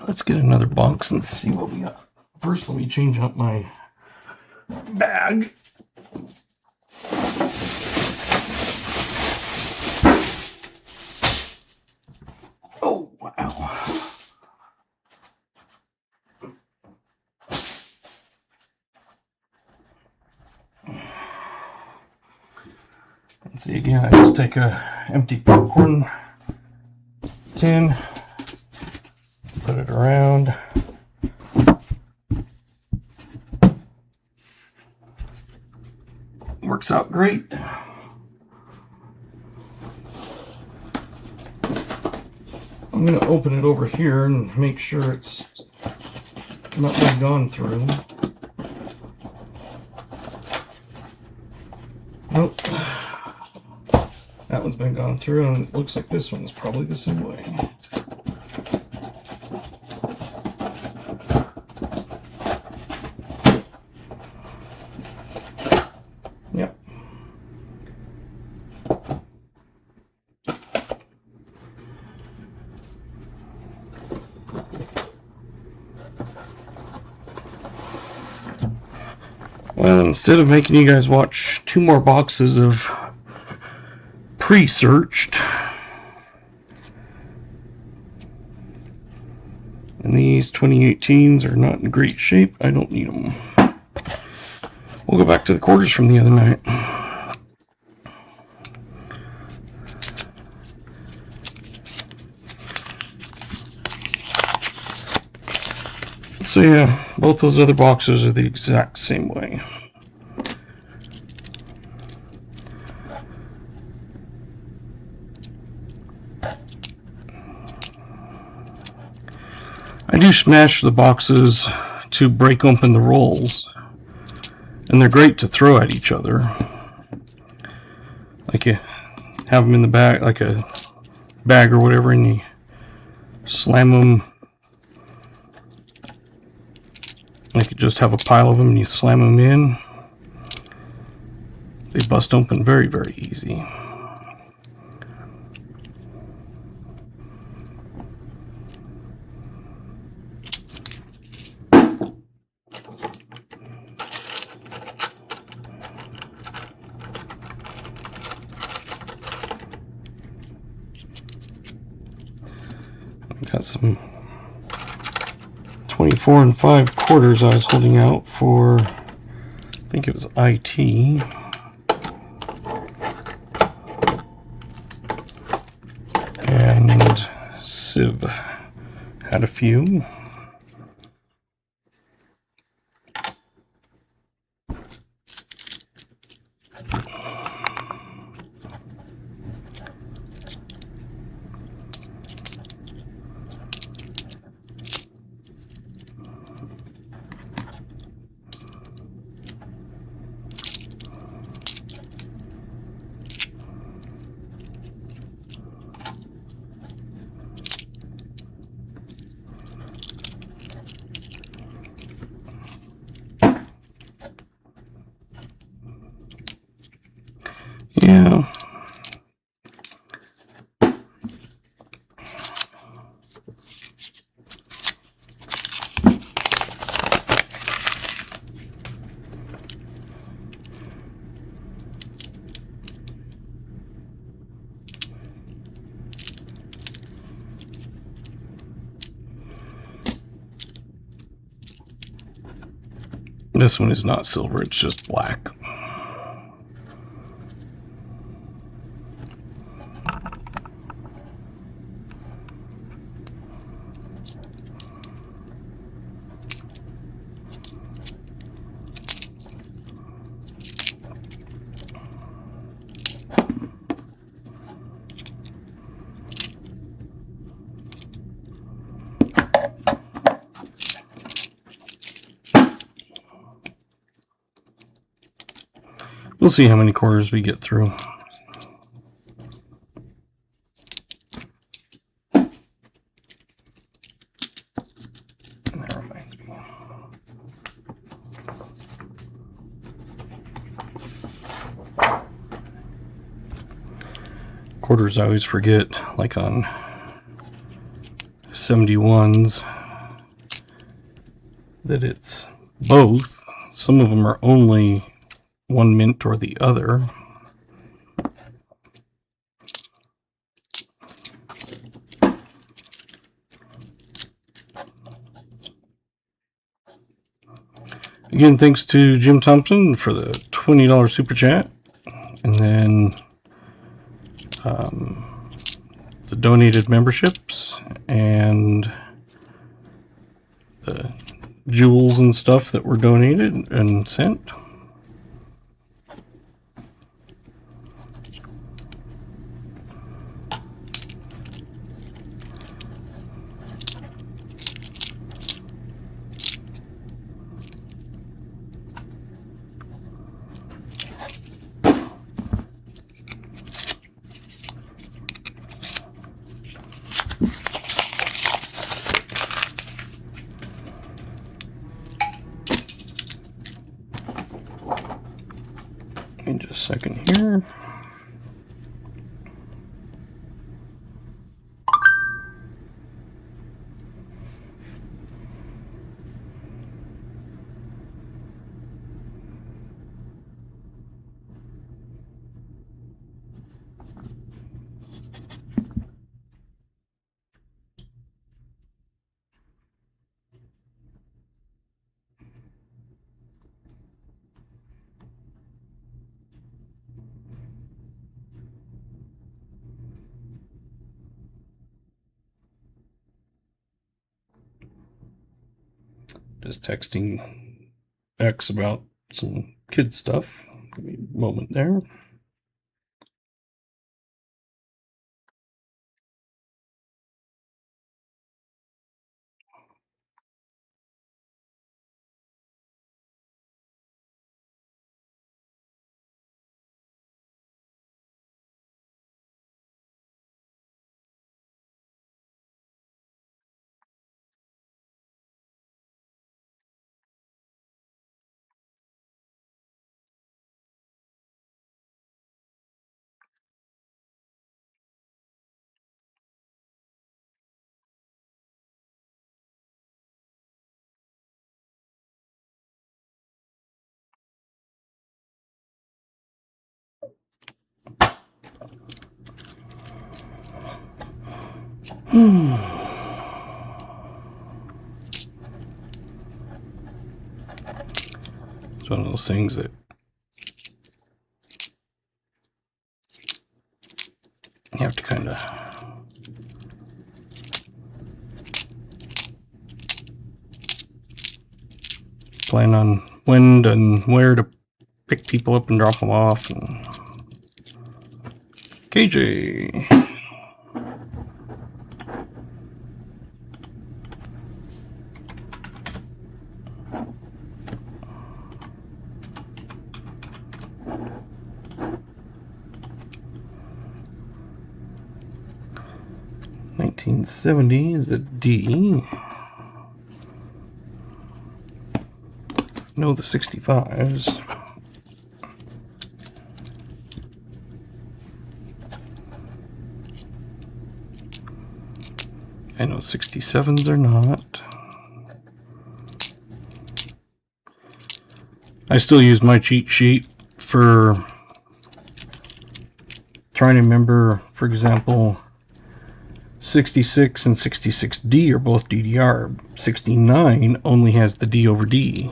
Let's get another box and see what we got. First, let me change up my bag. Oh, wow. Let's see again, I just take a empty popcorn tin, put it around. Works out great. I'm going to open it over here and make sure it's not been gone through. Nope. That one's been gone through, and it looks like this one's probably the same way. Yep. Well, instead of making you guys watch 2 more boxes of pre-searched, and these 2018s are not in great shape, I don't need them. We'll go back to the quarters from the other night. So yeah, both those other boxes are the exact same way. I do smash the boxes to break open the rolls, and they're great to throw at each other. Like you have them in the bag, like a bag or whatever, and you slam them. Like you just have a pile of them and you slam them in. They bust open very, very easy. Got some 24 and 5 quarters I was holding out for, I think it was IT. And Civ had a few. Yeah. This one is not silver, it's just black. We'll see how many quarters we get through. That reminds me. Quarters I always forget, like on 71s, that it's both. Some of them are only one mint or the other. Again, thanks to Jim Thompson for the $20 super chat, and then the donated memberships and the jewels and stuff that were donated and sent. Just a second here. Just texting X about some kid stuff. Give me a moment there. those things that you have to kind of plan on when and where to pick people up and drop them off. And KJ. $19.70 is a D. No, the 65s. I know 67s are not. I still use my cheat sheet for trying to remember, for example, 66 and 66D are both DDR. 69 only has the D over D.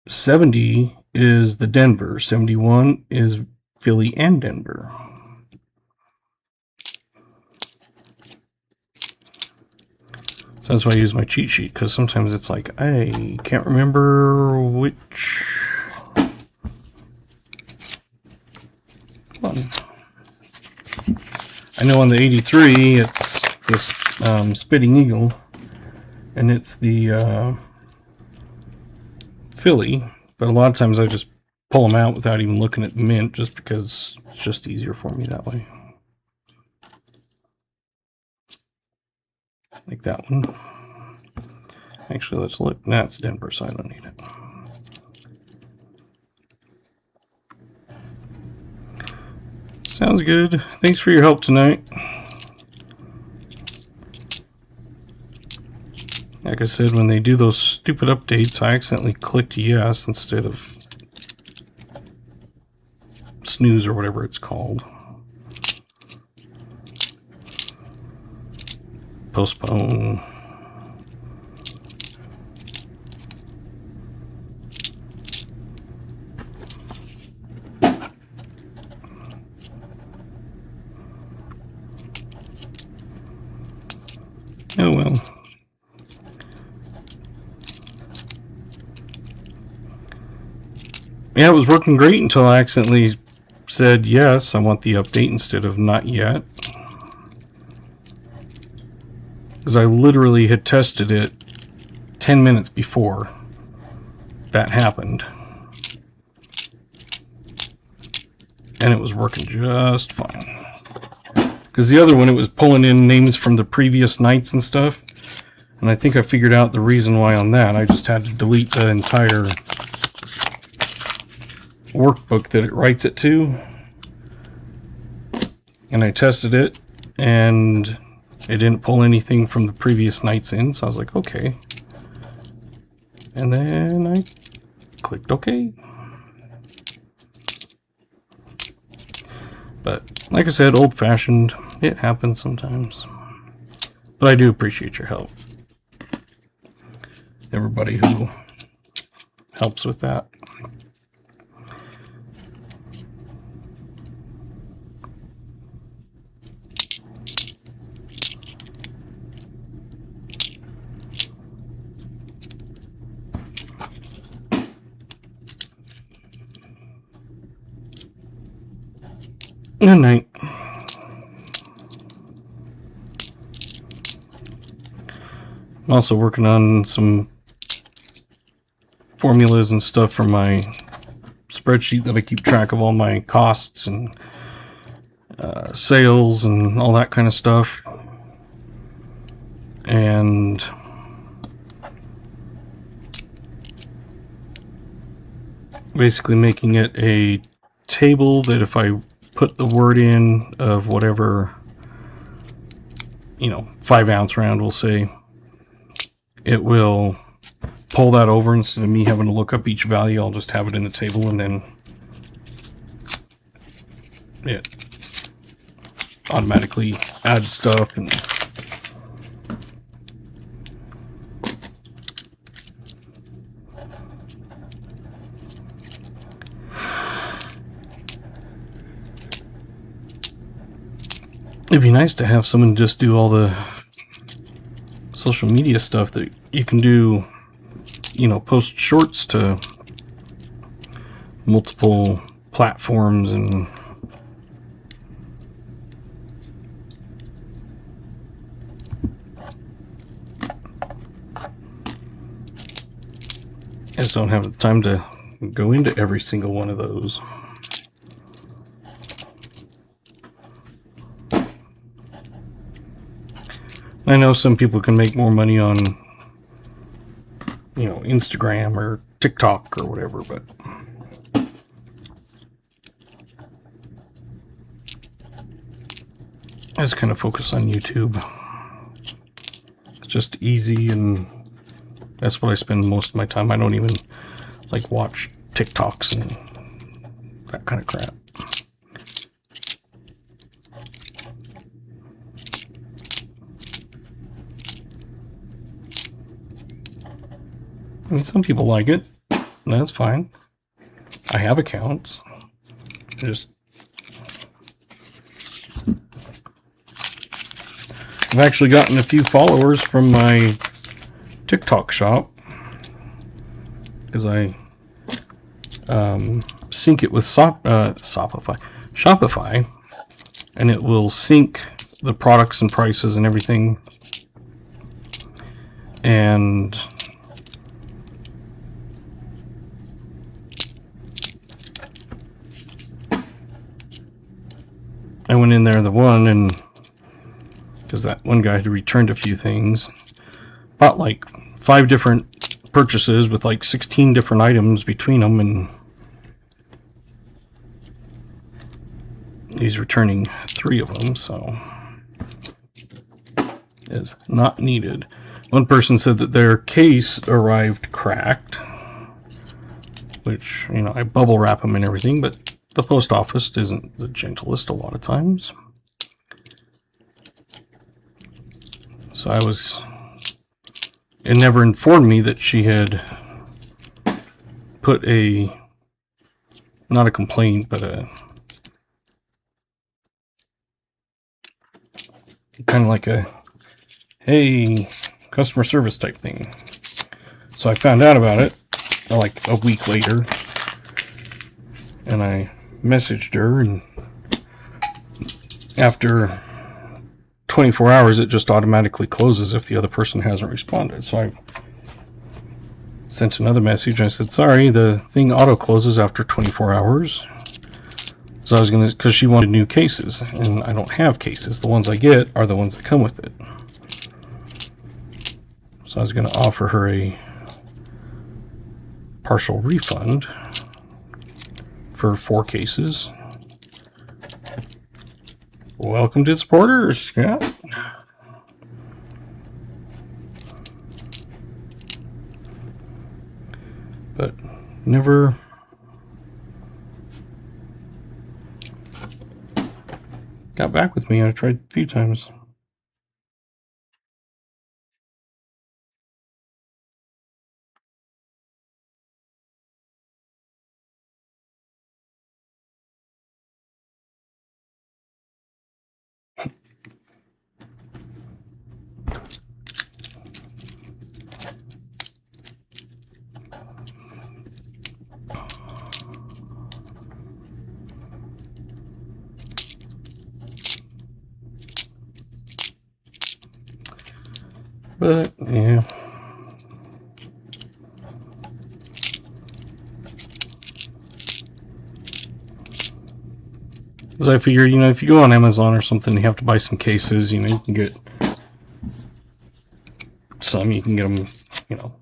70 is the Denver. 71 is Philly and Denver. So that's why I use my cheat sheet, because sometimes it's like I can't remember which one. I know on the 83 it's this Spitting Eagle, and it's the Philly, but a lot of times I just pull them out without even looking at the mint, just because it's just easier for me that way. Like that one. Actually, let's look. That's Denver, so I don't need it. Sounds good. Thanks for your help tonight. Like I said, when they do those stupid updates, I accidentally clicked yes instead of snooze or whatever it's called. Postpone. Oh well. Yeah, it was working great until I accidentally said yes, I want the update instead of not yet. Because I literally had tested it 10 minutes before that happened. And it was working just fine. Because the other one, it was pulling in names from the previous nights and stuff. And I think I figured out the reason why on that. I just had to delete the entire workbook that it writes it to. And I tested it, and it didn't pull anything from the previous nights in, so I was like, okay. And then I clicked OK. But like I said, old-fashioned. It happens sometimes. But I do appreciate your help. Everybody who helps with that. Good night. I'm also working on some formulas and stuff for my spreadsheet that I keep track of all my costs and sales and all that kind of stuff. And basically making it a table that if I put the word in of whatever, 5-ounce round, we'll say, it will pull that over. Instead of me having to look up each value, I'll just have it in the table, and then it automatically adds stuff. And It'd be nice to have someone just do all the social media stuff that you can do, you know, post shorts to multiple platforms and I just don't have the time to go into every single one of those. I know some people can make more money on, you know, Instagram or TikTok or whatever, but I just kind of focus on YouTube. It's just easy, and that's what I spend most of my time. I don't even like watch TikToks and that kind of crap. I mean, some people like it. That's fine. I have accounts. I've actually gotten a few followers from my TikTok shop because I sync it with Shopify, and it will sync the products and prices and everything. And I went in there, and because that one guy had returned a few things, bought like 5 different purchases with like 16 different items between them, and he's returning 3 of them, so is not needed. One person said that their case arrived cracked, which, you know, I bubble wrap them and everything, but the post office isn't the gentlest a lot of times. So it never informed me that she had put not a complaint, but a kind of like a, hey, customer service type thing. So I found out about it like a week later, and I messaged her, and after 24 hours it just automatically closes if the other person hasn't responded. So I sent another message. I said, sorry, the thing auto closes after 24 hours. So I was gonna, because she wanted new cases, and I don't have cases. The ones I get are the ones that come with it. So I was gonna offer her a partial refund for 4 cases. Welcome to supporters, Scott. But never got back with me. I tried a few times. But yeah, because I figure, you know, if you go on Amazon or something, you have to buy some cases. You know, you can get some. You can get them, you know,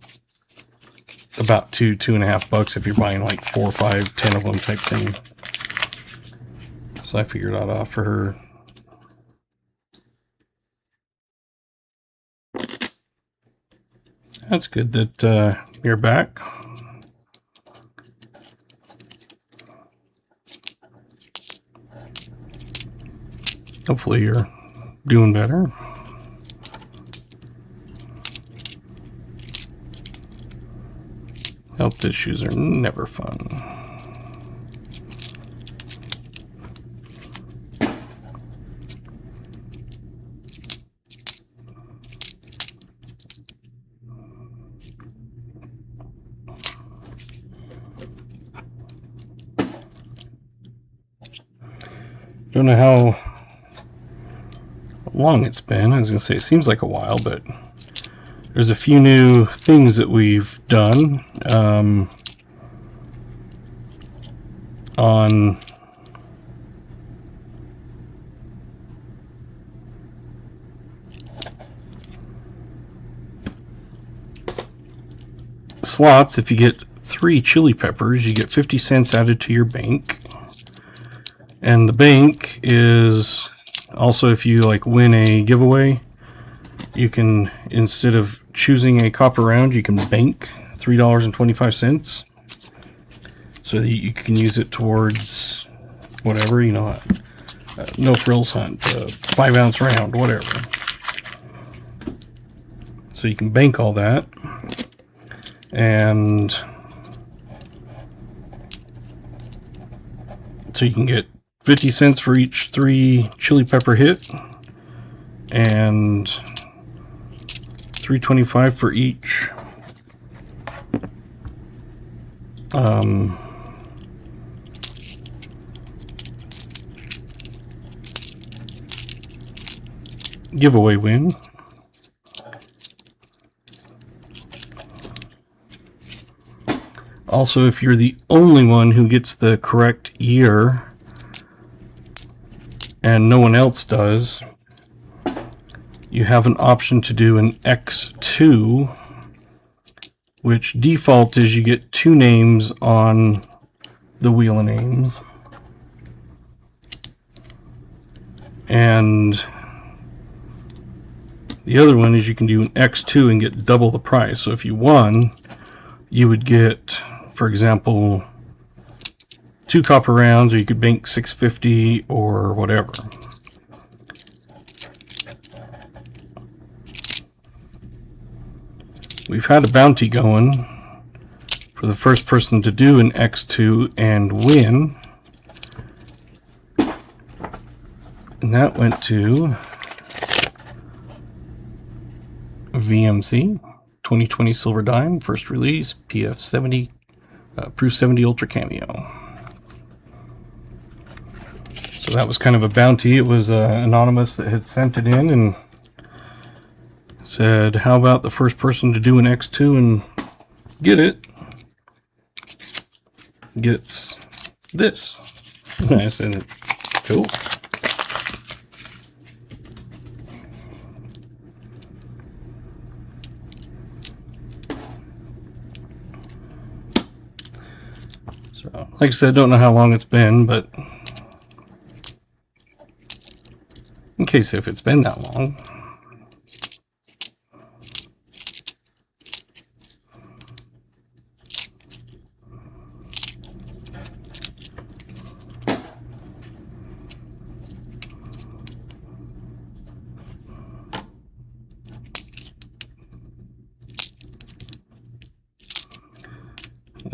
about $2.50 if you're buying like 4, 5, 10 of them type thing. So I figured I'd offer her. That's good that you're back. Hopefully you're doing better. Health issues are never fun. Don't know how long it's been. I was going to say it seems like a while, but there's a few new things that we've done on slots. If you get 3 chili peppers, you get 50 cents added to your bank. And the bank is also, if you like win a giveaway, you can, instead of choosing a copper round, you can bank $3.25, so that you can use it towards whatever, you know, No Frills hunt, 5-ounce round, whatever. So you can bank all that, and so you can get 50 cents for each 3 chili pepper hit, and $3.25 for each giveaway win. Also, if you're the only one who gets the correct year and no one else does, you have an option to do an X2, which default is you get 2 names on the wheel of names, and the other one is you can do an X2 and get double the price. So if you won, you would get, for example, 2 copper rounds, or you could bank $6.50 or whatever. We've had a bounty going for the first person to do an X2 and win, and that went to VMC 2020 Silver Dime, first release, PF70, Proof 70 Ultra Cameo. So that was kind of a bounty. It was anonymous that had sent it in and said, how about the first person to do an X2 and get it gets this. And I said, cool. So, like I said, don't know how long it's been, but in case if it's been that long.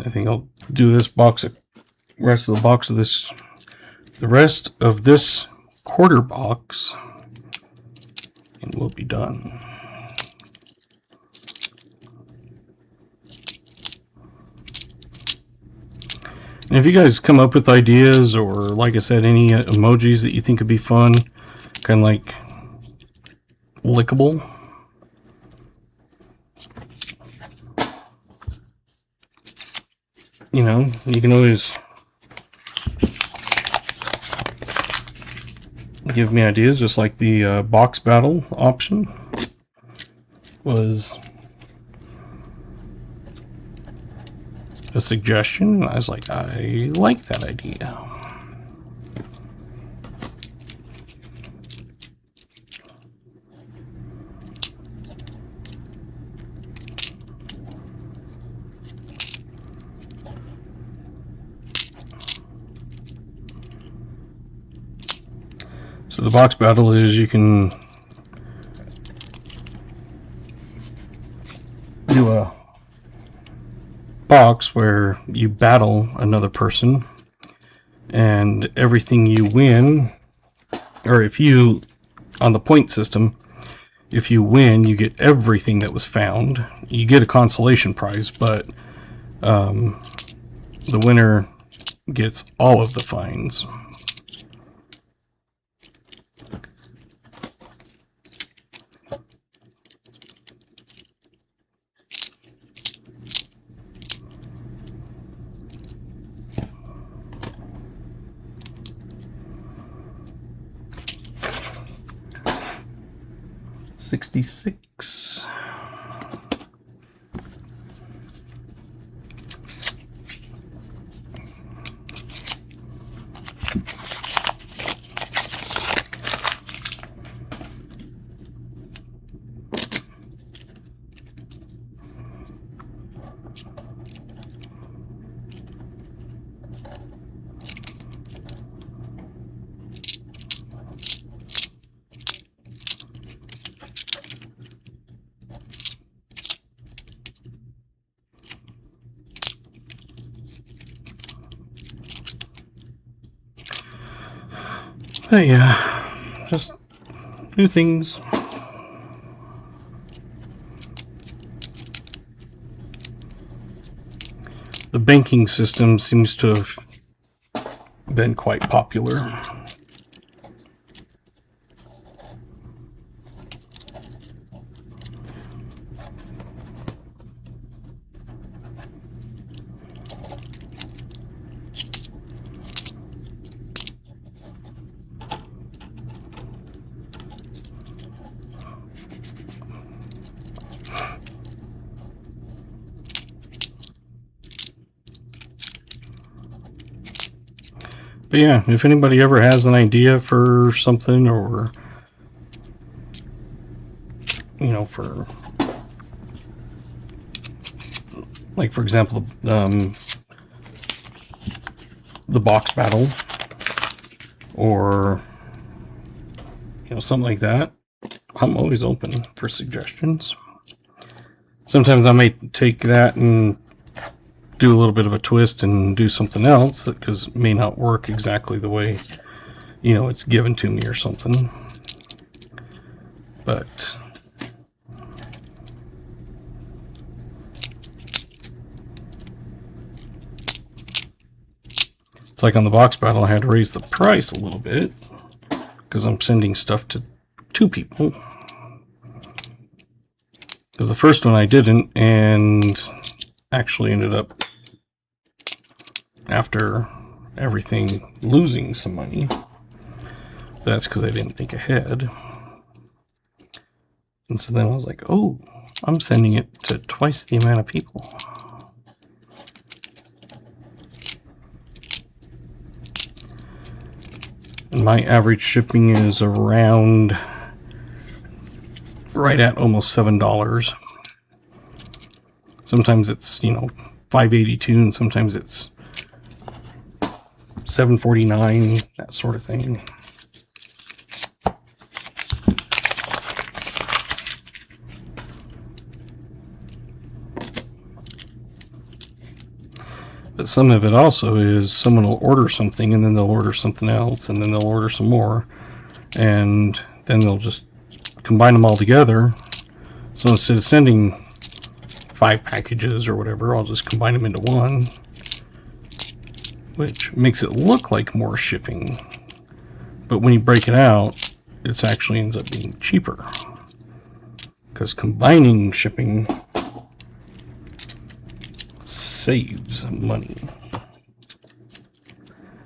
I think I'll do this box, rest of the box of this, the rest of this quarter box, and we'll be done. And if you guys come up with ideas, or like I said, any emojis that you think would be fun, kind of like lickable, you know, you can always give me ideas, just like the box battle option was a suggestion. I was like, I like that idea. So the box battle is you can do a box where you battle another person, and everything you win, or if you, on the point system, if you win, you get everything that was found. You get a consolation prize, but the winner gets all of the finds. $1.66. But yeah, just new things. The banking system seems to have been quite popular. But yeah, if anybody ever has an idea for something, or for like, for example, the box battle, or something like that, I'm always open for suggestions. Sometimes I might take that and do a little bit of a twist and do something else, because it may not work exactly the way it's given to me or something. But it's like on the box battle, I had to raise the price a little bit because I'm sending stuff to 2 people. Because the first one I didn't, and actually ended up, after everything, losing some money. That's because I didn't think ahead. And so then I was like, oh, I'm sending it to twice the amount of people. And my average shipping is around right at almost $7. Sometimes it's $5.82, and sometimes it's $7.49, that sort of thing. But some of it also is someone will order something, and then they'll order something else, and then they'll order some more, and then they'll just combine them all together. So instead of sending 5 packages or whatever, I'll just combine them into one, which makes it look like more shipping. But when you break it out, it actually ends up being cheaper, because combining shipping saves money.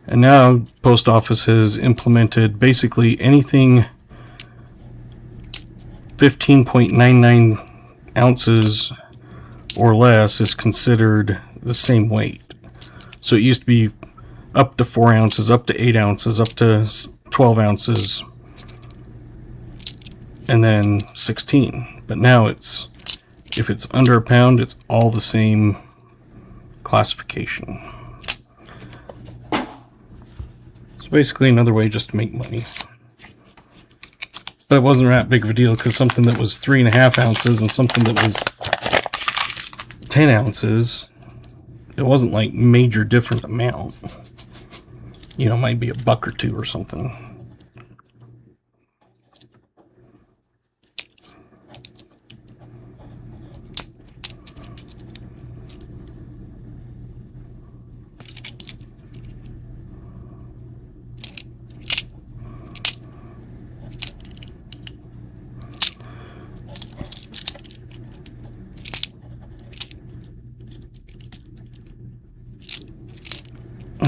And now post office has implemented basically anything 15.99 ounces or less is considered the same weight. So it used to be up to 4 ounces, up to 8 ounces, up to 12 ounces, and then 16. But now it's, if it's under a pound, it's all the same classification. It's basically another way just to make money. But it wasn't that big of a deal, because something that was 3.5 ounces and something that was 10 ounces, it wasn't like major different amount. It might be $1 or $2 or something.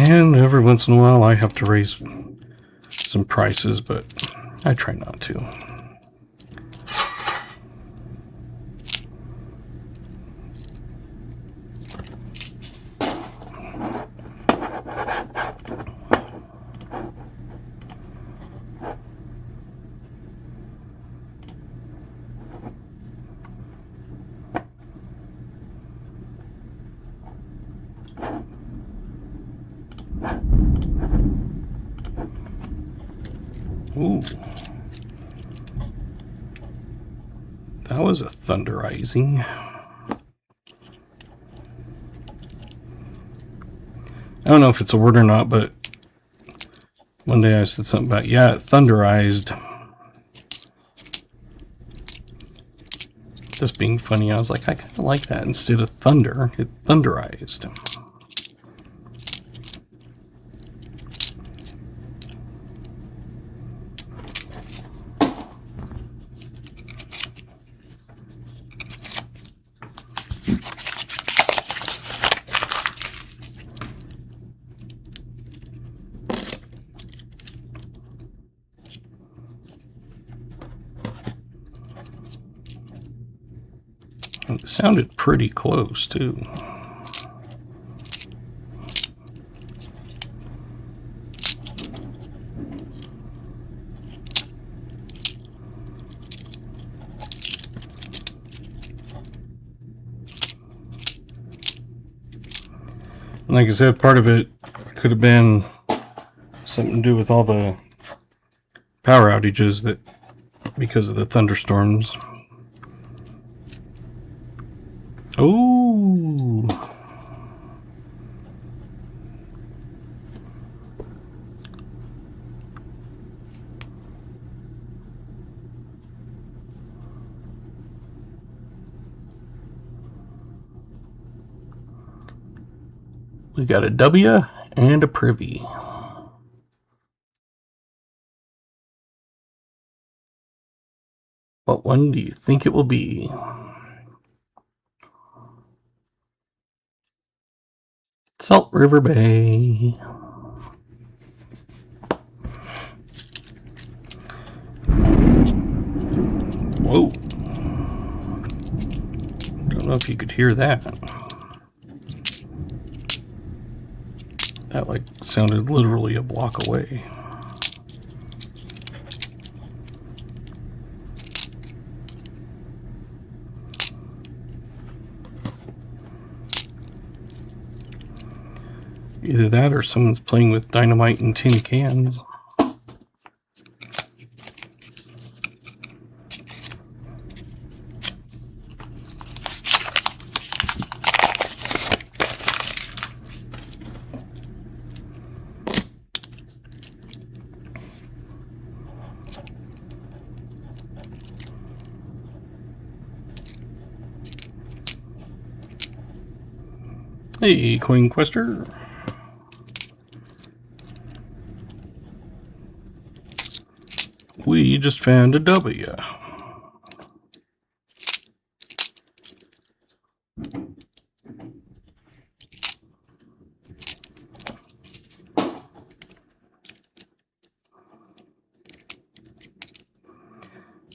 And every once in a while I have to raise some prices, but I try not to. Ooh. That was a thunderizing. I don't know if it's a word or not, but one day I said something about, yeah, it thunderized. Just being funny, I was like, I kind of like that. Instead of thunder, it thunderized. It sounded pretty close, too. Like I said, part of it could have been something to do with all the power outages that because of the thunderstorms. Oh, we got a W and a privy. What one do you think it will be? Salt River Bay. Whoa. Don't know if you could hear that. That like sounded literally a block away. Either that or someone's playing with dynamite in tin cans. Hey, Coin Quester. We just found a W.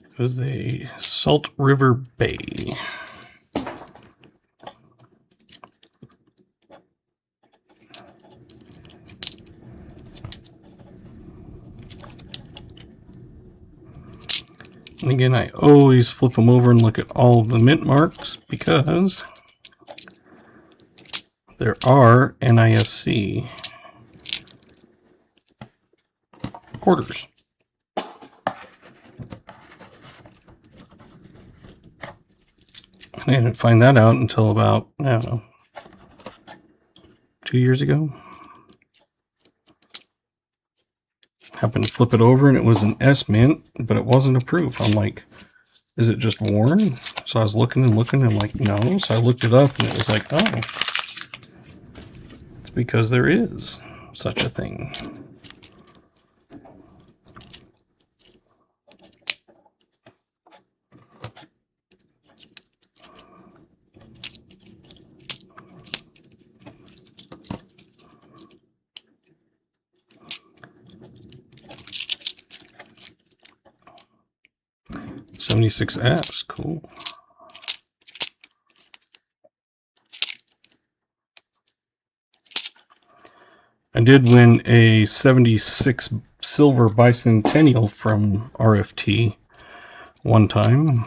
It was a Salt River Bay. And again, I always flip them over and look at all of the mint marks because there are NIFC quarters. I didn't find that out until about, I don't know, 2 years ago. Happened to flip it over and it was an S mint, but it wasn't a proof. I'm like, is it just worn? So I was looking and looking and I'm like, no. So I looked it up and it was like, oh, it's because there is such a thing. $76S, cool. I did win a 76 silver bicentennial from RFT one time.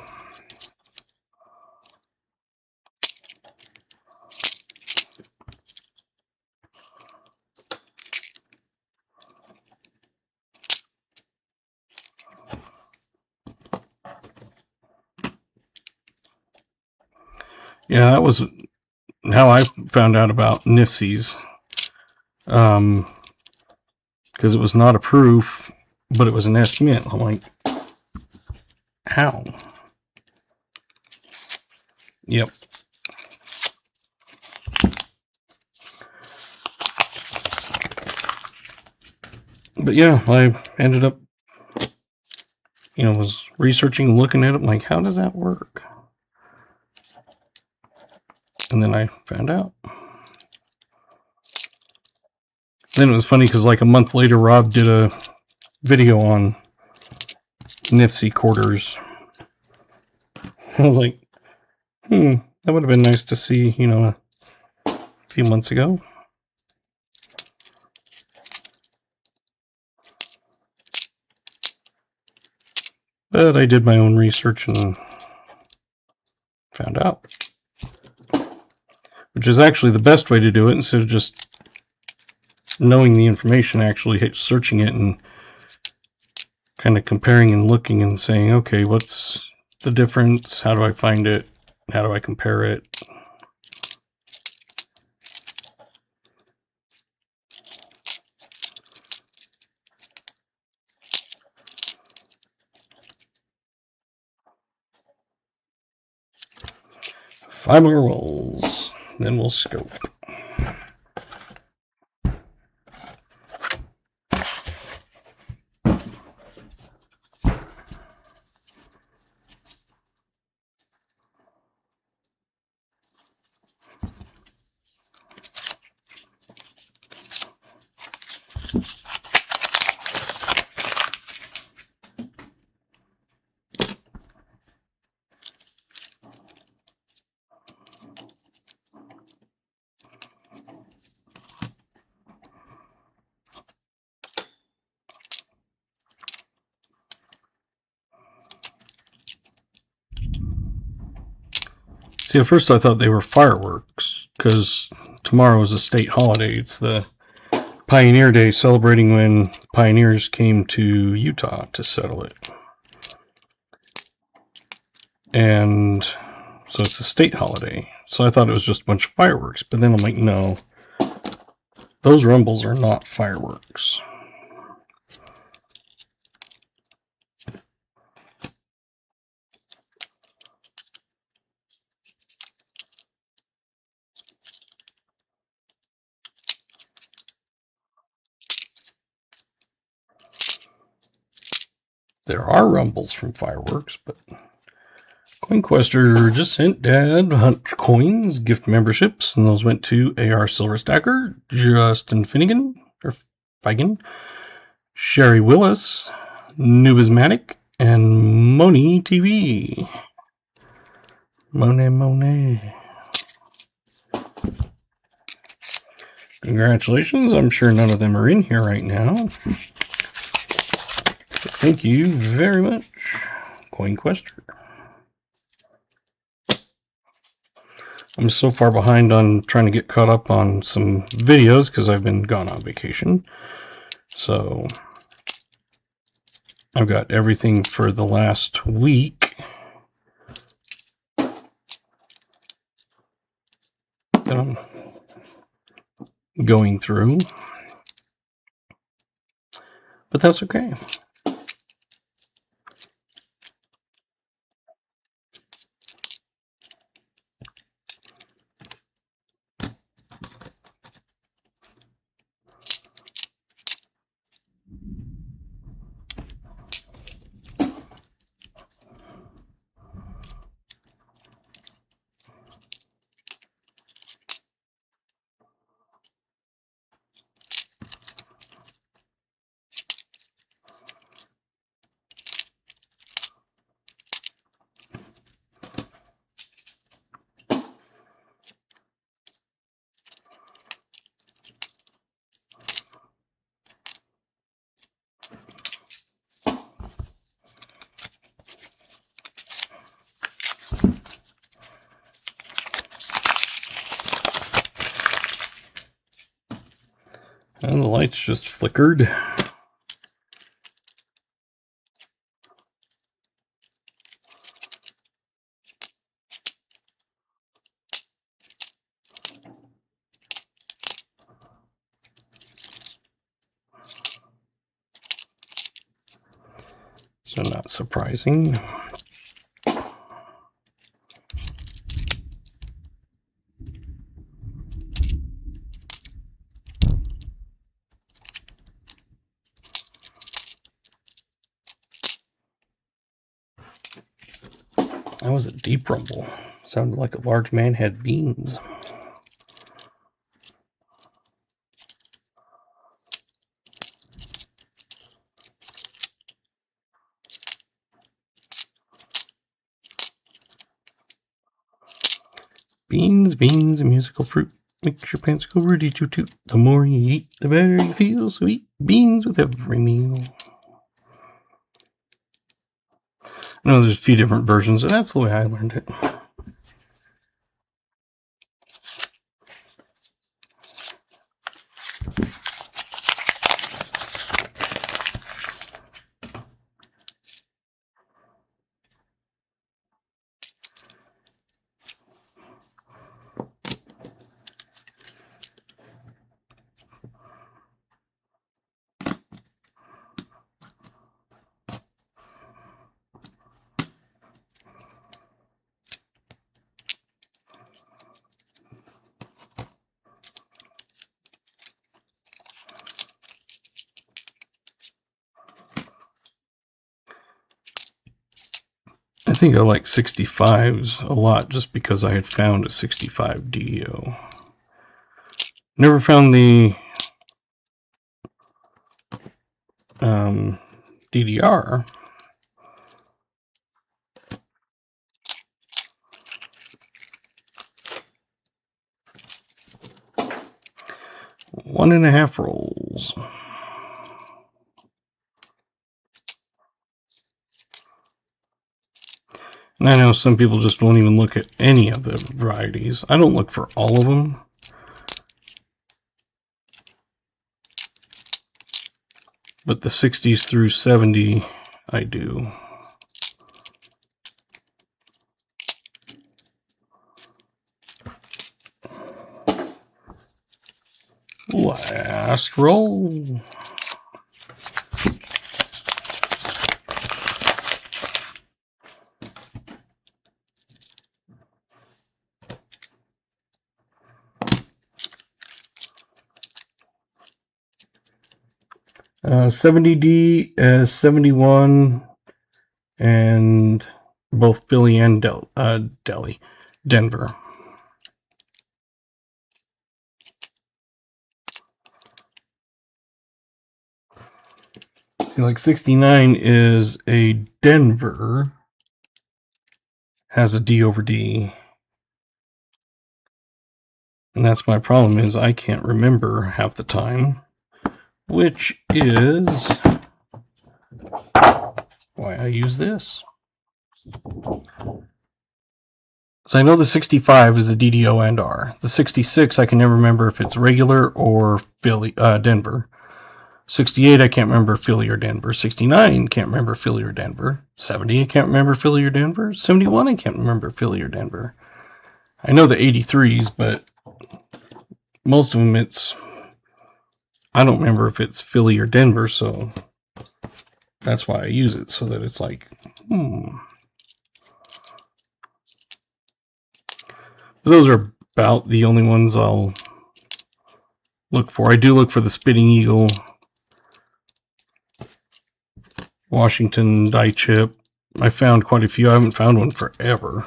Yeah, that was how I found out about NIFCs. Because it was not a proof, but it was an estimate. I'm like, how? Yep. But yeah, I ended up, was researching, looking at it, like, how does that work? And then I found out. Then it was funny because like a month later, Rob did a video on NIFC quarters. I was like, that would have been nice to see, a few months ago. But I did my own research and found out. Which is actually the best way to do it, instead of just knowing the information, actually searching it and kind of comparing and looking and saying, okay, what's the difference? How do I find it? How do I compare it? Five more rolls, then we'll scope. See, at first I thought they were fireworks, because tomorrow is a state holiday. It's the Pioneer Day, celebrating when pioneers came to Utah to settle it. And so it's a state holiday. So I thought it was just a bunch of fireworks. But then I'm like, no, those rumbles are not fireworks. There are rumbles from fireworks, but CoinQuester just sent Dad 100 coins, gift memberships, and those went to AR Silver Stacker, Justin Finnegan, or Figan, Sherry Willis, Nubismatic, and Moni TV. Monet. Congratulations. I'm sure none of them are in here right now. But thank you very much, CoinQuester. I'm so far behind on trying to get caught up on some videos because I've been gone on vacation. So I've got everything for the last week that I'm going through. But that's okay. And the lights just flickered. So not surprising. That was a deep rumble. Sounded like a large man had beans. Beans, beans, a musical fruit. Makes your pants go rooty toot toot. The more you eat, the better you feel. So eat beans with every meal. I know there's a few different versions, and that's the way I learned it. I think I like 65s a lot just because I had found a 65 DDO. Never found the DDR. One and a half rolls. And I know some people just won't even look at any of the varieties. I don't look for all of them. But the 60s through 70, I do. Last roll. Uh, 70D, 71, and both Philly and Denver. See, like 69 is a Denver, has a D over D. And that's my problem, is I can't remember half the time, which is why I use this. So I know the 65 is a DDO and R. The 66, I can never remember if it's regular or Philly, Denver. 68, I can't remember Philly or Denver. 69, can't remember Philly or Denver. 70, I can't remember Philly or Denver. 71, I can't remember Philly or Denver. I know the 83s, but most of them I don't remember if it's Philly or Denver, so that's why I use it, so that it's like, Those are about the only ones I'll look for. I do look for the Spitting Eagle, Washington die chip. I found quite a few. I haven't found one forever.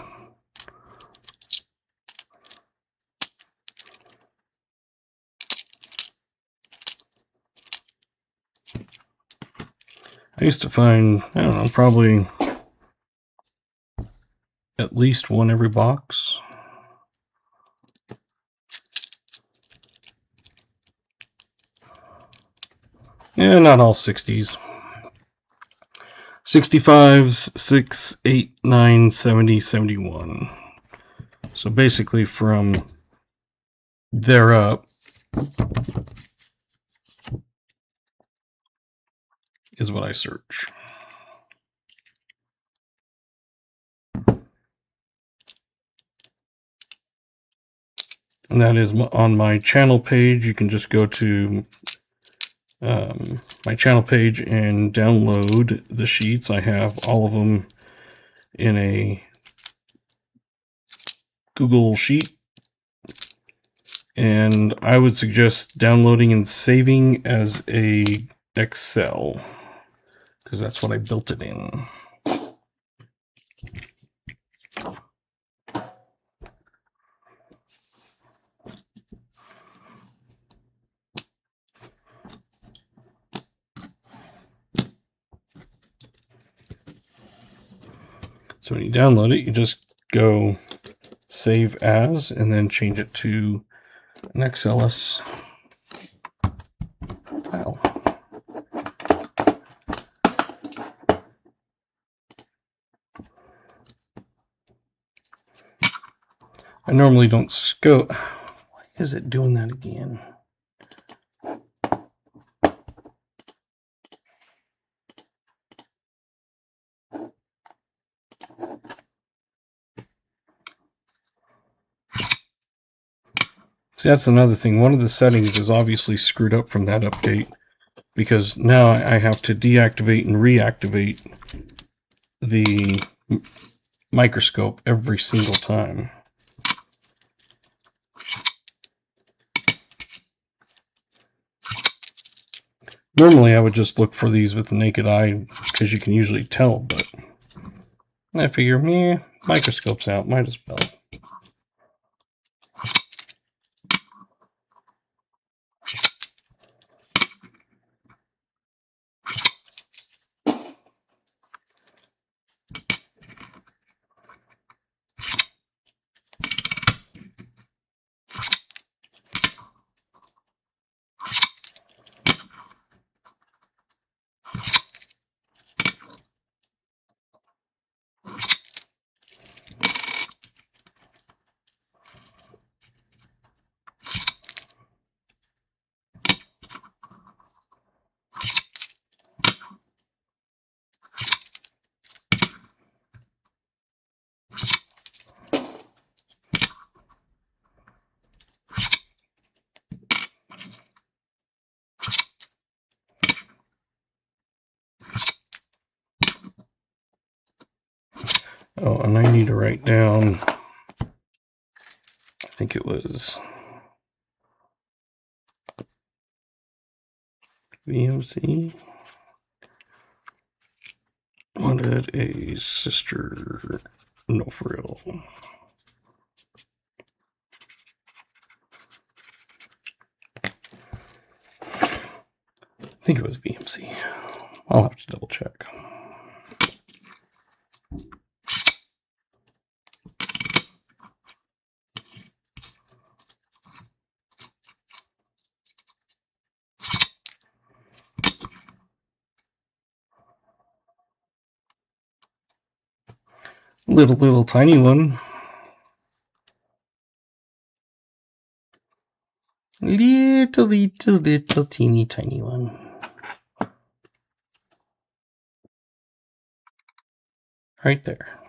I used to find, I don't know, probably at least one every box. Yeah, not all 60s. 65s, 6, 8, 9, 70, 71. So basically from there up is what I search. And that is on my channel page. You can just go to my channel page and download the sheets. I have all of them in a Google Sheet, and I would suggest downloading and saving as a Excel, because that's what I built it in. So when you download it, you just go save as, and then change it to an XLS file. I normally don't scope. Why is it doing that again? See, that's another thing. One of the settings is obviously screwed up from that update, because now I have to deactivate and reactivate the microscope every single time. Normally I would just look for these with the naked eye, because you can usually tell, but I figure, microscope's out, might as well. Oh, and I need to write down, I think it was VMC wanted a sister No Frill. I think it was VMC. I'll have to double check. Little tiny one. Little teeny tiny one. Right there.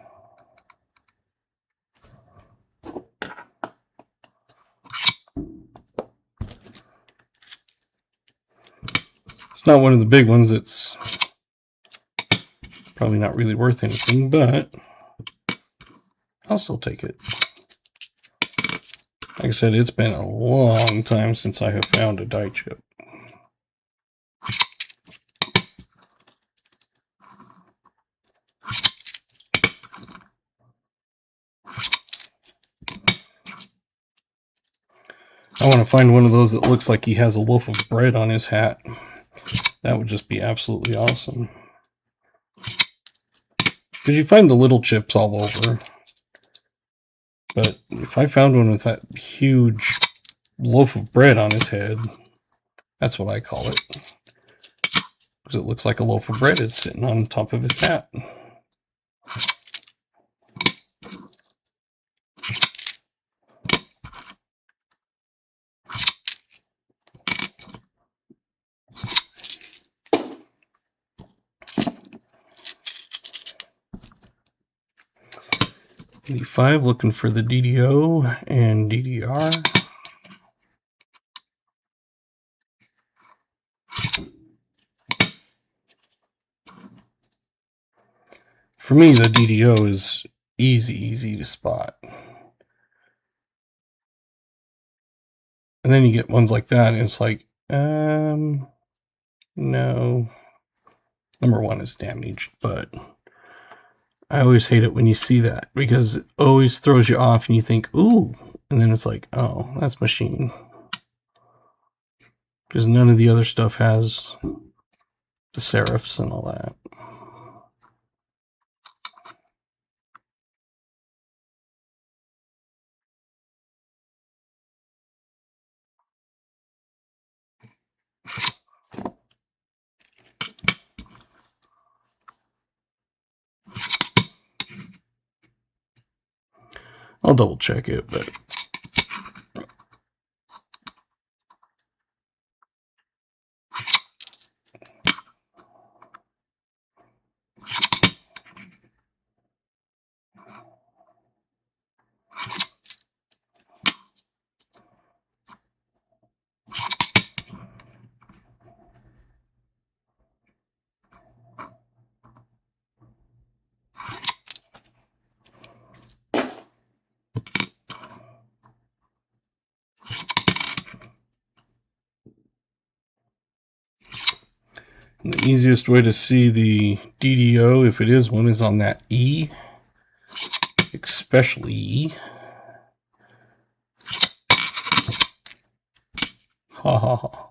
It's not one of the big ones. It's probably not really worth anything, but I'll still take it. Like I said, it's been a long time since I have found a dye chip. I want to find one of those that looks like he has a loaf of bread on his hat. That would just be absolutely awesome. Because you find the little chips all over. But if I found one with that huge loaf of bread on his head, that's what I call it. Because it looks like a loaf of bread is sitting on top of his hat. E5 looking for the DDO and DDR. For me, the DDO is easy to spot. And then you get ones like that, and it's like, no. Number one is damaged, but I always hate it when you see that because it always throws you off and you think, ooh, and then it's like, oh, that's machine. Because none of the other stuff has the serifs and all that. I'll double check it, but the easiest way to see the DDO, if it is one, is on that E, especially E. Ha ha ha.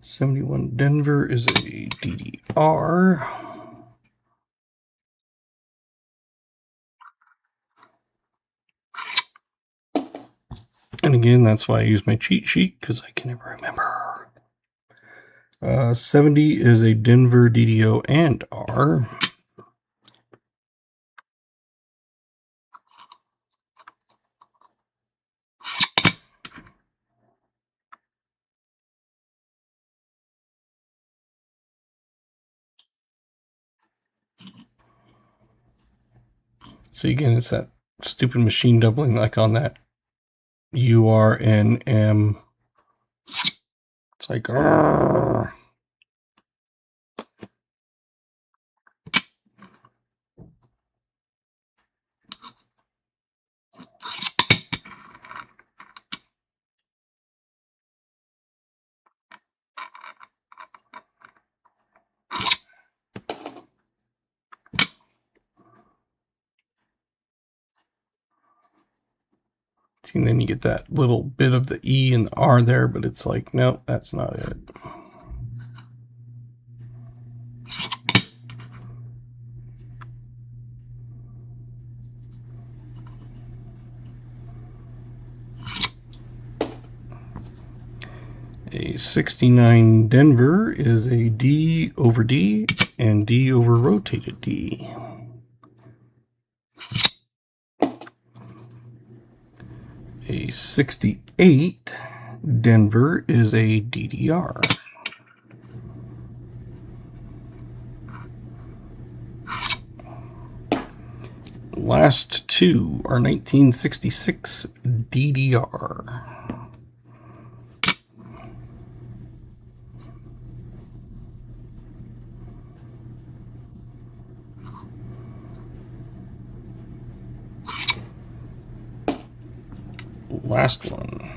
'71 Denver is a DDR. And again, that's why I use my cheat sheet, because I can never remember. 70 is a Denver DDO and R. So again, it's that stupid machine doubling like on that URNM. It's like, argh. And then you get that little bit of the E and the R there, but it's like, nope, that's not it. A 69 Denver is a D over D and D over rotated D. A 68 Denver is a DDR. Last two are 1966 DDR. Last one.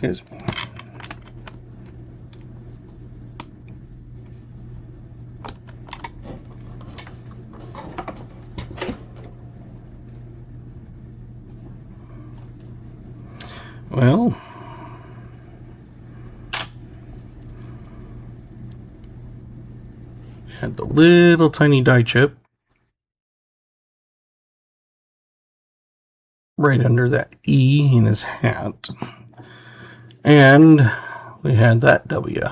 Excuse me. Well, had the little tiny die chip right under that E in his hat. And we had that W,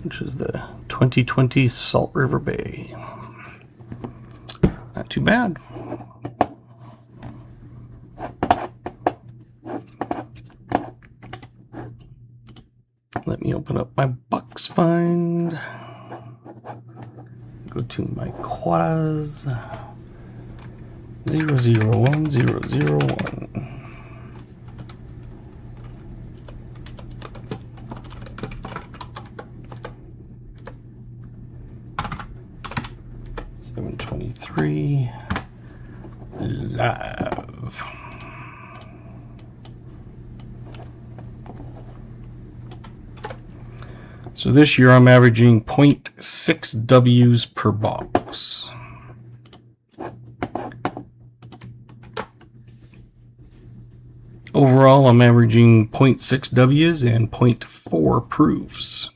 which is the 2020 Salt River Bay. Not too bad. Let me open up my box find. Go to my quads. 001001. $723 live. So this year I'm averaging 0.6 W's per box. Overall, I'm averaging 0.6 W's and 0.4 proofs.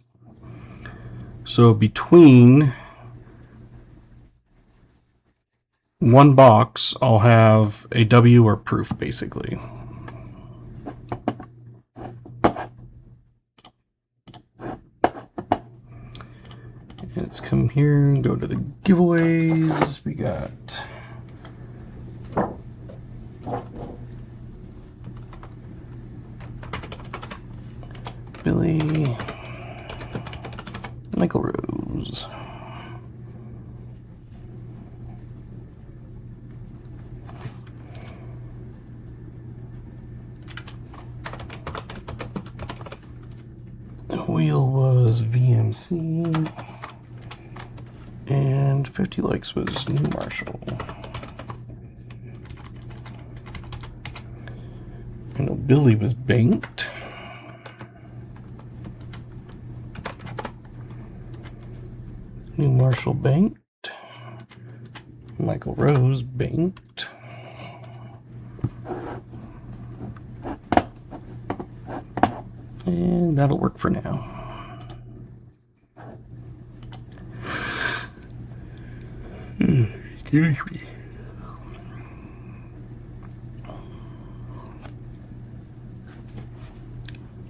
So between one box, I'll have a W or proof, basically. Let's come here and go to the giveaways. We got Billy, Michael Rose, the wheel was VMC, and 50 likes was New Marshall. I know Billy was banked. New Marshall banked. Michael Rose banked. And that'll work for now. Excuse me.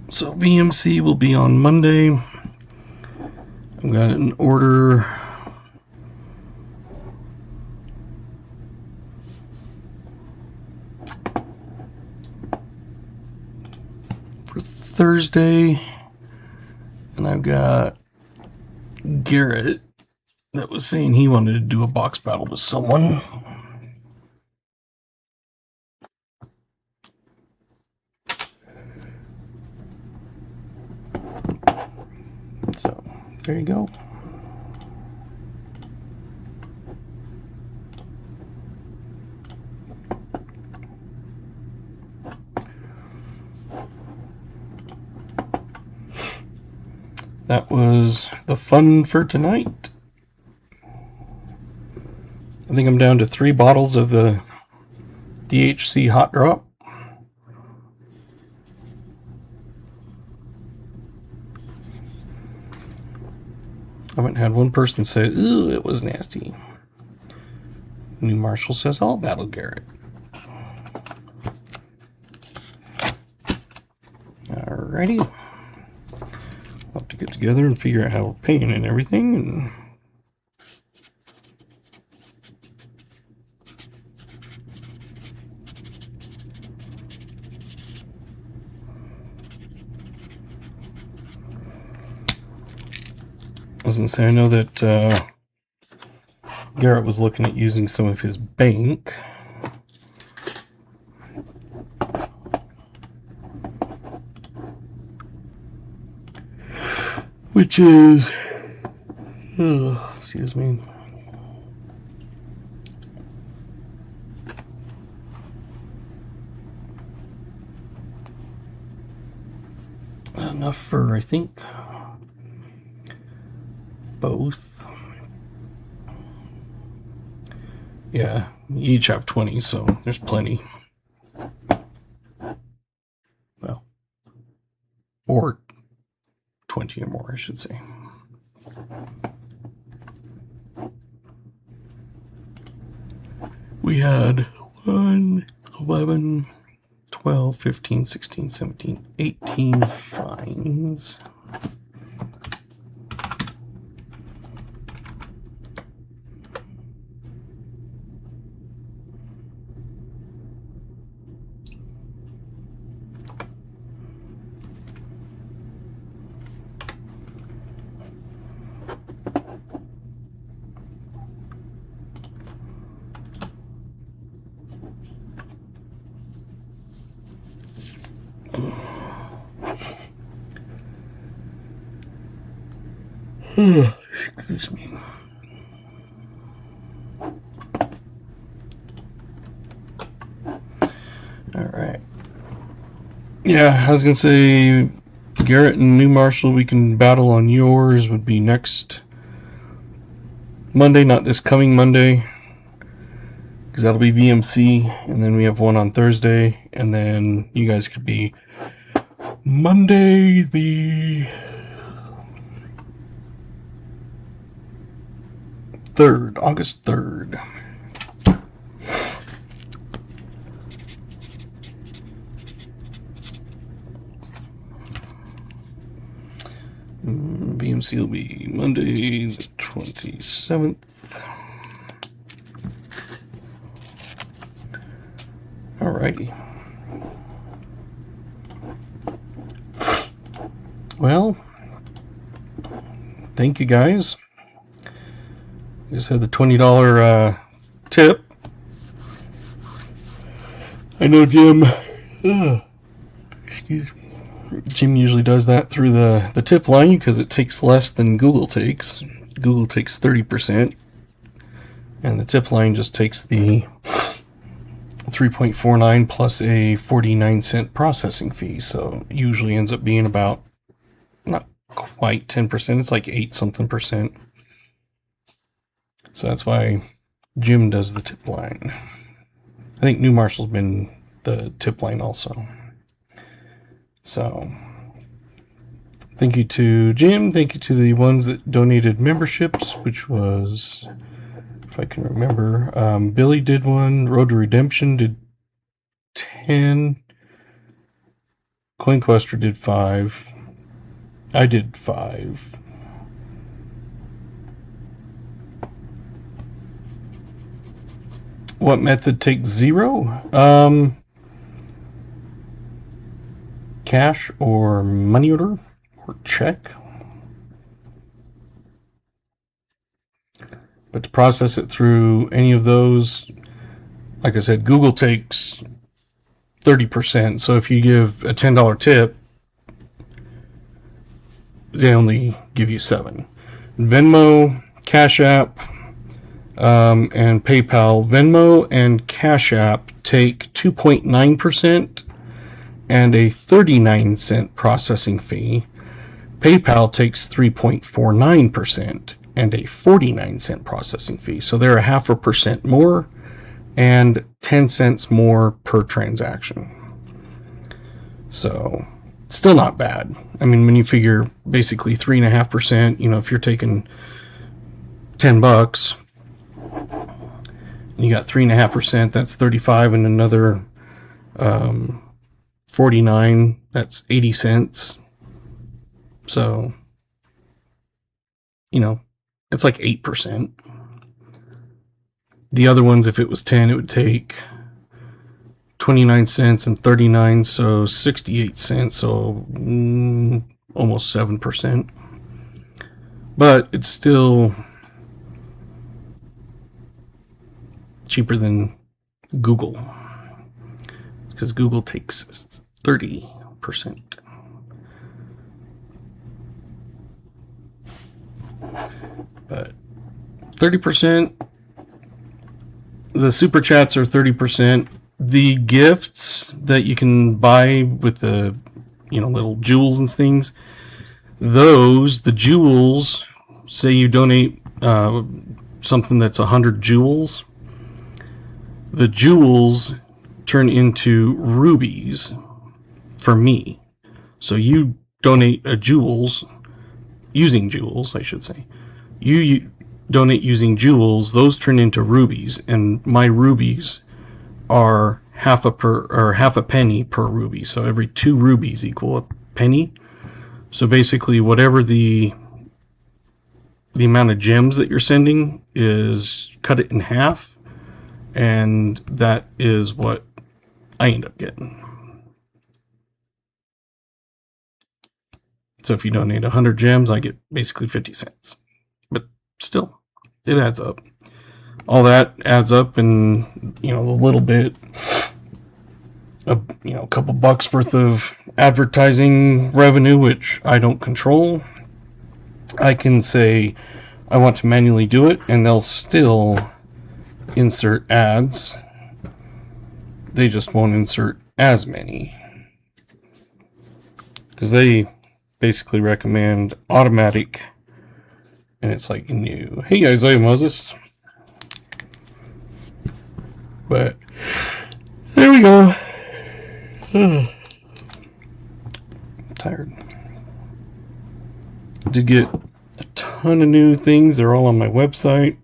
So VMC will be on Monday. I've got an order for Thursday, and I've got Garrett that was saying he wanted to do a box battle with someone. So there you go. That was the fun for tonight. I think I'm down to 3 bottles of the DHC Hot Drop. I haven't had one person say, "Ooh, it was nasty." New Marshall says, "I'll battle Garrett." Alrighty. We'll have to get together and figure out how we're paying and everything. And I was going to say, I know that Garrett was looking at using some of his bank. Which is, excuse me, enough for, I think, both. Yeah, you each have 20, so there's plenty. Well, or 20 or more, I should say. We had 1, 11, 12, 15, 16, 17, 18 fines. Excuse me. Alright. Yeah, I was going to say, Garrett and New Marshall, we can battle on yours, would be next Monday, not this coming Monday, because that'll be VMC, and then we have one on Thursday, and then you guys could be Monday the 3rd, August 3rd. VMC will be Monday the 27th. Alrighty. Well, thank you guys. Just had the $20 tip. I know Jim. Excuse me. Jim usually does that through the tip line because it takes less than Google takes. Google takes 30%, and the tip line just takes the 3.49 plus a 49-cent processing fee. So it usually ends up being about not quite 10%. It's like 8 something percent. So that's why Jim does the tip line. I think New Marshall's been the tip line also. So thank you to Jim. Thank you to the ones that donated memberships, which was, if I can remember, Billy did one. Road to Redemption did 10. CoinQuester did 5. I did 5. What method takes 0? Cash or money order or check. But to process it through any of those, like I said, Google takes 30%. So if you give a $10 tip, they only give you 7. Venmo, Cash App, and PayPal. Venmo and Cash App take 2.9% and a 39-cent processing fee. PayPal takes 3.49% and a 49-cent processing fee. So they're a 0.5% more and 10 cents more per transaction. So still not bad. I mean, when you figure basically 3.5%, you know, if you're taking $10, you got 3.5%, that's 35, and another 49, that's 80 cents. So, you know, it's like 8%. The other ones, if it was 10, it would take 29 cents and 39, so 68 cents, so almost 7%. But it's still cheaper than Google, because Google takes 30%. But 30%, the super chats are 30%. The gifts that you can buy with the little jewels and things. The jewels, say you donate something that's 100 jewels, the jewels turn into rubies for me. So you donate using jewels, I should say. You donate using jewels, those turn into rubies, and my rubies are half a penny per ruby. So every 2 rubies equal a penny. So basically, whatever the amount of gems that you're sending is, cut it in half, and that is what I end up getting. So if you donate 100 gems, I get basically 50 cents. But still, it adds up. All that adds up, and a little bit of a couple bucks worth of advertising revenue, which I don't control. I can say I want to manually do it, and they'll still insert ads. They just won't insert as many, because they basically recommend automatic, and it's like new. Hey guys, I'm Moses. But there we go. I'm tired. Did get a ton of new things. They're all on my website.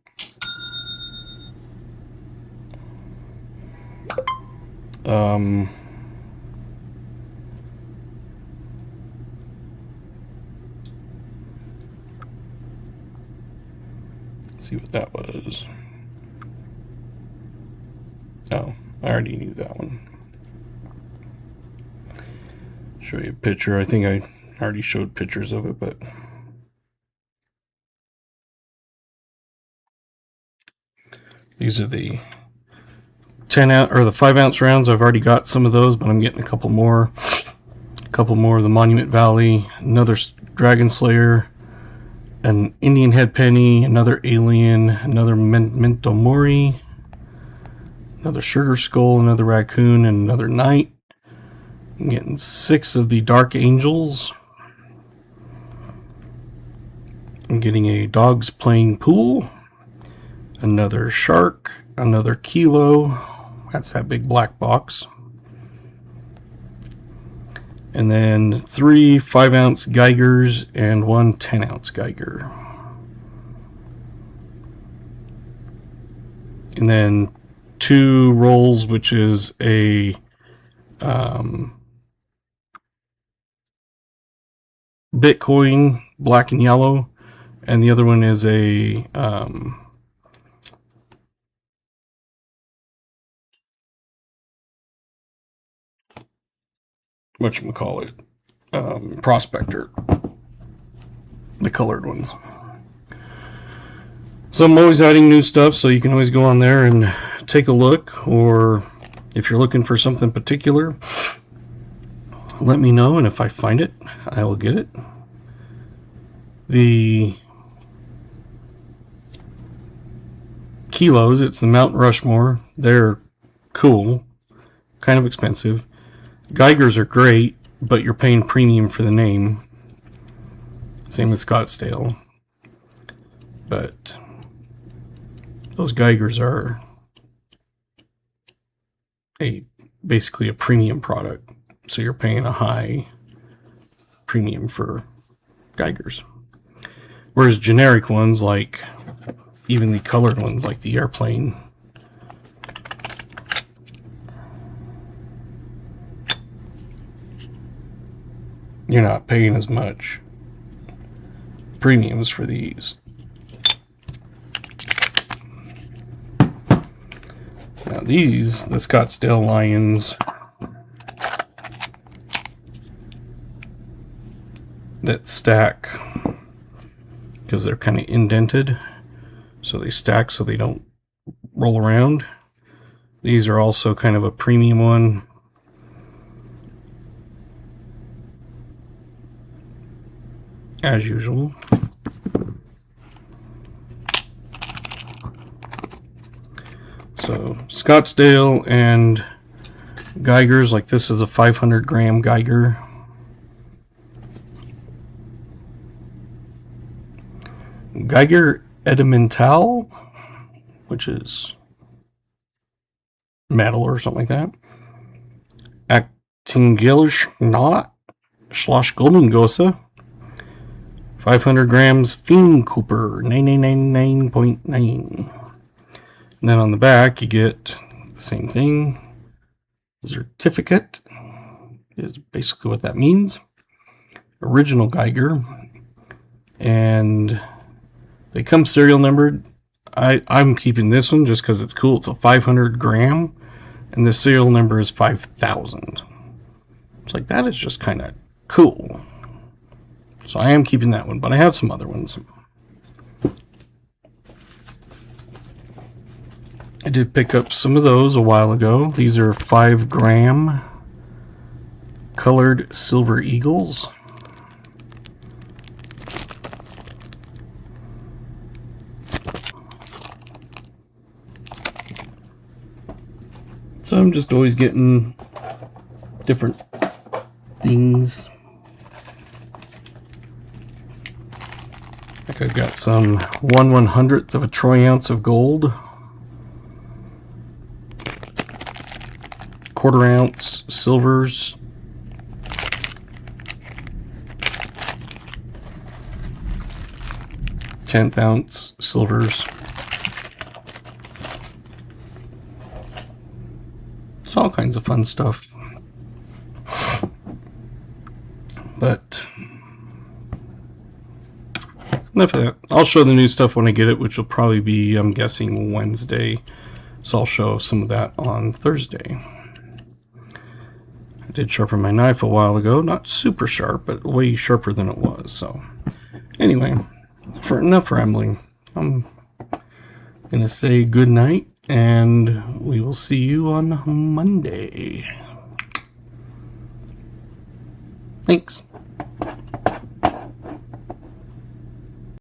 Let's see what that was. Oh, I already knew that one. Show you a picture. I think I already showed pictures of it, but these are the 10 ounce or the 5 ounce rounds. I've already got some of those, but I'm getting a couple more. A couple more of the Monument Valley, another Dragon Slayer, an Indian Head Penny, another Alien, another Memento Mori, another Sugar Skull, another Raccoon, and another Knight. I'm getting 6 of the Dark Angels. I'm getting a Dogs Playing Pool, another Shark, another Kilo. That's that big black box. And then 3 5 ounce Geigers and 1 10 ounce Geiger. And then 2 rolls, which is a Bitcoin black and yellow, and the other one is a whatchamacallit, Prospector, the colored ones. So I'm always adding new stuff, so you can always go on there and take a look, or if you're looking for something particular, let me know, and if I find it, I will get it. The Kilos, it's the Mount Rushmore. They're cool, kind of expensive. Geigers are great, but you're paying premium for the name. Same with Scottsdale. But those Geigers are basically a premium product. So you're paying a high premium for Geigers. Whereas generic ones, like even the colored ones, like the airplane, you're not paying as much premiums for these. Now these, the Scottsdale Lions, that stack, because they're kind of indented, so they stack so they don't roll around. These are also kind of a premium one. As usual. So Scottsdale and Geigers, like this is a 500 gram Geiger. Geiger Edimental, which is metal or something like that. Actingilschnot Schloss Goldengose. 500 grams Fiend Cooper 9999.9. And then on the back you get the same thing. Certificate is basically what that means. Original Geiger. And they come serial numbered. I'm keeping this one just because it's cool. It's a 500 gram. And the serial number is 5,000. It's like, that is just kind of cool. So I am keeping that one, but I have some other ones. I did pick up some of those a while ago. These are 5 gram colored silver eagles. So I'm just always getting different things. Like I've got some 1/100th of a troy ounce of gold, 1/4 ounce silvers, tenth ounce silvers. It's all kinds of fun stuff. But enough of that. I'll show the new stuff when I get it, which will probably be, I'm guessing, Wednesday. So I'll show some of that on Thursday. I did sharpen my knife a while ago. Not super sharp, but way sharper than it was. So anyway, for enough rambling, I'm going to say good night, and we will see you on Monday. Thanks.